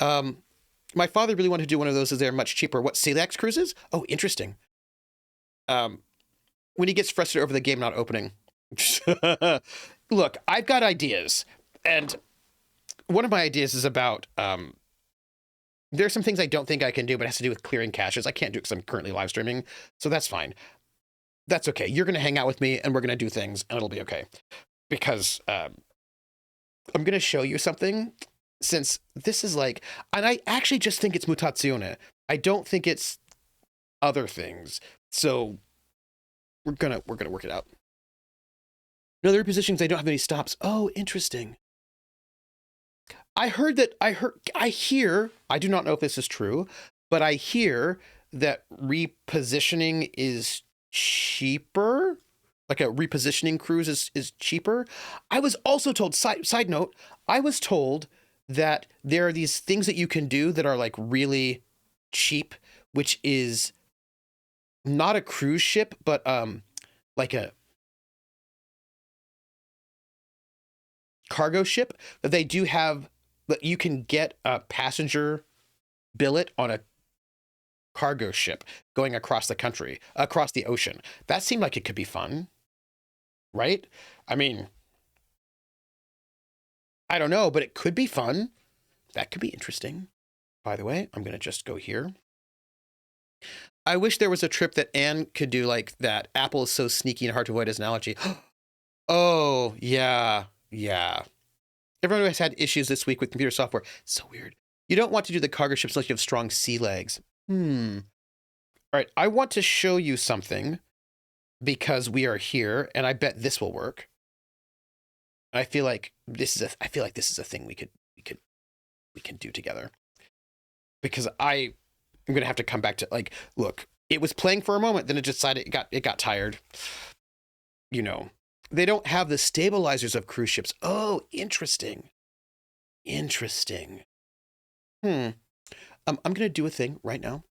My father really wanted to do one of those as they're much cheaper. What, celiac cruises? Oh, interesting. When he gets frustrated over the game not opening. Look, I've got ideas. And one of my ideas is about There's some things I don't think I can do, but it has to do with clearing caches. I can't do it because I'm currently live streaming, so that's fine. That's okay. You're going to hang out with me, and we're going to do things, and it'll be okay. Because I'm going to show you something, since this is like, and I actually just think it's Mutazione. I don't think it's other things. So we're gonna work it out. No, there are positions I don't have any stops. Oh, interesting. I hear, I do not know if this is true, but I hear that repositioning is cheaper. Like a repositioning cruise is cheaper. I was also told, side note, I was told that there are these things that you can do that are like really cheap, which is not a cruise ship, but like a cargo ship that they do have, that you can get a passenger billet on a cargo ship going across the country, across the ocean. That seemed like it could be fun, right? I mean, I don't know, but it could be fun. That could be interesting. By the way, I'm going to just go here. I wish there was a trip that Anne could do like that. Apple is so sneaky and hard to avoid as an analogy. Oh, yeah. Yeah. Everyone has had issues this week with computer software. So weird. You don't want to do the cargo ships unless you have strong sea legs. All right. I want to show you something because we are here, and I bet this will work. I feel like this is a thing we can do together. Because I'm going to have to come back to, like, look, it was playing for a moment, then it decided it got tired. You know, they don't have the stabilizers of cruise ships. Oh, interesting. Interesting. I'm going to do a thing right now.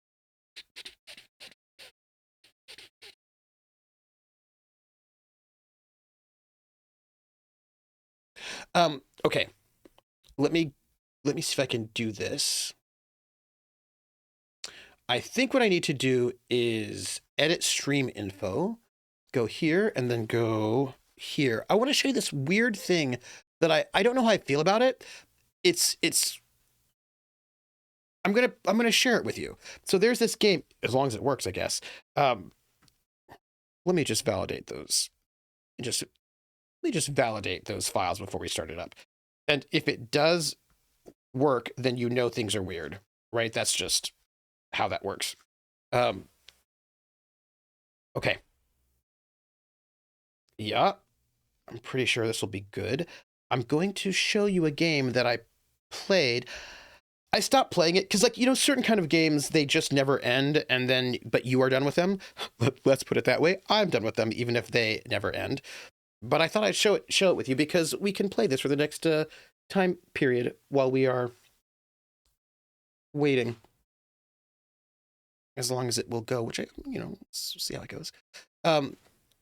Okay. Let me see if I can do this. I think what I need to do is edit stream info, go here, and then go here. I want to show you this weird thing that I don't know how I feel about it. I'm gonna share it with you. So there's this game, as long as it works, I guess. Let me just validate those. Let me just validate those files before we start it up. And if it does work, then you know things are weird, right? That's just how that works. Okay. Yeah, I'm pretty sure this will be good. I'm going to show you a game that I played. I stopped playing it because, like, you know, certain kind of games, they just never end, and then, but you are done with them. Let's put it that way. I'm done with them, even if they never end. But I thought I'd show it with you because we can play this for the next time period while we are waiting. As long as it will go, which let's see how it goes.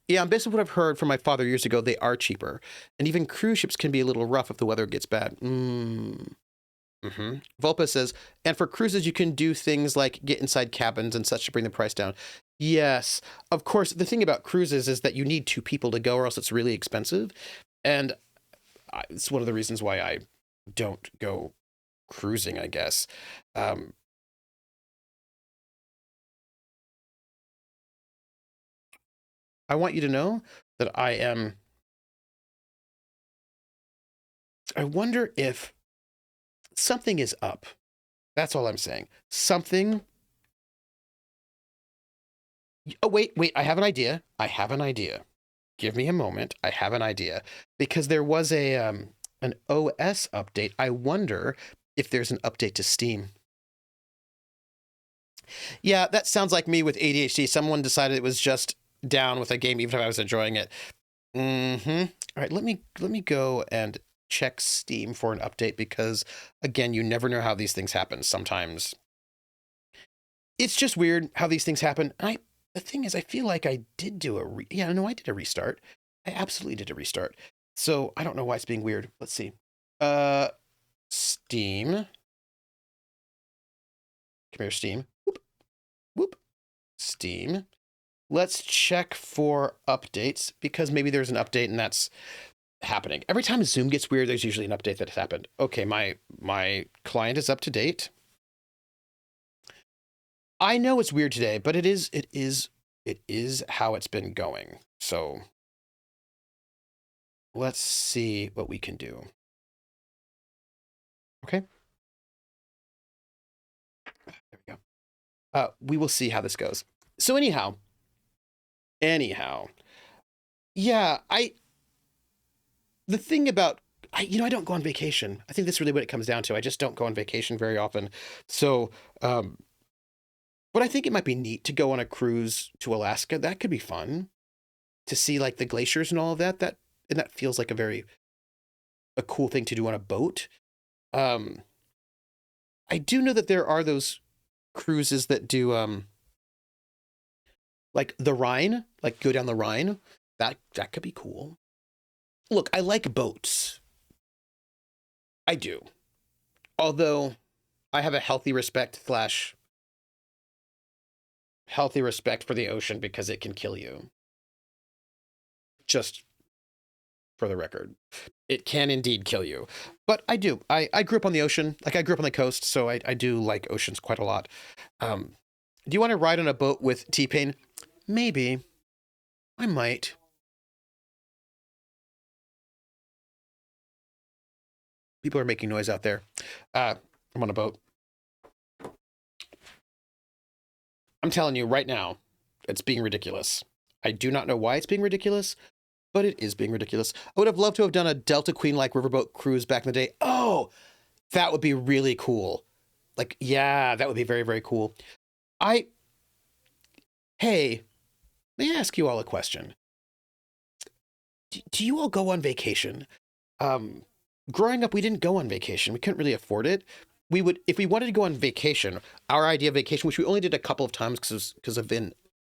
Yeah, based on what I've heard from my father years ago, they are cheaper. And even cruise ships can be a little rough if the weather gets bad. Volpa says, and for cruises, you can do things like get inside cabins and such to bring the price down. Yes, of course. The thing about cruises is that you need 2 people to go or else it's really expensive. And it's one of the reasons why I don't go cruising, I guess. I want you to know that I wonder if something is up. That's all I'm saying. Something. Oh, wait. I have an idea. Give me a moment. I have an idea. Because there was an OS update. I wonder if there's an update to Steam. Yeah, that sounds like me with ADHD. Someone decided it was just down with a game, even if I was enjoying it. All right, let me go and check Steam for an update because, again, you never know how these things happen. Sometimes it's just weird how these things happen. The thing is, I feel like I did do I did a restart. I absolutely did a restart. So I don't know why it's being weird. Let's see. Steam. Come here, Steam. Whoop. Steam. Let's check for updates because maybe there's an update and that's happening. Every time Zoom gets weird, there's usually an update that has happened. Okay, my client is up to date. I know it's weird today, but it is how it's been going. So let's see what we can do. Okay. There we go. We will see how this goes. So anyhow, yeah, the thing about, I don't go on vacation. I think that's really what it comes down to. I just don't go on vacation very often. So, but I think it might be neat to go on a cruise to Alaska. That could be fun to see like the glaciers and all of that. And that feels like a cool thing to do on a boat. I do know that there are those cruises that do, like the Rhine, like go down the Rhine. That could be cool. Look, I like boats. I do. Although I have a healthy respect for the ocean because it can kill you. Just for the record. It can indeed kill you. But I do. I grew up on the ocean. Like I grew up on the coast, so I do like oceans quite a lot. Do you want to ride on a boat with T-Pain? Maybe. I might. People are making noise out there. I'm on a boat. I'm telling you right now, it's being ridiculous. I do not know why it's being ridiculous, but it is being ridiculous. I would have loved to have done a Delta Queen-like riverboat cruise back in the day. Oh, that would be really cool. Like, yeah, that would be very, very cool. Hey, may I ask you all a question? Do you all go on vacation? Growing up, we didn't go on vacation. We couldn't really afford it. We would, if we wanted to go on vacation, our idea of vacation, which we only did a couple of times because of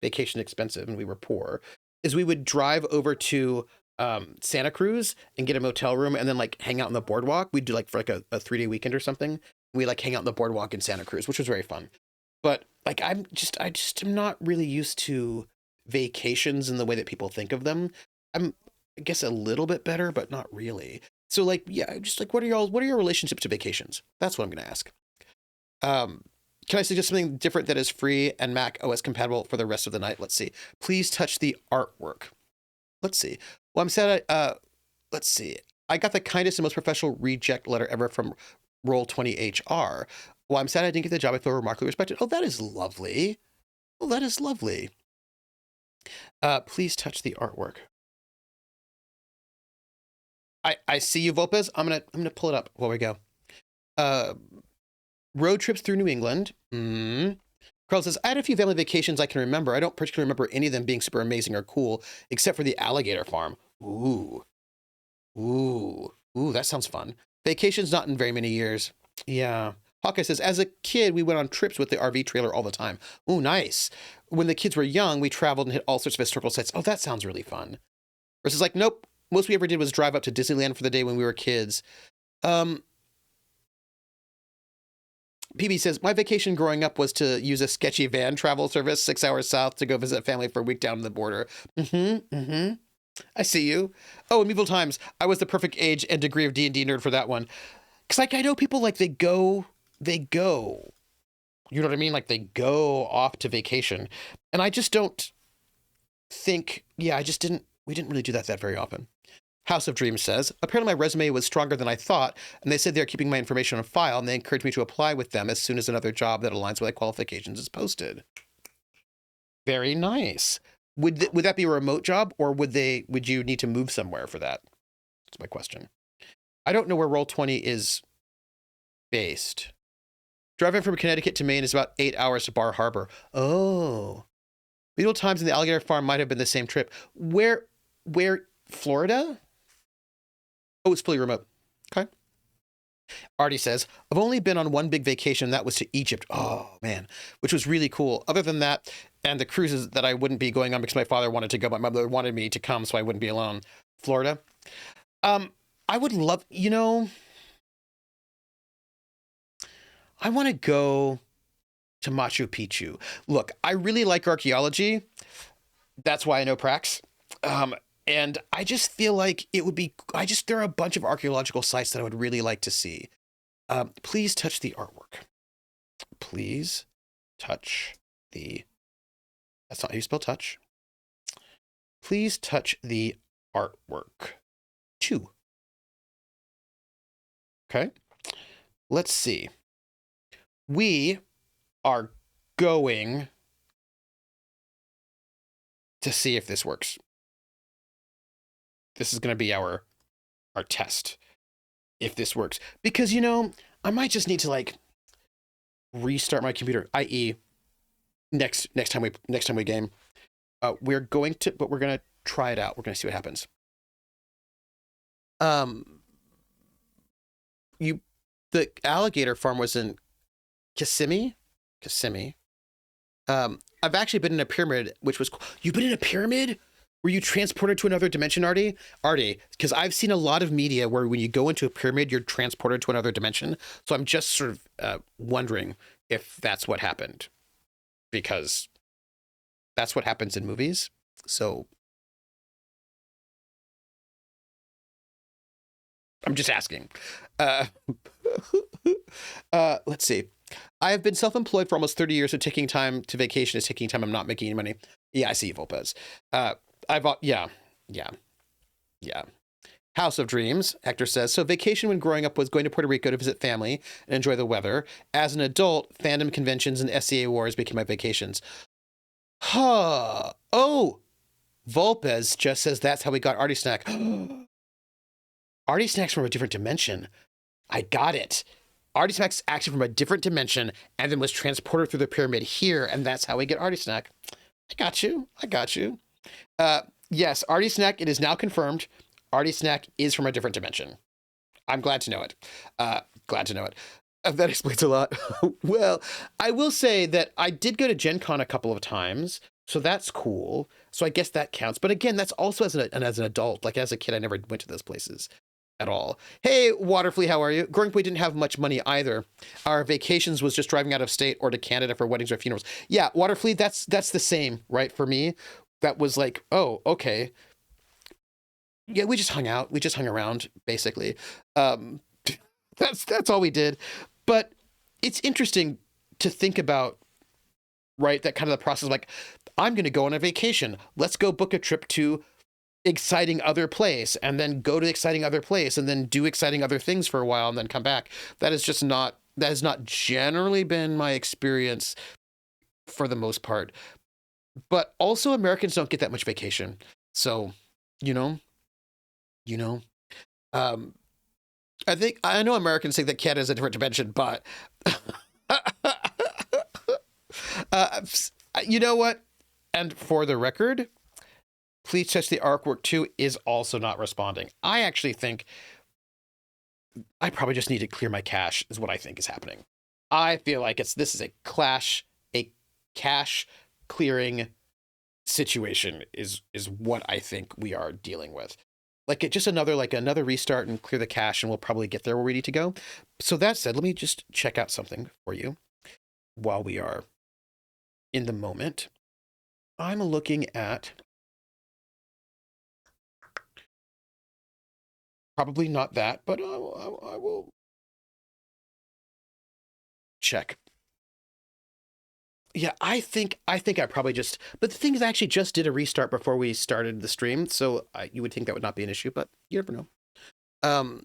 vacation expensive and we were poor, is we would drive over to Santa Cruz and get a motel room and then like hang out on the boardwalk. We'd do like for like a 3-day weekend or something. We like hang out on the boardwalk in Santa Cruz, which was very fun. But like I just am not really used to vacations in the way that people think of them. I guess a little bit better, but not really. So like, yeah, just like, what are your relationships to vacations? That's what I'm going to ask. Can I suggest something different that is free and Mac OS compatible for the rest of the night? Let's see. Please touch the artwork. Let's see. Well, I'm sad. Let's see. I got the kindest and most professional reject letter ever from Roll20HR. Well, I'm sad I didn't get the job. I feel remarkably respected. Oh, that is lovely. Oh, that is lovely. Please touch the artwork. I see you, Volpez. I'm gonna pull it up while we go. Road trips through New England. Carl says, I had a few family vacations I can remember. I don't particularly remember any of them being super amazing or cool, except for the alligator farm. Ooh, that sounds fun. Vacations not in very many years. Yeah. Hawkeye says, as a kid, we went on trips with the RV trailer all the time. Ooh, nice. When the kids were young, we traveled and hit all sorts of historical sites. Oh, that sounds really fun. Versus like, nope. Most we ever did was drive up to Disneyland for the day when we were kids. PB says, my vacation growing up was to use a sketchy van travel service 6 hours south to go visit family for a week down the border. I see you. Oh, in medieval times, I was the perfect age and degree of D&D nerd for that one. Because like I know people like they go. You know what I mean? Like they go off to vacation. And I just don't think, yeah, we didn't really do that very often. House of Dreams says, apparently my resume was stronger than I thought, and they said they're keeping my information on file, and they encouraged me to apply with them as soon as another job that aligns with my qualifications is posted. Very nice. Would that be a remote job, or would you need to move somewhere for that? That's my question. I don't know where Roll20 is based. Driving from Connecticut to Maine is about 8 hours to Bar Harbor. Oh. Medieval times and the alligator farm might have been the same trip. Where, Florida? Oh, it's fully remote. Okay. Artie says, I've only been on one big vacation. That was to Egypt. Oh, man. Which was really cool. Other than that, and the cruises that I wouldn't be going on because my father wanted to go. My mother wanted me to come so I wouldn't be alone. Florida. I would love, I want to go to Machu Picchu. Look, I really like archaeology. That's why I know Prax. And I just feel like it would be, there are a bunch of archaeological sites that I would really like to see. Please touch the artwork. Please touch the, that's not how you spell touch. Please touch the artwork 2. Okay. Let's see. We are going to see if this works. This is going to be our test. If this works. Because, you know, I might just need to like restart my computer, i.e. next time we game. We're going to try it out. We're going to see what happens. The alligator farm was in Kissimmee. I've actually been in a pyramid, which was cool. You've been in a pyramid? Were you transported to another dimension, Artie? Because I've seen a lot of media where when you go into a pyramid, you're transported to another dimension. So I'm just sort of wondering if that's what happened. Because that's what happens in movies. So I'm just asking. Let's see. I have been self-employed for almost 30 years, so taking time to vacation is taking time I'm not making any money. Yeah, I see, Volpez. Yeah. House of Dreams, Hector says, so vacation when growing up was going to Puerto Rico to visit family and enjoy the weather. As an adult, fandom conventions and SCA wars became my vacations. Huh. Oh, Volpez just says that's how we got Artie Snack. Artie Snack's from a different dimension. I got it. Artie Snack's actually from a different dimension and then was transported through the pyramid here, and that's how we get Artie Snack. I got you. Yes, Artie Snack, it is now confirmed. Artie Snack is from a different dimension. I'm glad to know it. That explains a lot. Well, I will say that I did go to Gen Con a couple of times, so that's cool. So I guess that counts. But again, that's also as an adult. Like as a kid, I never went to those places at all. Hey, Waterflea, how are you? Growing up, we didn't have much money either. Our vacations was just driving out of state or to Canada for weddings or funerals. Yeah, Waterflea, that's the same, right? For me, that was like, oh, okay. Yeah, we just hung out. We just hung around, basically. That's all we did. But it's interesting to think about, right? That kind of the process, like, I'm going to go on a vacation. Let's go book a trip to exciting other place and then go to exciting other place and then do exciting other things for a while and then come back. That has not generally been my experience for the most part. But also Americans don't get that much vacation. So, you know, I know Americans think that Canada is a different dimension, but you know what? And for the record, please touch the artwork 2 is also not responding. I actually think I probably just need to clear my cache is what I think is happening. I feel like this is a cache clearing situation is what I think we are dealing with. Like just another restart and clear the cache and we'll probably get there where we need to go. So that said, let me just check out something for you while we are in the moment. I'm looking at probably not that, but I will check. Yeah, I think I probably just, but the thing is I actually just did a restart before we started the stream. So you would think that would not be an issue, but you never know.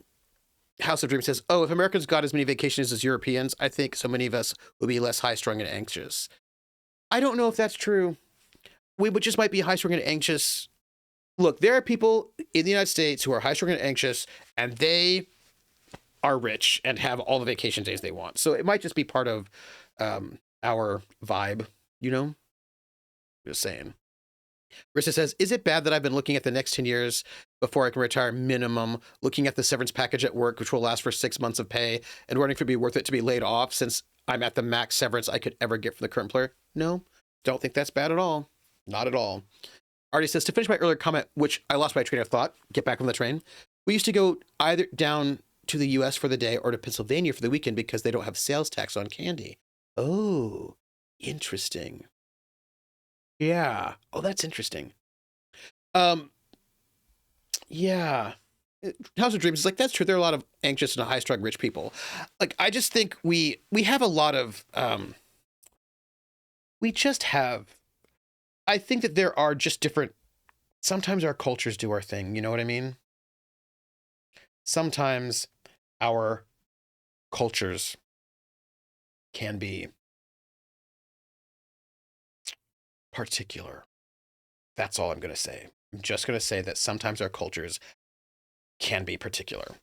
House of Dreams says, oh, if Americans got as many vacations as Europeans, I think so many of us would be less high-strung and anxious. I don't know if that's true. We would just might be high-strung and anxious. Look, there are people in the United States who are high-strung and anxious, and they are rich and have all the vacation days they want. So it might just be part of our vibe, you know? Just saying. Rissa says, is it bad that I've been looking at the next 10 years before I can retire minimum, looking at the severance package at work, which will last for 6 months of pay, and wondering if it'd be worth it to be laid off since I'm at the max severance I could ever get from the current employer? No, don't think that's bad at all. Not at all. Artie says, to finish my earlier comment, which I lost my train of thought, get back on the train. We used to go either down to the US for the day or to Pennsylvania for the weekend because they don't have sales tax on candy. Oh, interesting. Yeah. Oh, that's interesting. Yeah. House of Dreams is like, that's true. There are a lot of anxious and high-strung rich people. Like, I just think we have a lot of we just have, I think that there are just different, sometimes our cultures do our thing, you know what I mean? Sometimes our cultures can be particular. That's all I'm going to say. I'm just going to say that sometimes our cultures can be particular.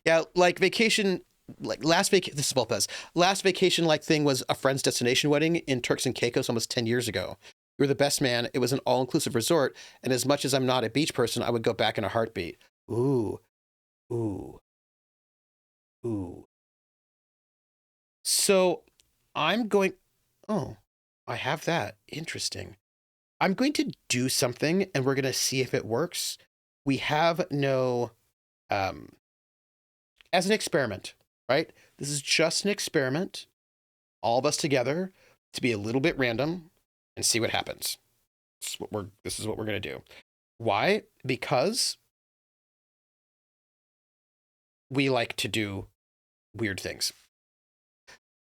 Yeah, like vacation, like this is Balpez. Last vacation like thing was a friend's destination wedding in Turks and Caicos almost 10 years ago. You were the best man. It was an all-inclusive resort, and as much as I'm not a beach person, I would go back in a heartbeat. Ooh, ooh, ooh. So I'm going, oh, I have that. Interesting. I'm going to do something and we're going to see if it works. We have no, as an experiment, right? This is just an experiment, all of us together, to be a little bit random and see what happens. This is what we're going to do. Why? Because we like to do weird things.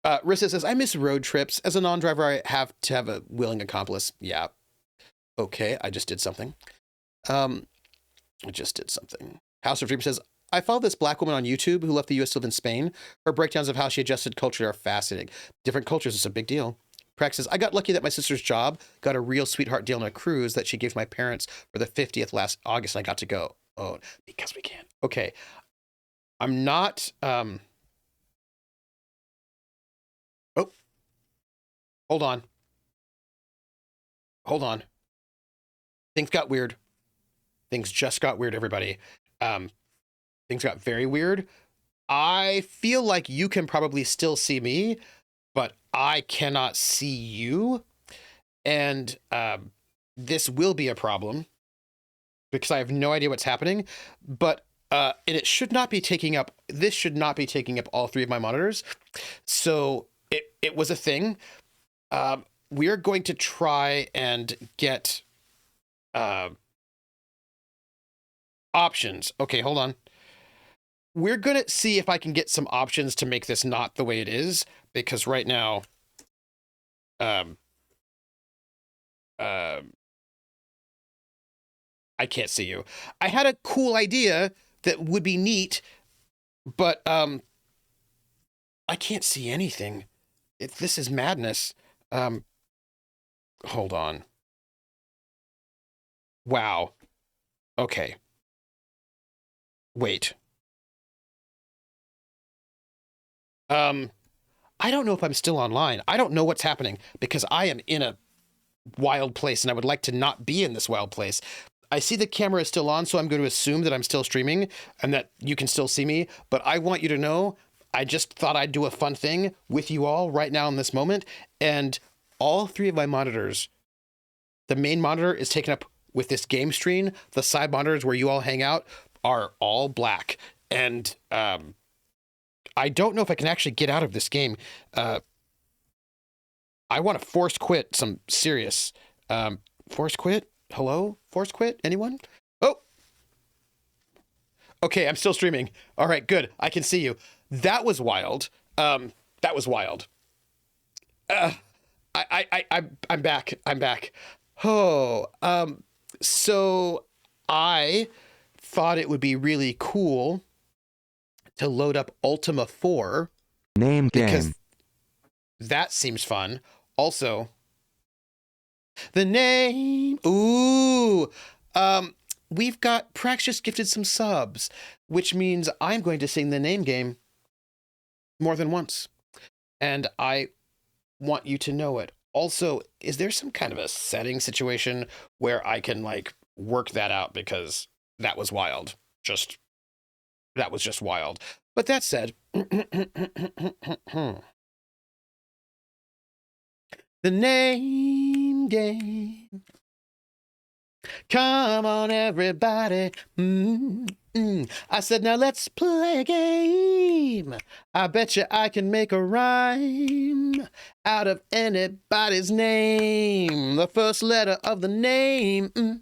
Rissa says, I miss road trips. As a non-driver, I have to have a willing accomplice. Yeah. Okay, I just did something. House of Dream says, I follow this black woman on YouTube who left the US to live in Spain. Her breakdowns of how she adjusted culture are fascinating. Different cultures is a big deal. Prax says, I got lucky that my sister's job got a real sweetheart deal on a cruise that she gave my parents for the 50th last August. And I got to go. Oh, because we can. Okay. I'm not, oh, hold on. Things got weird. Things just got weird, everybody. Things got very weird. I feel like you can probably still see me, but I cannot see you. And this will be a problem because I have no idea what's happening. But and it should not be taking up, this should not be taking up all three of my monitors. So it was a thing. We're going to try and get options. Okay, hold on. We're going to see if I can get some options to make this not the way it is, because right now, I can't see you. I had a cool idea that would be neat, but I can't see anything. This is madness. Hold on. Wow. Okay. Wait. I don't know if I'm still online. I don't know what's happening because I am in a wild place and I would like to not be in this wild place. I see the camera is still on, so I'm going to assume that I'm still streaming and that you can still see me. But I want you to know, I just thought I'd do a fun thing with you all right now in this moment. And all three of my monitors, the main monitor is taken up with this game screen. The side monitors where you all hang out are all black. And I don't know if I can actually get out of this game. I want to force quit some serious. Force quit? Hello? Force quit? Anyone? Oh! Okay, I'm still streaming. All right, good. I can see you. That was wild. I'm back. Oh, so I thought it would be really cool to load up Ultima 4. Name because game. That seems fun. Also, the name. Ooh. We've got Prax just gifted some subs, which means I'm going to sing the name game more than once. And I want you to know it. Also, is there some kind of a setting situation where I can like work that out? Because that was wild. That was just wild. But that said, the name game. Come on, everybody. I said, now let's play a game. I bet you I can make a rhyme out of anybody's name. The first letter of the name.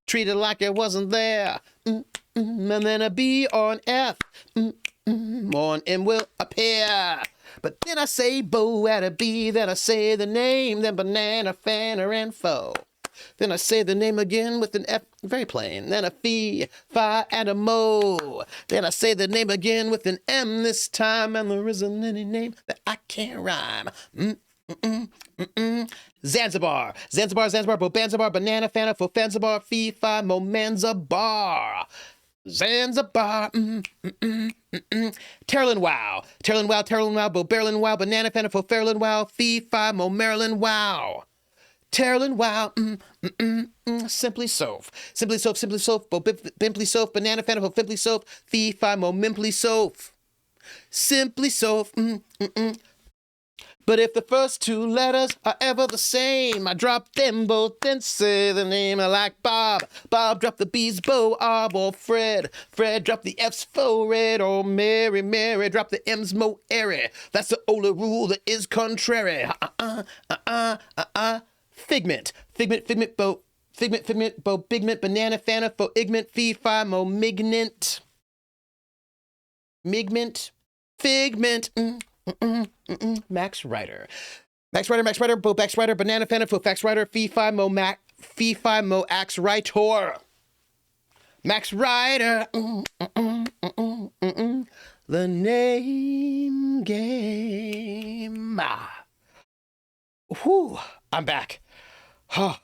Treat it like it wasn't there. And then a B or an F. Or an M will appear. But then I say bo at a B, then I say the name, then banana, fanner, and fo. Then I say the name again with an F, very plain. Then a fee, fi, and a mo. Then I say the name again with an M this time, and there isn't any name that I can't rhyme. Zanzibar, Zanzibar, Zanzibar, Bobanzibar, banana, fana, fo, fanzibar, fee, fi, mo, manzabar. Zanzibar, Terlin wow, Terlin wow, Bo Berlin wow, banana, fana, fo, fairlin wow, fee, fi, mo, Maryland wow. Terlin wow, simply soph, simply soph, simply soph, bo bimply soph, banana, fana, fo, fimply soph, fee, fi, mo, mimply soph. Simply soph, But if the first two letters are ever the same, I drop them both, then say the name. I like Bob. Bob drop the B's, Bo, Arb, or Fred. Fred drop the F's, fo, red, or Mary. Mary drop the M's, mo, airy. That's the only rule that is contrary. Figment. Figment, figment, bo. Figment, figment, bo, bigment, banana, fana, fo, igment, fee, fi, mo, mignant. Migment, figment, Max Rider. Max Rider, Bo Bax Rider, Banana Fana, Fo Fax Rider, Fee Fi Mo Mac, Fee Fi Mo Ax Ritor. Max Rider. The name game. Whew, I'm back. Huh.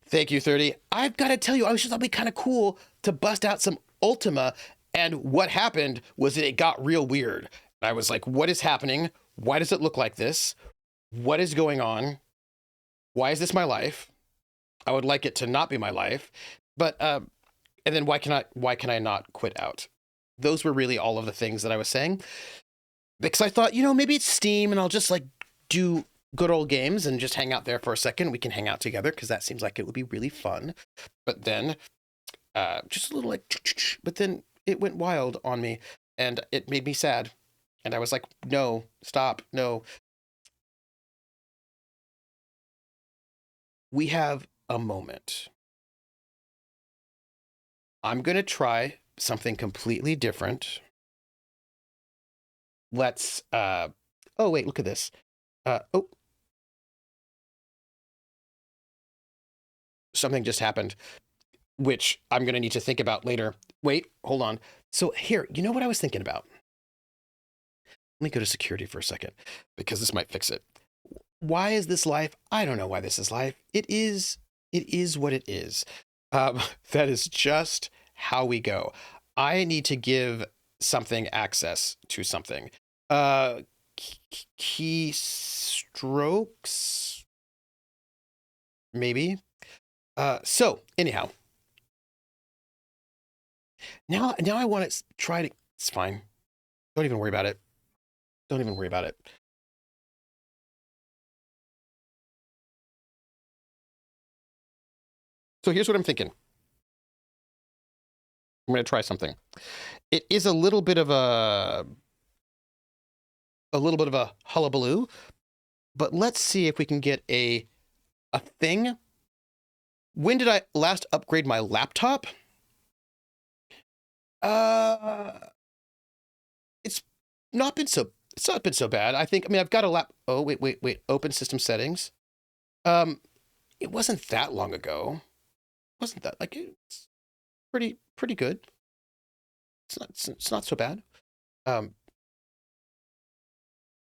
Thank you, 30. I've got to tell you, I was just thought it'd be kind of cool to bust out some Ultima, and what happened was that it got real weird. I was like, what is happening? Why does it look like this? What is going on? Why is this my life? I would like it to not be my life. But, and then why can I not quit out? Those were really all of the things that I was saying. Because I thought, maybe it's Steam and I'll just like do good old games and just hang out there for a second. We can hang out together because that seems like it would be really fun. But then, just a little like, but then it went wild on me and it made me sad. And I was like, no, stop, no. We have a moment. I'm going to try something completely different. Let's, oh, wait, look at this. Something just happened, which I'm going to need to think about later. Wait, hold on. So here, you know what I was thinking about? Let me go to security for a second, because this might fix it. Why is this life? I don't know why this is life. It is what it is. That is just how we go. I need to give something access to something. Keystrokes? Maybe. So anyhow. Now I want to try to, it's fine. Don't even worry about it. Don't even worry about it. So here's what I'm thinking. I'm going to try something. It is a little bit of a hullabaloo, but let's see if we can get a thing. When did I last upgrade my laptop? It's not been so bad. I think, I've got a oh, wait. Open system settings. It wasn't that long ago. Wasn't that like, it's pretty good. It's not so bad.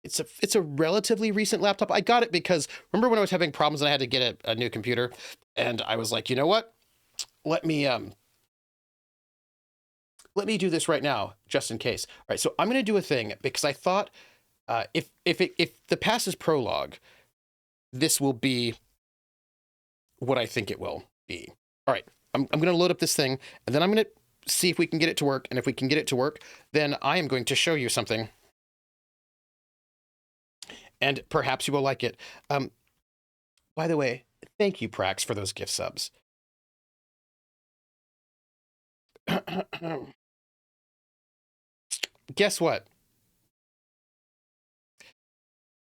It's a relatively recent laptop. I got it because remember when I was having problems and I had to get a new computer, and I was like, you know what? Let me do this right now, just in case. All right, so I'm going to do a thing because I thought if the pass is prologue, this will be what I think it will be. All right, I'm going to load up this thing, and then I'm going to see if we can get it to work. And if we can get it to work, then I am going to show you something. And perhaps you will like it. By the way, thank you, Prax, for those gift subs. Guess what?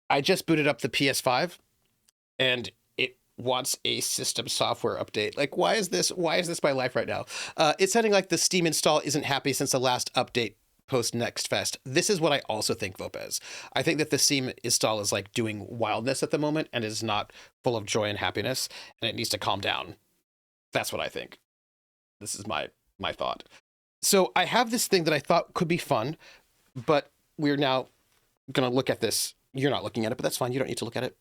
I just booted up the PS5 and it wants a system software update. Like, why is this my life right now? It's sounding like the Steam install isn't happy since the last update post next fest. This is what I also think, Vopez. I think that the Steam install is like doing wildness at the moment and is not full of joy and happiness, and it needs to calm down. That's what I think. This is my thought. So I have this thing that I thought could be fun, but we're now going to look at this. You're not looking at it, but that's fine. You don't need to look at it.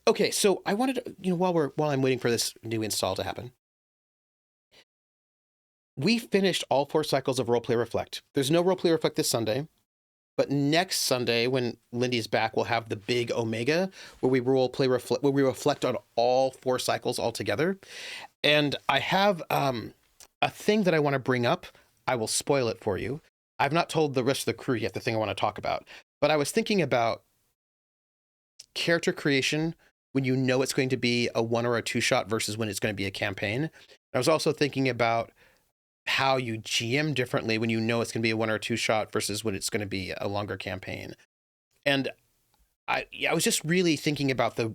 Okay, so I wanted to, you know, while I'm waiting for this new install to happen, we finished all 4 cycles of Roleplay Reflect. There's no Roleplay Reflect this Sunday, but next Sunday, when Lindy's back, we'll have the big Omega, where we reflect, where we reflect on all 4 cycles all together. And I have a thing that I want to bring up. I will spoil it for you. I've not told the rest of the crew yet the thing I want to talk about, but I was thinking about character creation when you know it's going to be a 1 or a 2 shot versus when it's going to be a campaign. I was also thinking about how you GM differently when you know it's going to be a 1 or 2 shot versus when it's going to be a longer campaign. And I was just really thinking about the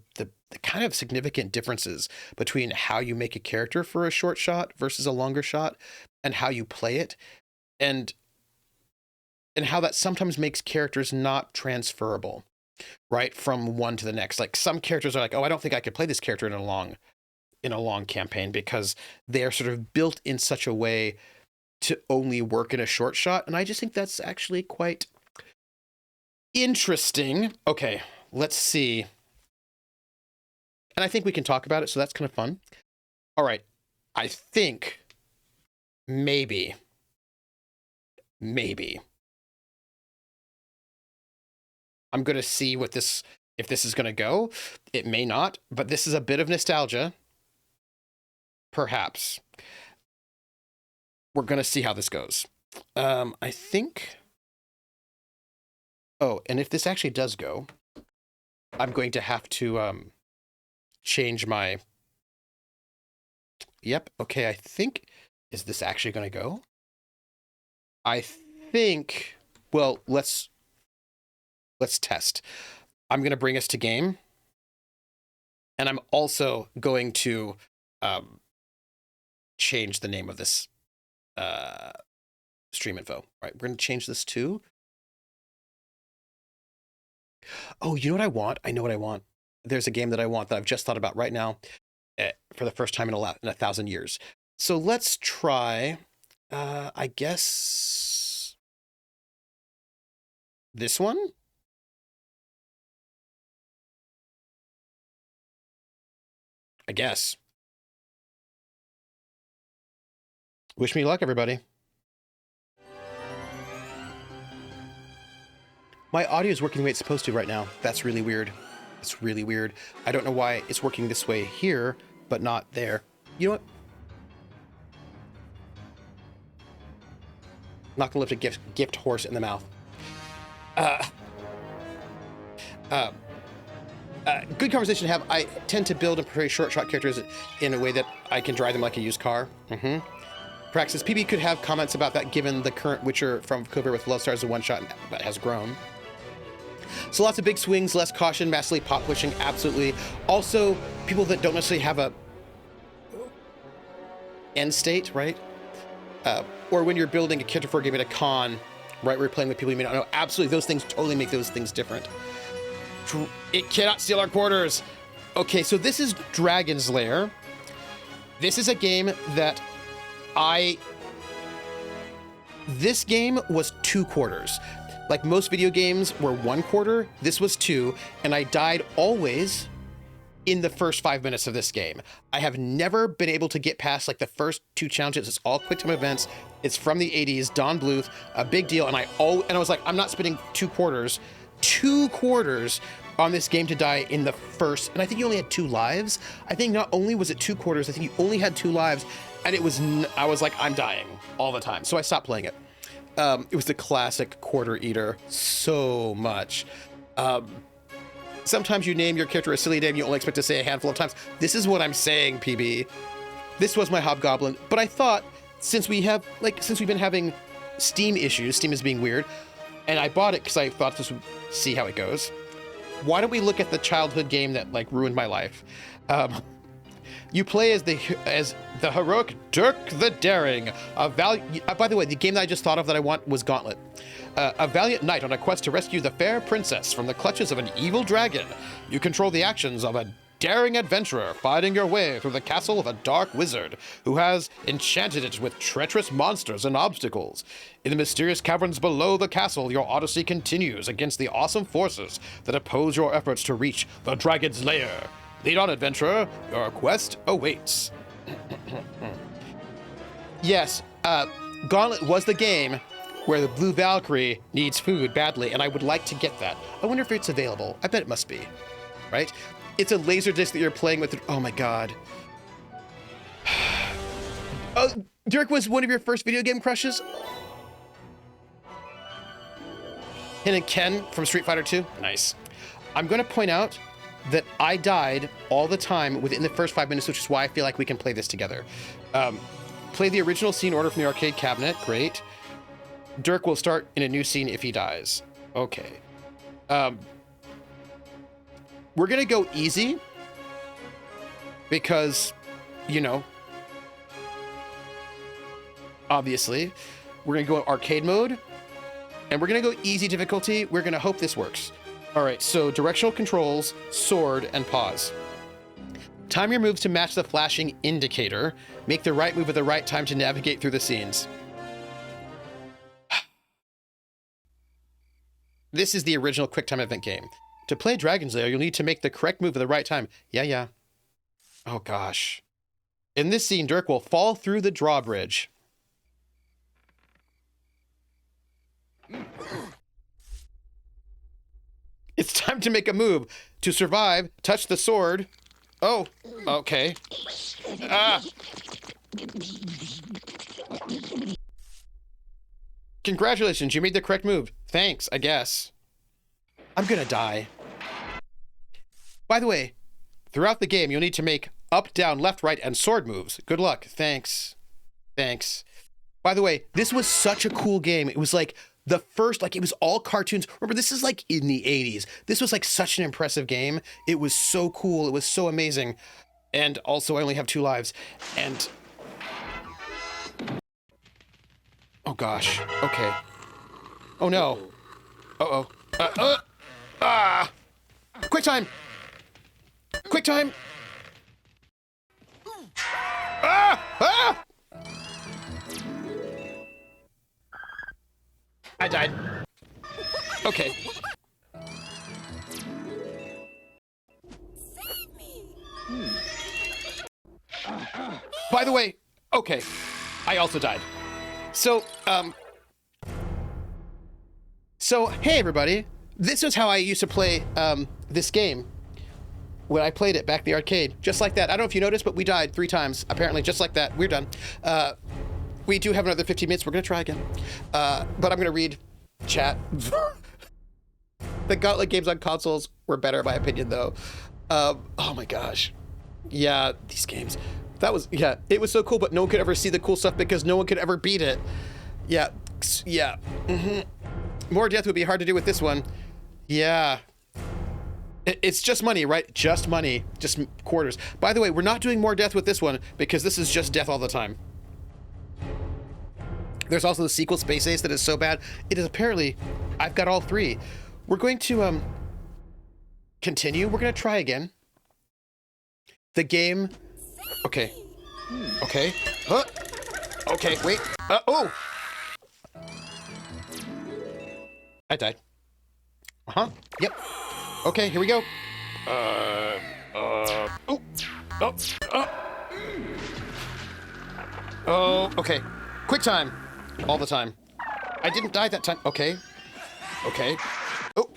kind of significant differences between how you make a character for a short shot versus a longer shot, and how you play it, and how that sometimes makes characters not transferable, right, from one to the next. Like some characters are like, oh, I don't think I could play this character in a long campaign because they are sort of built in such a way to only work in a short shot. And I just think that's actually quite interesting. Okay, let's see. And I think we can talk about it, so that's kind of fun. All right, I think maybe I'm going to see if this is going to go. It may not, but this is a bit of nostalgia. Perhaps. We're going to see how this goes. I think... Oh, and if this actually does go, I'm going to have to change my... Yep, okay, I think... Is this actually going to go? I think... Well, let's test. I'm going to bring us to game. And I'm also going to change the name of this stream info. Right, we're going to change this to... Oh, you know what I want? I know what I want. There's a game that I want that I've just thought about right now for the first time in 1,000 years. So let's try, I guess, this one? I guess. Wish me luck, everybody. My audio is working the way it's supposed to right now. That's really weird. It's really weird. I don't know why it's working this way here, but not there. You know what? Not gonna lift a gift horse in the mouth. Good conversation to have. I tend to build and portray short shot characters in a way that I can drive them like a used car. Praxis PB could have comments about that given the current Witcher from Covert with Love Stars a one shot but has grown. So lots of big swings, less caution, massively pop pushing, absolutely. Also, people that don't necessarily have a end state, right? Or when you're building a character for a game at a con, right, where you're playing with people you may not know, absolutely, those things totally make those things different. It cannot steal our quarters. Okay, so this is Dragon's Lair. This is a game that this game was 2 quarters. Like most video games were 1 quarter, this was 2, and I died always in the first 5 minutes of this game. I have never been able to get past like the first 2 challenges. It's all quick time events. It's from the 80s, Don Bluth, a big deal. And I was like, I'm not spending 2 quarters on this game to die in the first, and I think you only had 2 lives. I think not only was it 2 quarters, I think you only had 2 lives, and I was like, I'm dying all the time. So I stopped playing it. It was the classic quarter eater so much. Sometimes you name your character a silly name you only expect to say a handful of times. This is what I'm saying, PB. This was my Hobgoblin, but I thought since we've been having Steam issues, Steam is being weird, and I bought it because I thought this would see how it goes. Why don't we look at the childhood game that like ruined my life? You play as the heroic Dirk the Daring. By the way, the game that I just thought of that I want was Gauntlet. A valiant knight on a quest to rescue the fair princess from the clutches of an evil dragon. You control the actions of a daring adventurer fighting your way through the castle of a dark wizard who has enchanted it with treacherous monsters and obstacles. In the mysterious caverns below the castle, your odyssey continues against the awesome forces that oppose your efforts to reach the dragon's lair. Lead on, adventurer. Your quest awaits. Yes, Gauntlet was the game where the Blue Valkyrie needs food badly, and I would like to get that. I wonder if it's available. I bet it must be, right? It's a laser disc that you're playing with. Oh my God. Oh, Dirk was one of your first video game crushes? And Ken from Street Fighter 2? Nice. I'm going to point out that I died all the time within the first 5 minutes, which is why I feel like we can play this together. Play the original scene order from the arcade cabinet. Great. Dirk will start in a new scene if he dies. Okay. We're going to go easy because, you know, obviously, we're going to go arcade mode and we're going to go easy difficulty. We're going to hope this works. All right, so directional controls, sword, and pause. Time your moves to match the flashing indicator. Make the right move at the right time to navigate through the scenes. This is the original QuickTime event game. To play Dragon's Lair, you'll need to make the correct move at the right time. Yeah. Oh, gosh. In this scene, Dirk will fall through the drawbridge. It's time to make a move. To survive, touch the sword. Oh, okay. Ah! Congratulations, you made the correct move. Thanks, I guess. I'm gonna die. By the way, throughout the game, you'll need to make up, down, left, right, and sword moves. Good luck. Thanks. By the way, this was such a cool game. It was like the first, like it was all cartoons. Remember, this is like in the 80s. This was like such an impressive game. It was so cool. It was so amazing. And also, I only have 2 lives. And... oh, gosh. Okay. Oh, no. Uh-oh. Quick time! Quick time! I died. Okay. Save me. By the way, okay. I also died. So, hey everybody. This is how I used to play this game when I played it back in the arcade. Just like that. I don't know if you noticed, but we died 3 times. Apparently, just like that. We're done. We do have another 15 minutes. We're going to try again. But I'm going to read chat. The Gauntlet games on consoles were better, in my opinion, though. Oh my gosh. Yeah, these games. It was so cool, but no one could ever see the cool stuff because no one could ever beat it. Yeah. More death would be hard to do with this one. Yeah. It's just money, right? Just money. Just quarters. By the way, we're not doing more death with this one because this is just death all the time. There's also the sequel, Space Ace, that is so bad. It is apparently... I've got all 3. We're going to continue. We're going to try again. The game... Okay. Okay. Okay, wait. Oh! I died. Yep. Okay, here we go. Oh, okay. Quick time. All the time. I didn't die that time. Okay. Oh.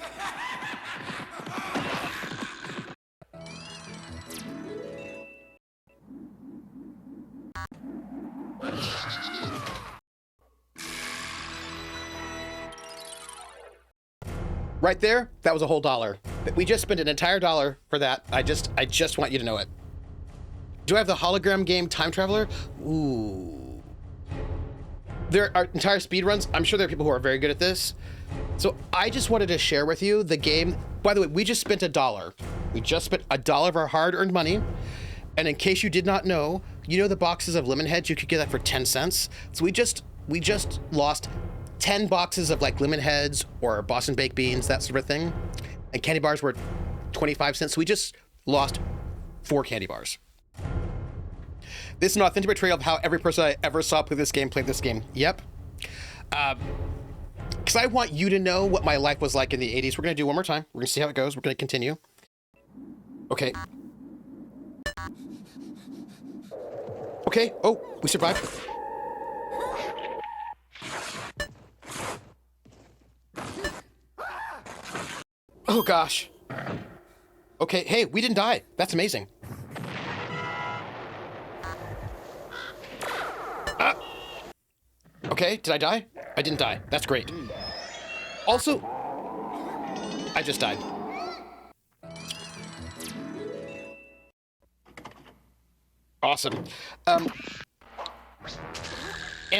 Right there, that was a whole $1. We just spent an entire $1 for that. I just want you to know it. Do I have the hologram game Time Traveler? Ooh. There are entire speed runs. I'm sure there are people who are very good at this. So I just wanted to share with you the game. By the way, we just spent $1. We just spent $1 of our hard-earned money. And in case you did not know, you know the boxes of lemon heads, you could get that for 10 cents. So we just lost 10 boxes of like lemon heads or Boston baked beans, that sort of thing. And candy bars were 25 cents. So we just lost 4 candy bars. This is an authentic portrayal of how every person I ever saw play this game played this game. Yep. Because I want you to know what my life was like in the 80s. We're going to do one more time. We're going to see how it goes. We're going to continue. Okay. Okay. Oh, we survived. Oh, gosh. Okay. Hey, we didn't die. That's amazing. Okay. Did I die? I didn't die. That's great. Also, I just died. Awesome. And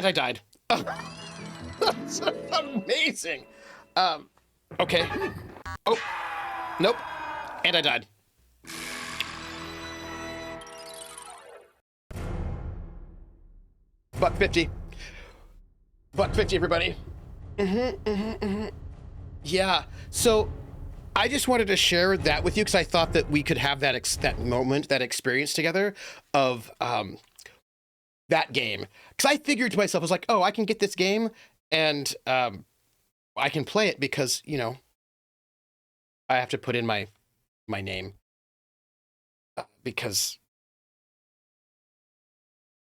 I died. That's amazing. Okay. Oh, nope. And I died. $1.50. $1.50, everybody. Yeah. So I just wanted to share that with you because I thought that we could have that moment, that experience together of that game. Because I figured to myself, I was like, oh, I can get this game and I can play it because, you know, I have to put in my name because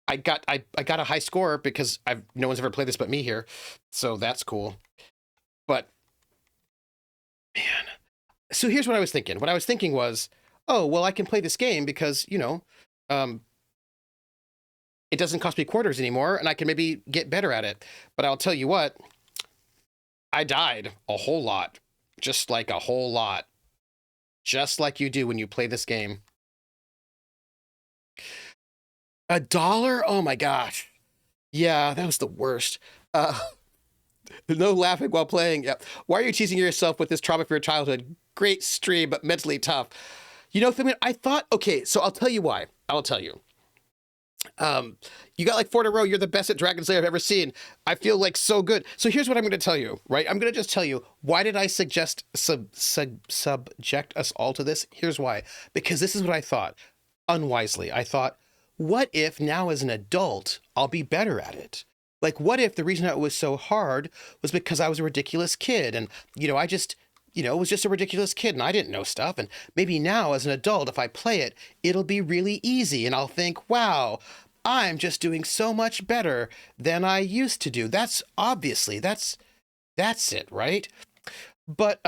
I got a high score because no one's ever played this but me here, so that's cool. But man, so here's what I was thinking. What I was thinking was, oh well, I can play this game because you know, it doesn't cost me quarters anymore, and I can maybe get better at it. But I'll tell you what, I died a whole lot, just like a whole lot, just like you do when you play this game. $1? Oh my gosh. Yeah, that was the worst. No laughing while playing. Yep. Why are you teasing yourself with this trauma for your childhood? Great stream, but mentally tough. You know, I thought, okay, so I'll tell you why. I'll tell you. You got like 4 in a row. You're the best at Dragon Slayer I've ever seen. I feel like so good. So here's what I'm going to tell you, right? I'm going to just tell you, why did I suggest subject us all to this? Here's why. Because this is what I thought. Unwisely. I thought, what if now as an adult, I'll be better at it? Like, what if the reason it was so hard was because I was a ridiculous kid and, you know, I just, you know, was just a ridiculous kid and I didn't know stuff. And maybe now as an adult, if I play it, it'll be really easy. And I'll think, wow, I'm just doing so much better than I used to do. That's obviously, that's it, right? But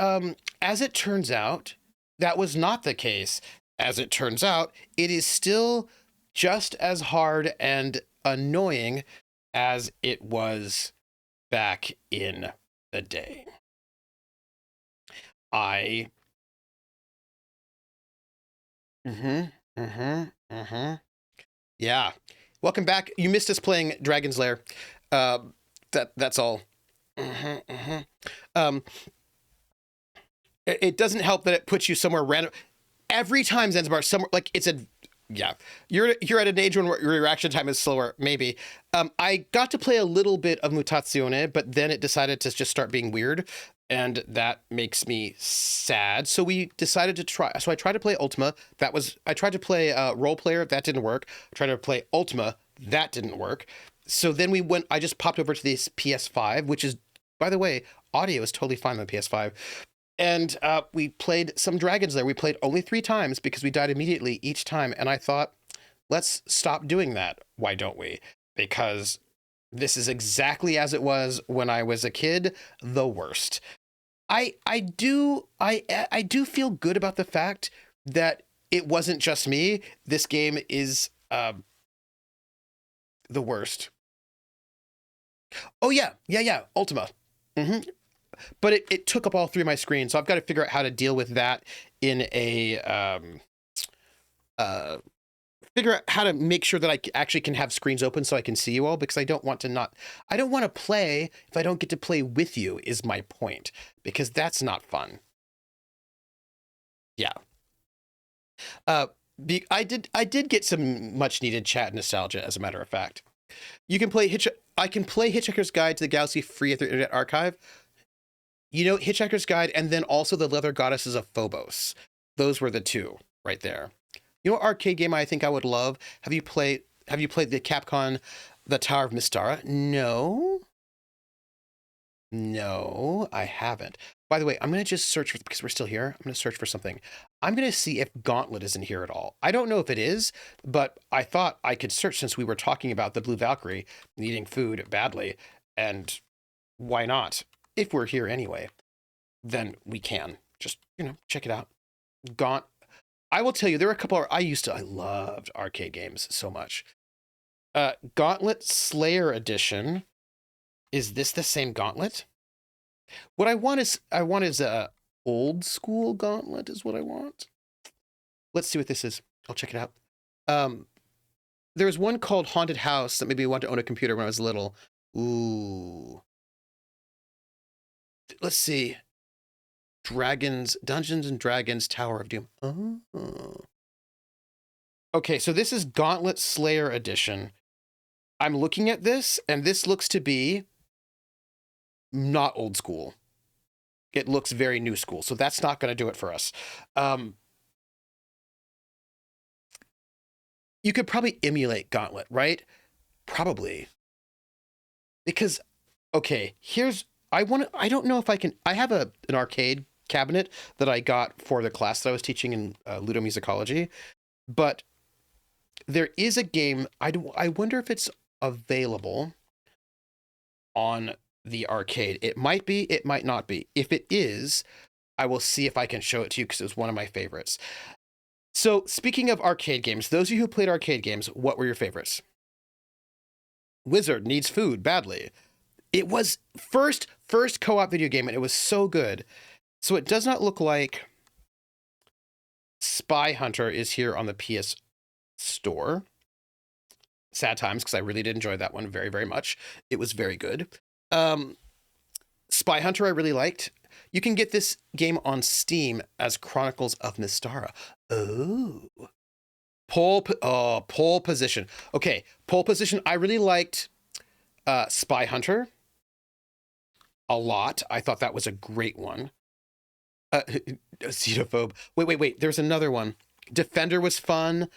as it turns out, that was not the case. As it turns out, it is still just as hard and annoying as it was back in the day. Yeah. Welcome back. You missed us playing Dragon's Lair. That's all. It doesn't help that it puts you somewhere random. Every time Zanzibar, somewhere like it's a, yeah, you're at an age when your reaction time is slower, maybe. I got to play a little bit of Mutazione, but then it decided to just start being weird, and that makes me sad. So we decided to try. So I tried to play Ultima. I tried to play Role Player. That didn't work. I tried to play Ultima. That didn't work. So then I just popped over to this PS5, which is, by the way, audio is totally fine on the PS5. And we played some Dragons there. We played only 3 times because we died immediately each time. And I thought, let's stop doing that. Why don't we? Because this is exactly as it was when I was a kid, the worst. I do feel good about the fact that it wasn't just me. This game is the worst. Oh yeah, Ultima. But it took up all 3 of my screens, so I've got to figure out how to deal with that in a figure out how to make sure that I actually can have screens open so I can see you all, because I don't want to play if I don't get to play with you, is my point, because that's not fun. Yeah. I did get some much needed chat nostalgia, as a matter of fact. You can play I can play Hitchhiker's Guide to the Galaxy free at the Internet Archive. You know, Hitchhiker's Guide, and then also the Leather Goddesses of Phobos. Those were the two right there. You know what arcade game I think I would love? Have you played the Capcom The Tower of Mystara? No. No, I haven't. By the way, I'm going to just search for, because we're still here, I'm going to search for something. I'm going to see if Gauntlet isn't here at all. I don't know if it is, but I thought I could search since we were talking about the Blue Valkyrie needing food badly. And why not? If we're here anyway, then we can just, check it out. I will tell you, there are a couple I loved arcade games so much. Gauntlet Slayer Edition. Is this the same Gauntlet? What I want is a old school Gauntlet is what I want. Let's see what this is. I'll check it out. There was one called Haunted House that made me want to own a computer when I was little. Ooh. Let's see. Dungeons and Dragons Tower of Doom. Oh. Okay, so this is Gauntlet Slayer Edition. I'm looking at this, and this looks to be not old school. It looks very new school, so that's not going to do it for us. You could probably emulate Gauntlet, right? Probably. Because, okay, I don't know if I can, I have an arcade cabinet that I got for the class that I was teaching in ludomusicology, but there is a game, I wonder if it's available on the arcade. It might be, it might not be. If it is, I will see if I can show it to you because it was one of my favorites. So speaking of arcade games, those of you who played arcade games, what were your favorites? Wizard Needs Food badly. It was first co-op video game, and it was so good. So it does not look like Spy Hunter is here on the PS Store. Sad times, because I really did enjoy that one very, very much. It was very good. Spy Hunter I really liked. You can get this game on Steam as Chronicles of Mystara. Oh. Pole Position. Okay, Pole Position. I really liked Spy Hunter a lot. I thought that was a great one. Xenophobe. Wait. There's another one. Defender was fun.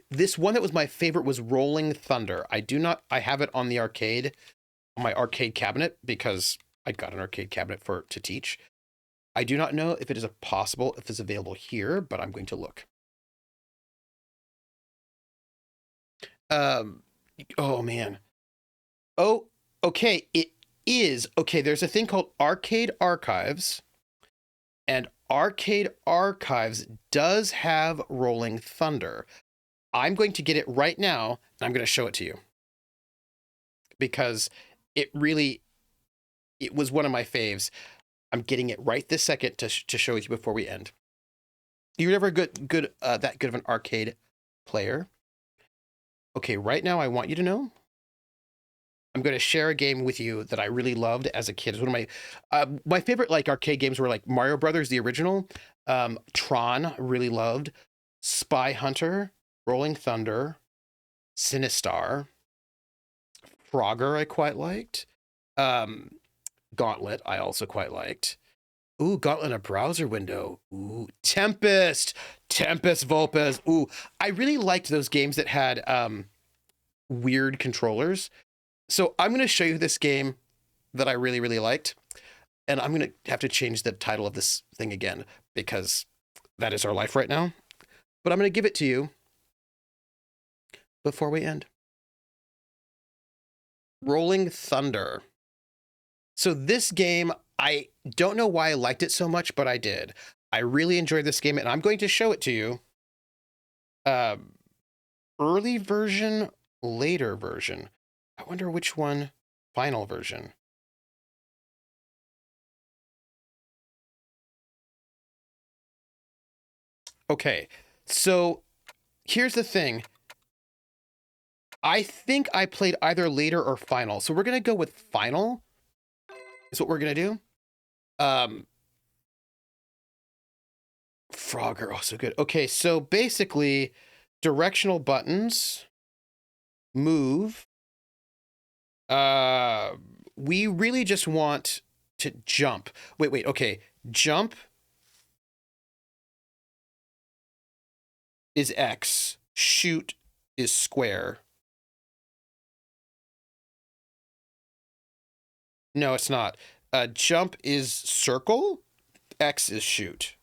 This one that was my favorite was Rolling Thunder. I have it on the arcade, on my arcade cabinet, because I got an arcade cabinet to teach. I do not know if it is possible, if it's available here, but I'm going to look. Oh man. Oh, okay. It is. Okay, there's a thing called Arcade Archives, and Arcade Archives does have Rolling Thunder. I'm going to get it right now, and I'm going to show it to you. Because it was one of my faves. I'm getting it right this second to show it to you before we end. You're never that good of an arcade player. Okay, right now I want you to know I'm going to share a game with you that I really loved as a kid. It's one of my favorite arcade games were like Mario Brothers, the original, Tron, really loved, Spy Hunter, Rolling Thunder, Sinistar, Frogger I quite liked, Gauntlet I also quite liked. Ooh, Gauntlet in a browser window. Ooh, Tempest Vulpes. Ooh, I really liked those games that had weird controllers. So I'm going to show you this game that I really, really liked. And I'm going to have to change the title of this thing again, because that is our life right now. But I'm going to give it to you before we end. Rolling Thunder. So this game, I don't know why I liked it so much, but I did. I really enjoyed this game, and I'm going to show it to you. Early version, later version. I wonder which one, final version. Okay, so here's the thing. I think I played either later or final. So we're going to go with final. Is what we're going to do. Frogger, oh, so good. Okay, so basically, directional buttons, move. We really just want to jump. Wait, okay. Jump is X. Shoot is square. No, it's not. Jump is circle. X is shoot.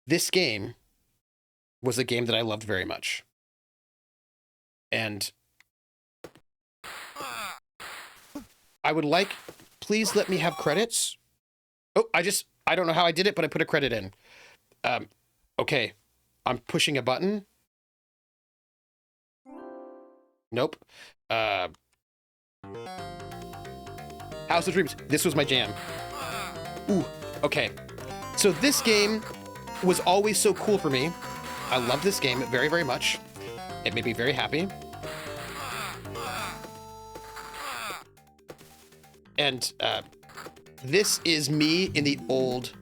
This game was a game that I loved very much. And I would like, please let me have credits. Oh, I don't know how I did it, but I put a credit in. Okay, I'm pushing a button. Nope. House of Dreams. This was my jam. Ooh, okay. So this game was always so cool for me. I love this game very, very much. It made me very happy. And this is me in the old...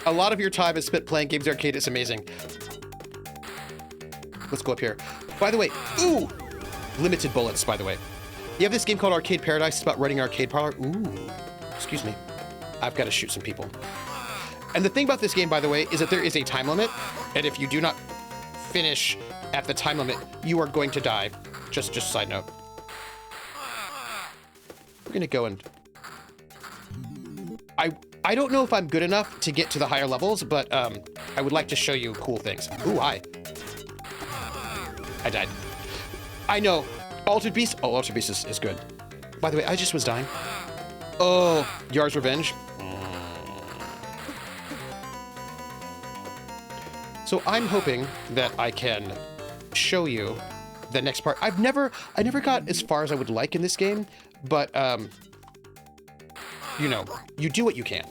A lot of your time is spent playing games arcade. It's amazing. Let's go up here. By the way, ooh! Limited bullets, by the way. You have this game called Arcade Paradise. It's about running an arcade parlor. Ooh, excuse me. I've got to shoot some people. And the thing about this game, by the way, is that there is a time limit. And if you do not finish at the time limit, you are going to die. Just side note. We're going to go and... I don't know if I'm good enough to get to the higher levels, but I would like to show you cool things. Ooh, I died. I know. Altered Beast? Oh, Altered Beast is good. By the way, I just was dying. Oh, Yar's Revenge. So I'm hoping that I can show you the next part. I never got as far as I would like in this game, but you know, you do what you can.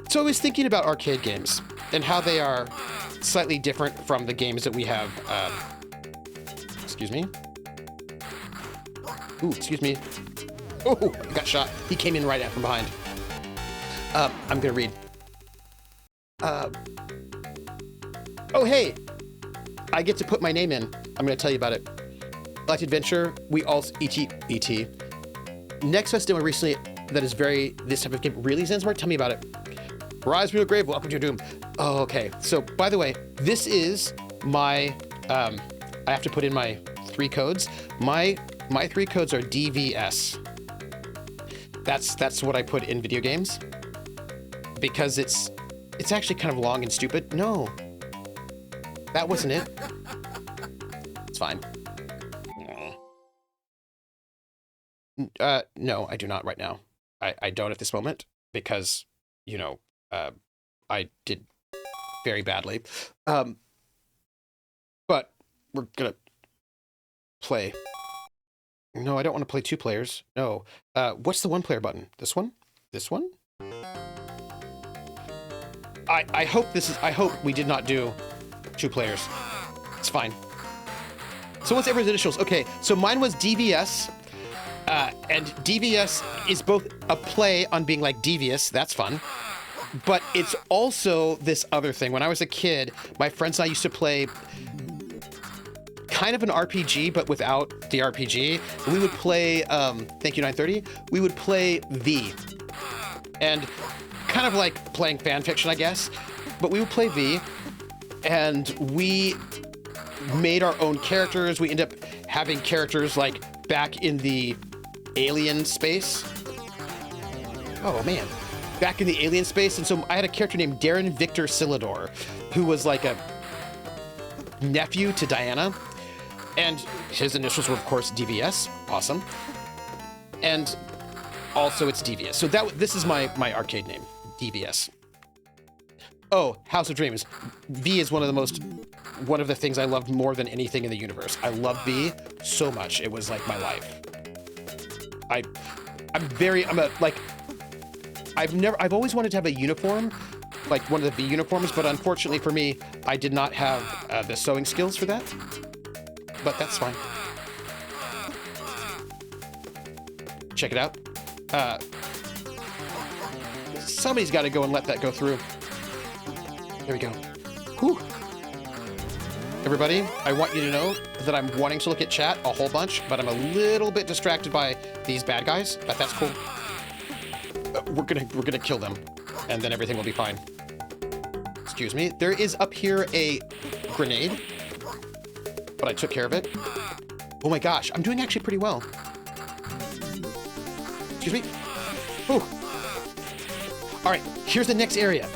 So I was thinking about arcade games and how they are slightly different from the games that we have. Excuse me. Ooh, excuse me. Oh, I got shot. He came in right from behind. I'm gonna read. Oh, hey, I get to put my name in. I'm gonna tell you about it. Light Adventure, we also, E.T. Next festival recently that is this type of game really Zanzibar. Tell me about it. Rise from your grave, welcome to your doom. Oh, okay. So, by the way, this is my, I have to put in my 3 codes. My 3 codes are DVS. That's what I put in video games. Because it's actually kind of long and stupid. No. That wasn't it. It's fine. No, I do not right now. I don't at this moment because, you know, I did very badly. But we're gonna play. No, I don't want to play 2 players. No. What's the 1-player button? This one? This one? I hope we did not do 2 players. It's fine. So what's everyone's initials? Okay, so mine was DVS. And DVS is both a play on being like devious. That's fun. But it's also this other thing. When I was a kid, my friends and I used to play kind of an RPG, but without the RPG. We would play, thank you, 930. We would play V. And kind of like playing fan fiction, I guess. But we would play V. And we made our own characters. We ended up having characters like back in the alien space. Oh, man. Back in the alien space. And so I had a character named Darren Victor Silidor, who was like a nephew to Diana. And his initials were, of course, DVS. Awesome. And also it's DVS. So this is my arcade name, DVS. Oh, House of Dreams. V is one of the things I loved more than anything in the universe. I love V so much. It was like my life. I've always wanted to have a uniform, like one of the V uniforms, but unfortunately for me, I did not have the sewing skills for that. But that's fine. Check it out. Somebody's got to go and let that go through. There we go. Whew. Everybody, I want you to know that I'm wanting to look at chat a whole bunch, but I'm a little bit distracted by these bad guys, but that's cool. We're gonna kill them, and then everything will be fine. Excuse me. There is up here a grenade, but I took care of it. Oh my gosh, I'm doing actually pretty well. Excuse me. Whew. All right, here's the next area.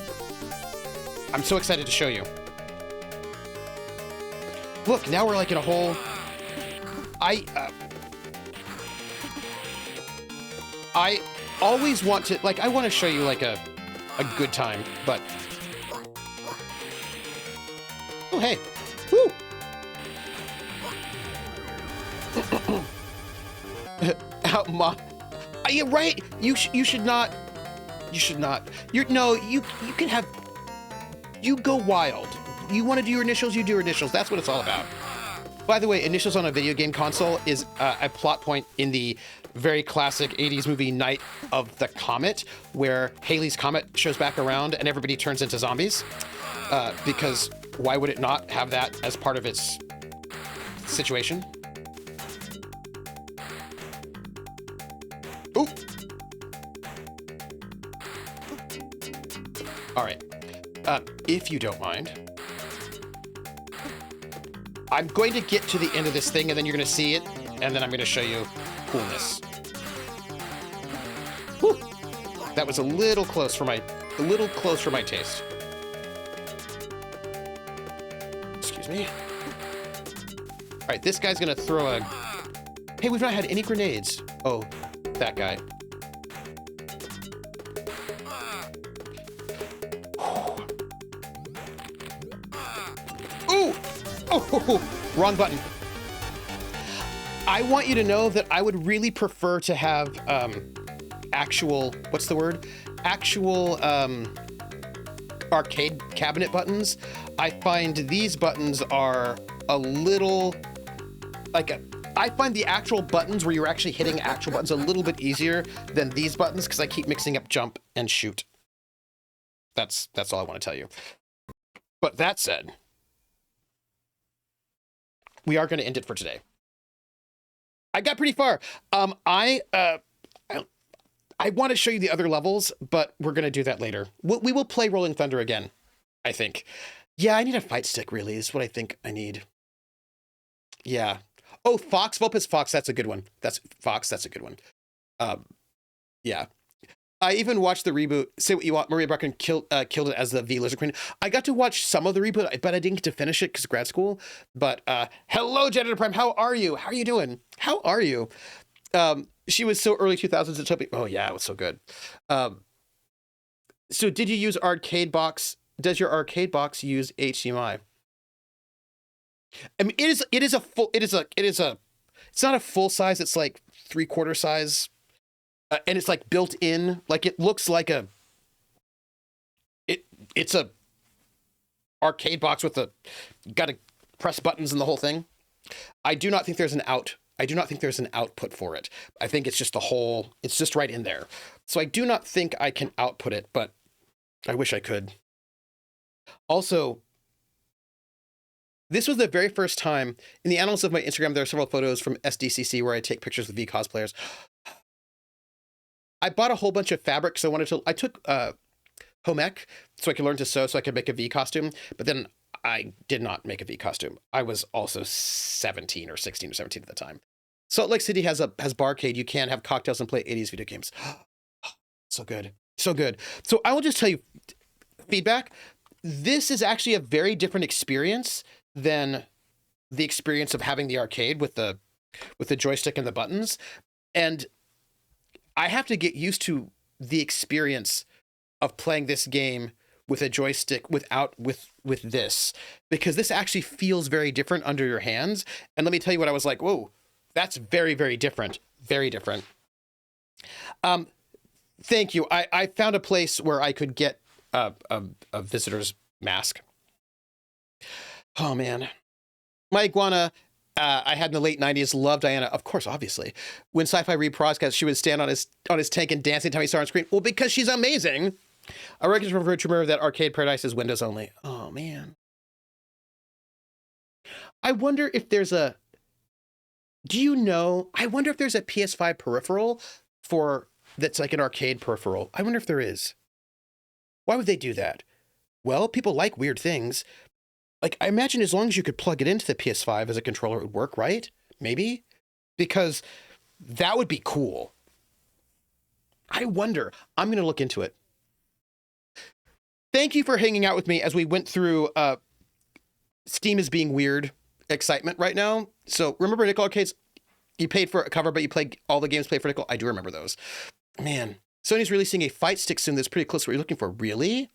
I'm so excited to show you. Look, now we're like in a whole... I always want to... Like, I want to show you, like, a good time, but... Oh, hey. Woo! You're right. You should not... You should not. You can have... You go wild. You want to do your initials, you do your initials. That's what it's all about. By the way, initials on a video game console is a plot point in the very classic 80s movie Night of the Comet, where Halley's Comet shows back around and everybody turns into zombies. Because why would it not have that as part of its situation? Ooh. All right. If you don't mind, I'm going to get to the end of this thing, and then you're going to see it, and then I'm going to show you coolness. Whew. That was a little close for my taste. Excuse me. All right, this guy's going to throw a... Hey, we've not had any grenades. Oh, that guy. Oh, wrong button. I want you to know that I would really prefer to have actual, what's the word? Actual arcade cabinet buttons. I find these buttons are a little, I find the actual buttons where you're actually hitting actual buttons a little bit easier than these buttons because I keep mixing up jump and shoot. That's all I want to tell you. But that said, we are going to end it for today. I got pretty far. I want to show you the other levels, but we're going to do that later. We will play Rolling Thunder again, I think. Yeah, I need a fight stick, really, is what I think I need. Yeah. Oh, Fox, Vulpus Fox, that's a good one. That's a good one. Yeah. I even watched the reboot. Say What You Want. Maria Bracken killed it as the V Lizard Queen. I got to watch some of the reboot, but I didn't get to finish it because grad school. But hello, Janitor Prime. How are you? How are you doing? How are you? She was so early 2000s. It took me. Oh yeah, it was so good. So did you use Arcade Box? Does your Arcade Box use HDMI? I mean, it's not a full size. It's like 3/4 size. And it's like built in, like it looks like it's a arcade box with got to press buttons and the whole thing. I do not think there's an out. I do not think there's an output for it. I think it's just it's just right in there. So I do not think I can output it, but I wish I could. Also, this was the very first time in the annals of my Instagram, there are several photos from SDCC where I take pictures with V cosplayers. I bought a whole bunch of fabric because I took home ec so I could learn to sew so I could make a V costume, but then I did not make a V costume. I was also 16 or 17 at the time. Salt Lake City has barcade. You can have cocktails and play 80s video games. So good. So good. So I will just tell you, feedback, this is actually a very different experience than the experience of having the arcade with the joystick and the buttons. And I have to get used to the experience of playing this game with a joystick with this, because this actually feels very different under your hands. And let me tell you what I was like, whoa, that's very, very different. Very different. Thank you. I found a place where I could get a visitor's mask. Oh man. My iguana, I had in the late 90s, loved Diana, of course, obviously. When Sci-Fi rebroadcast, she would stand on his tank and dance anytime he saw her on screen. Well, because she's amazing. I reckon prefer to remember that Arcade Paradise is Windows only. Oh, man. I wonder if there's a... Do you know? I wonder if there's a PS5 peripheral that's like an arcade peripheral. I wonder if there is. Why would they do that? Well, people like weird things. Like, I imagine as long as you could plug it into the PS5 as a controller, it would work, right? Maybe? Because that would be cool. I wonder. I'm going to look into it. Thank you for hanging out with me as we went through Steam is being weird excitement right now. So remember nickel arcades? You paid for a cover, but you played all the games played for nickel. I do remember those. Man, Sony's releasing a fight stick soon that's pretty close to what you're looking for. Really?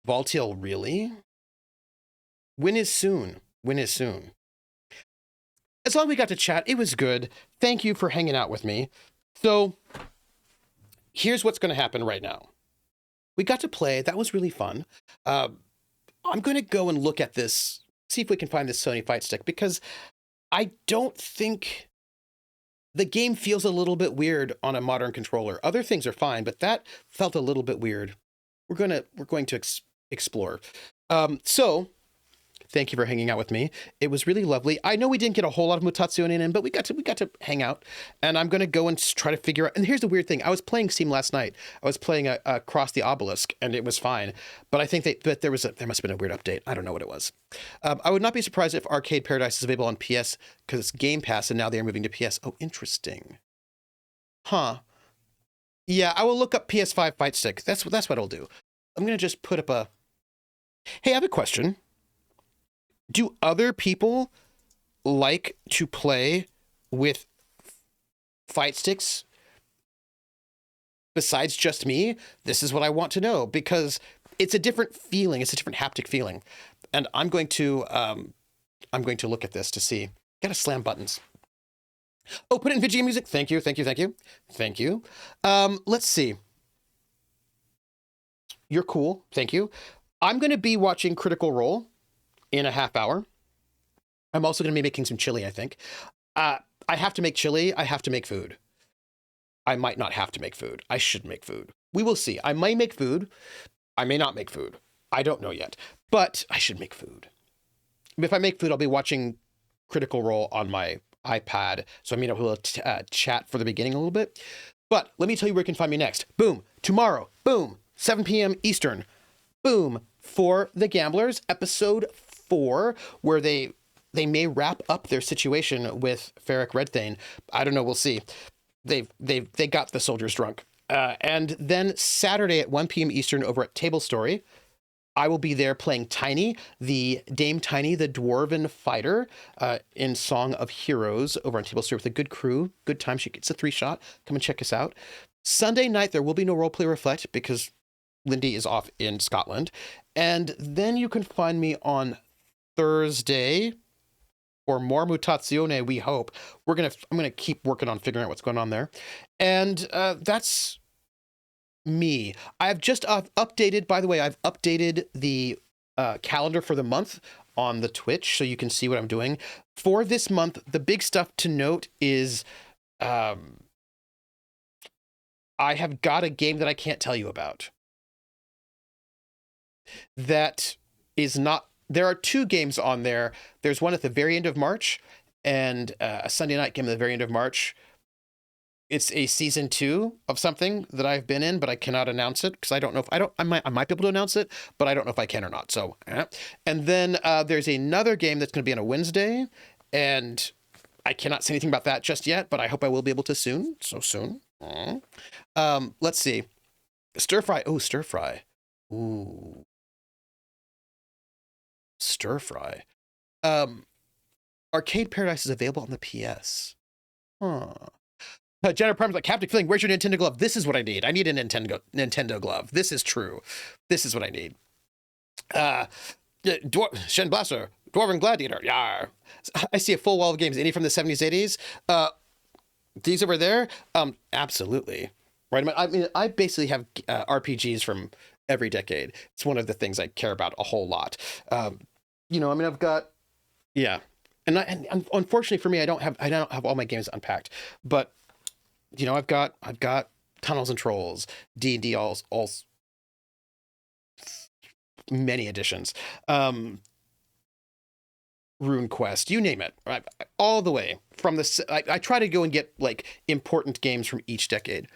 Voltail, really? When is soon? When is soon? As long as we got to chat, it was good. Thank you for hanging out with me. So here's what's going to happen right now. We got to play. That was really fun. I'm going to go and look at this, see if we can find this Sony fight stick, because I don't think the game feels a little bit weird on a modern controller. Other things are fine, but that felt a little bit weird. We're going to explore. So thank you for hanging out with me. It was really lovely. I know we didn't get a whole lot of Mutazione in, but we got to hang out, and I'm going to go and try to figure out. And here's the weird thing. I was playing Steam last night. I was playing Across the Obelisk, and it was fine. But I think that there must have been a weird update. I don't know what it was. I would not be surprised if Arcade Paradise is available on PS because it's Game Pass, and now they're moving to PS. Oh, interesting. Huh. Yeah, I will look up PS5 fight stick. That's what I'll do. I'm going to just put up a... Hey, I have a question. Do other people like to play with fight sticks besides just me? This is what I want to know, because it's a different feeling. It's a different haptic feeling. And I'm going to look at this to see. Gotta slam buttons. Oh, put it in video music. Thank you. Let's see. You're cool. Thank you. I'm going to be watching Critical Role in a half hour. I'm also going to be making some chili, I think. I have to make chili. I have to make food. I might not have to make food. I should make food. We will see. I may make food. I may not make food. I don't know yet. But I should make food. If I make food, I'll be watching Critical Role on my iPad. So I may not be able to chat for the beginning a little bit. But let me tell you where you can find me next. Boom. Tomorrow. Boom. 7 p.m. Eastern. Boom. For the Gamblers, episode 4, where they may wrap up their situation with Ferric Redthane. I don't know. We'll see. They got the soldiers drunk. And then Saturday at 1 p.m. Eastern over at Table Story, I will be there playing Tiny, the Dame Tiny, the Dwarven Fighter, in Song of Heroes over on Table Story with a good crew. Good time. It's a 3-shot. Come and check us out. Sunday night, there will be no Roleplay Reflect because Lindy is off in Scotland. And then you can find me on Thursday for more Mutazione, we hope. I'm going to keep working on figuring out what's going on there. And that's me. I've just updated, by the way, I've updated the calendar for the month on the Twitch so you can see what I'm doing. For this month, the big stuff to note is I have got a game that I can't tell you about. That is not... There are 2 games on there. There's one at the very end of March and a Sunday night game at the very end of March. It's a season 2 of something that I've been in, but I cannot announce it because I don't know if I might be able to announce it, but I don't know if I can or not. So, and then there's another game that's going to be on a Wednesday, and I cannot say anything about that just yet, but I hope I will be able to soon. So soon. Let's see. Stir fry. Oh, stir fry. Ooh. Stir fry. Arcade Paradise is available on the PS. Huh. Jenna Prime's like, haptic feeling, where's your Nintendo glove? This is what I need. I need a Nintendo glove. This is true. This is what I need. Shen Blaster, Dwarven Gladiator. Yar. I see a full wall of games. Any from the 70s, 80s? These over there? Absolutely. Right. I mean, I basically have RPGs from every decade. It's one of the things I care about a whole lot. I've got Yeah. And unfortunately for me, I don't have all my games unpacked, but I've got Tunnels and Trolls, D&D, all many editions, Rune Quest, you name it, all the way from I try to go and get like important games from each decade.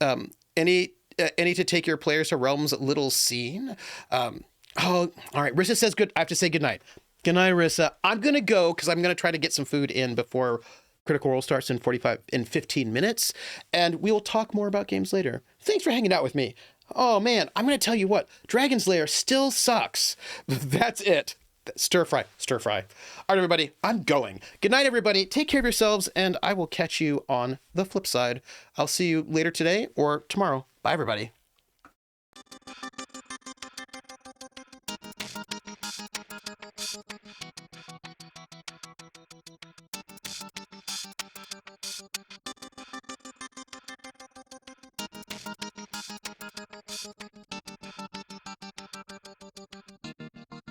Any to take your players to realms little seen. Oh, all right. Rissa says good. I have to say good night. Good night, Rissa. I'm gonna go because I'm gonna try to get some food in before Critical Role starts in 15 minutes, and we'll talk more about games later. Thanks for hanging out with me. Oh man, I'm gonna tell you what. Dragon's Lair still sucks. That's it. Stir fry, stir fry. All right, everybody. I'm going. Good night, everybody. Take care of yourselves, and I will catch you on the flip side. I'll see you later today or tomorrow. Bye, everybody.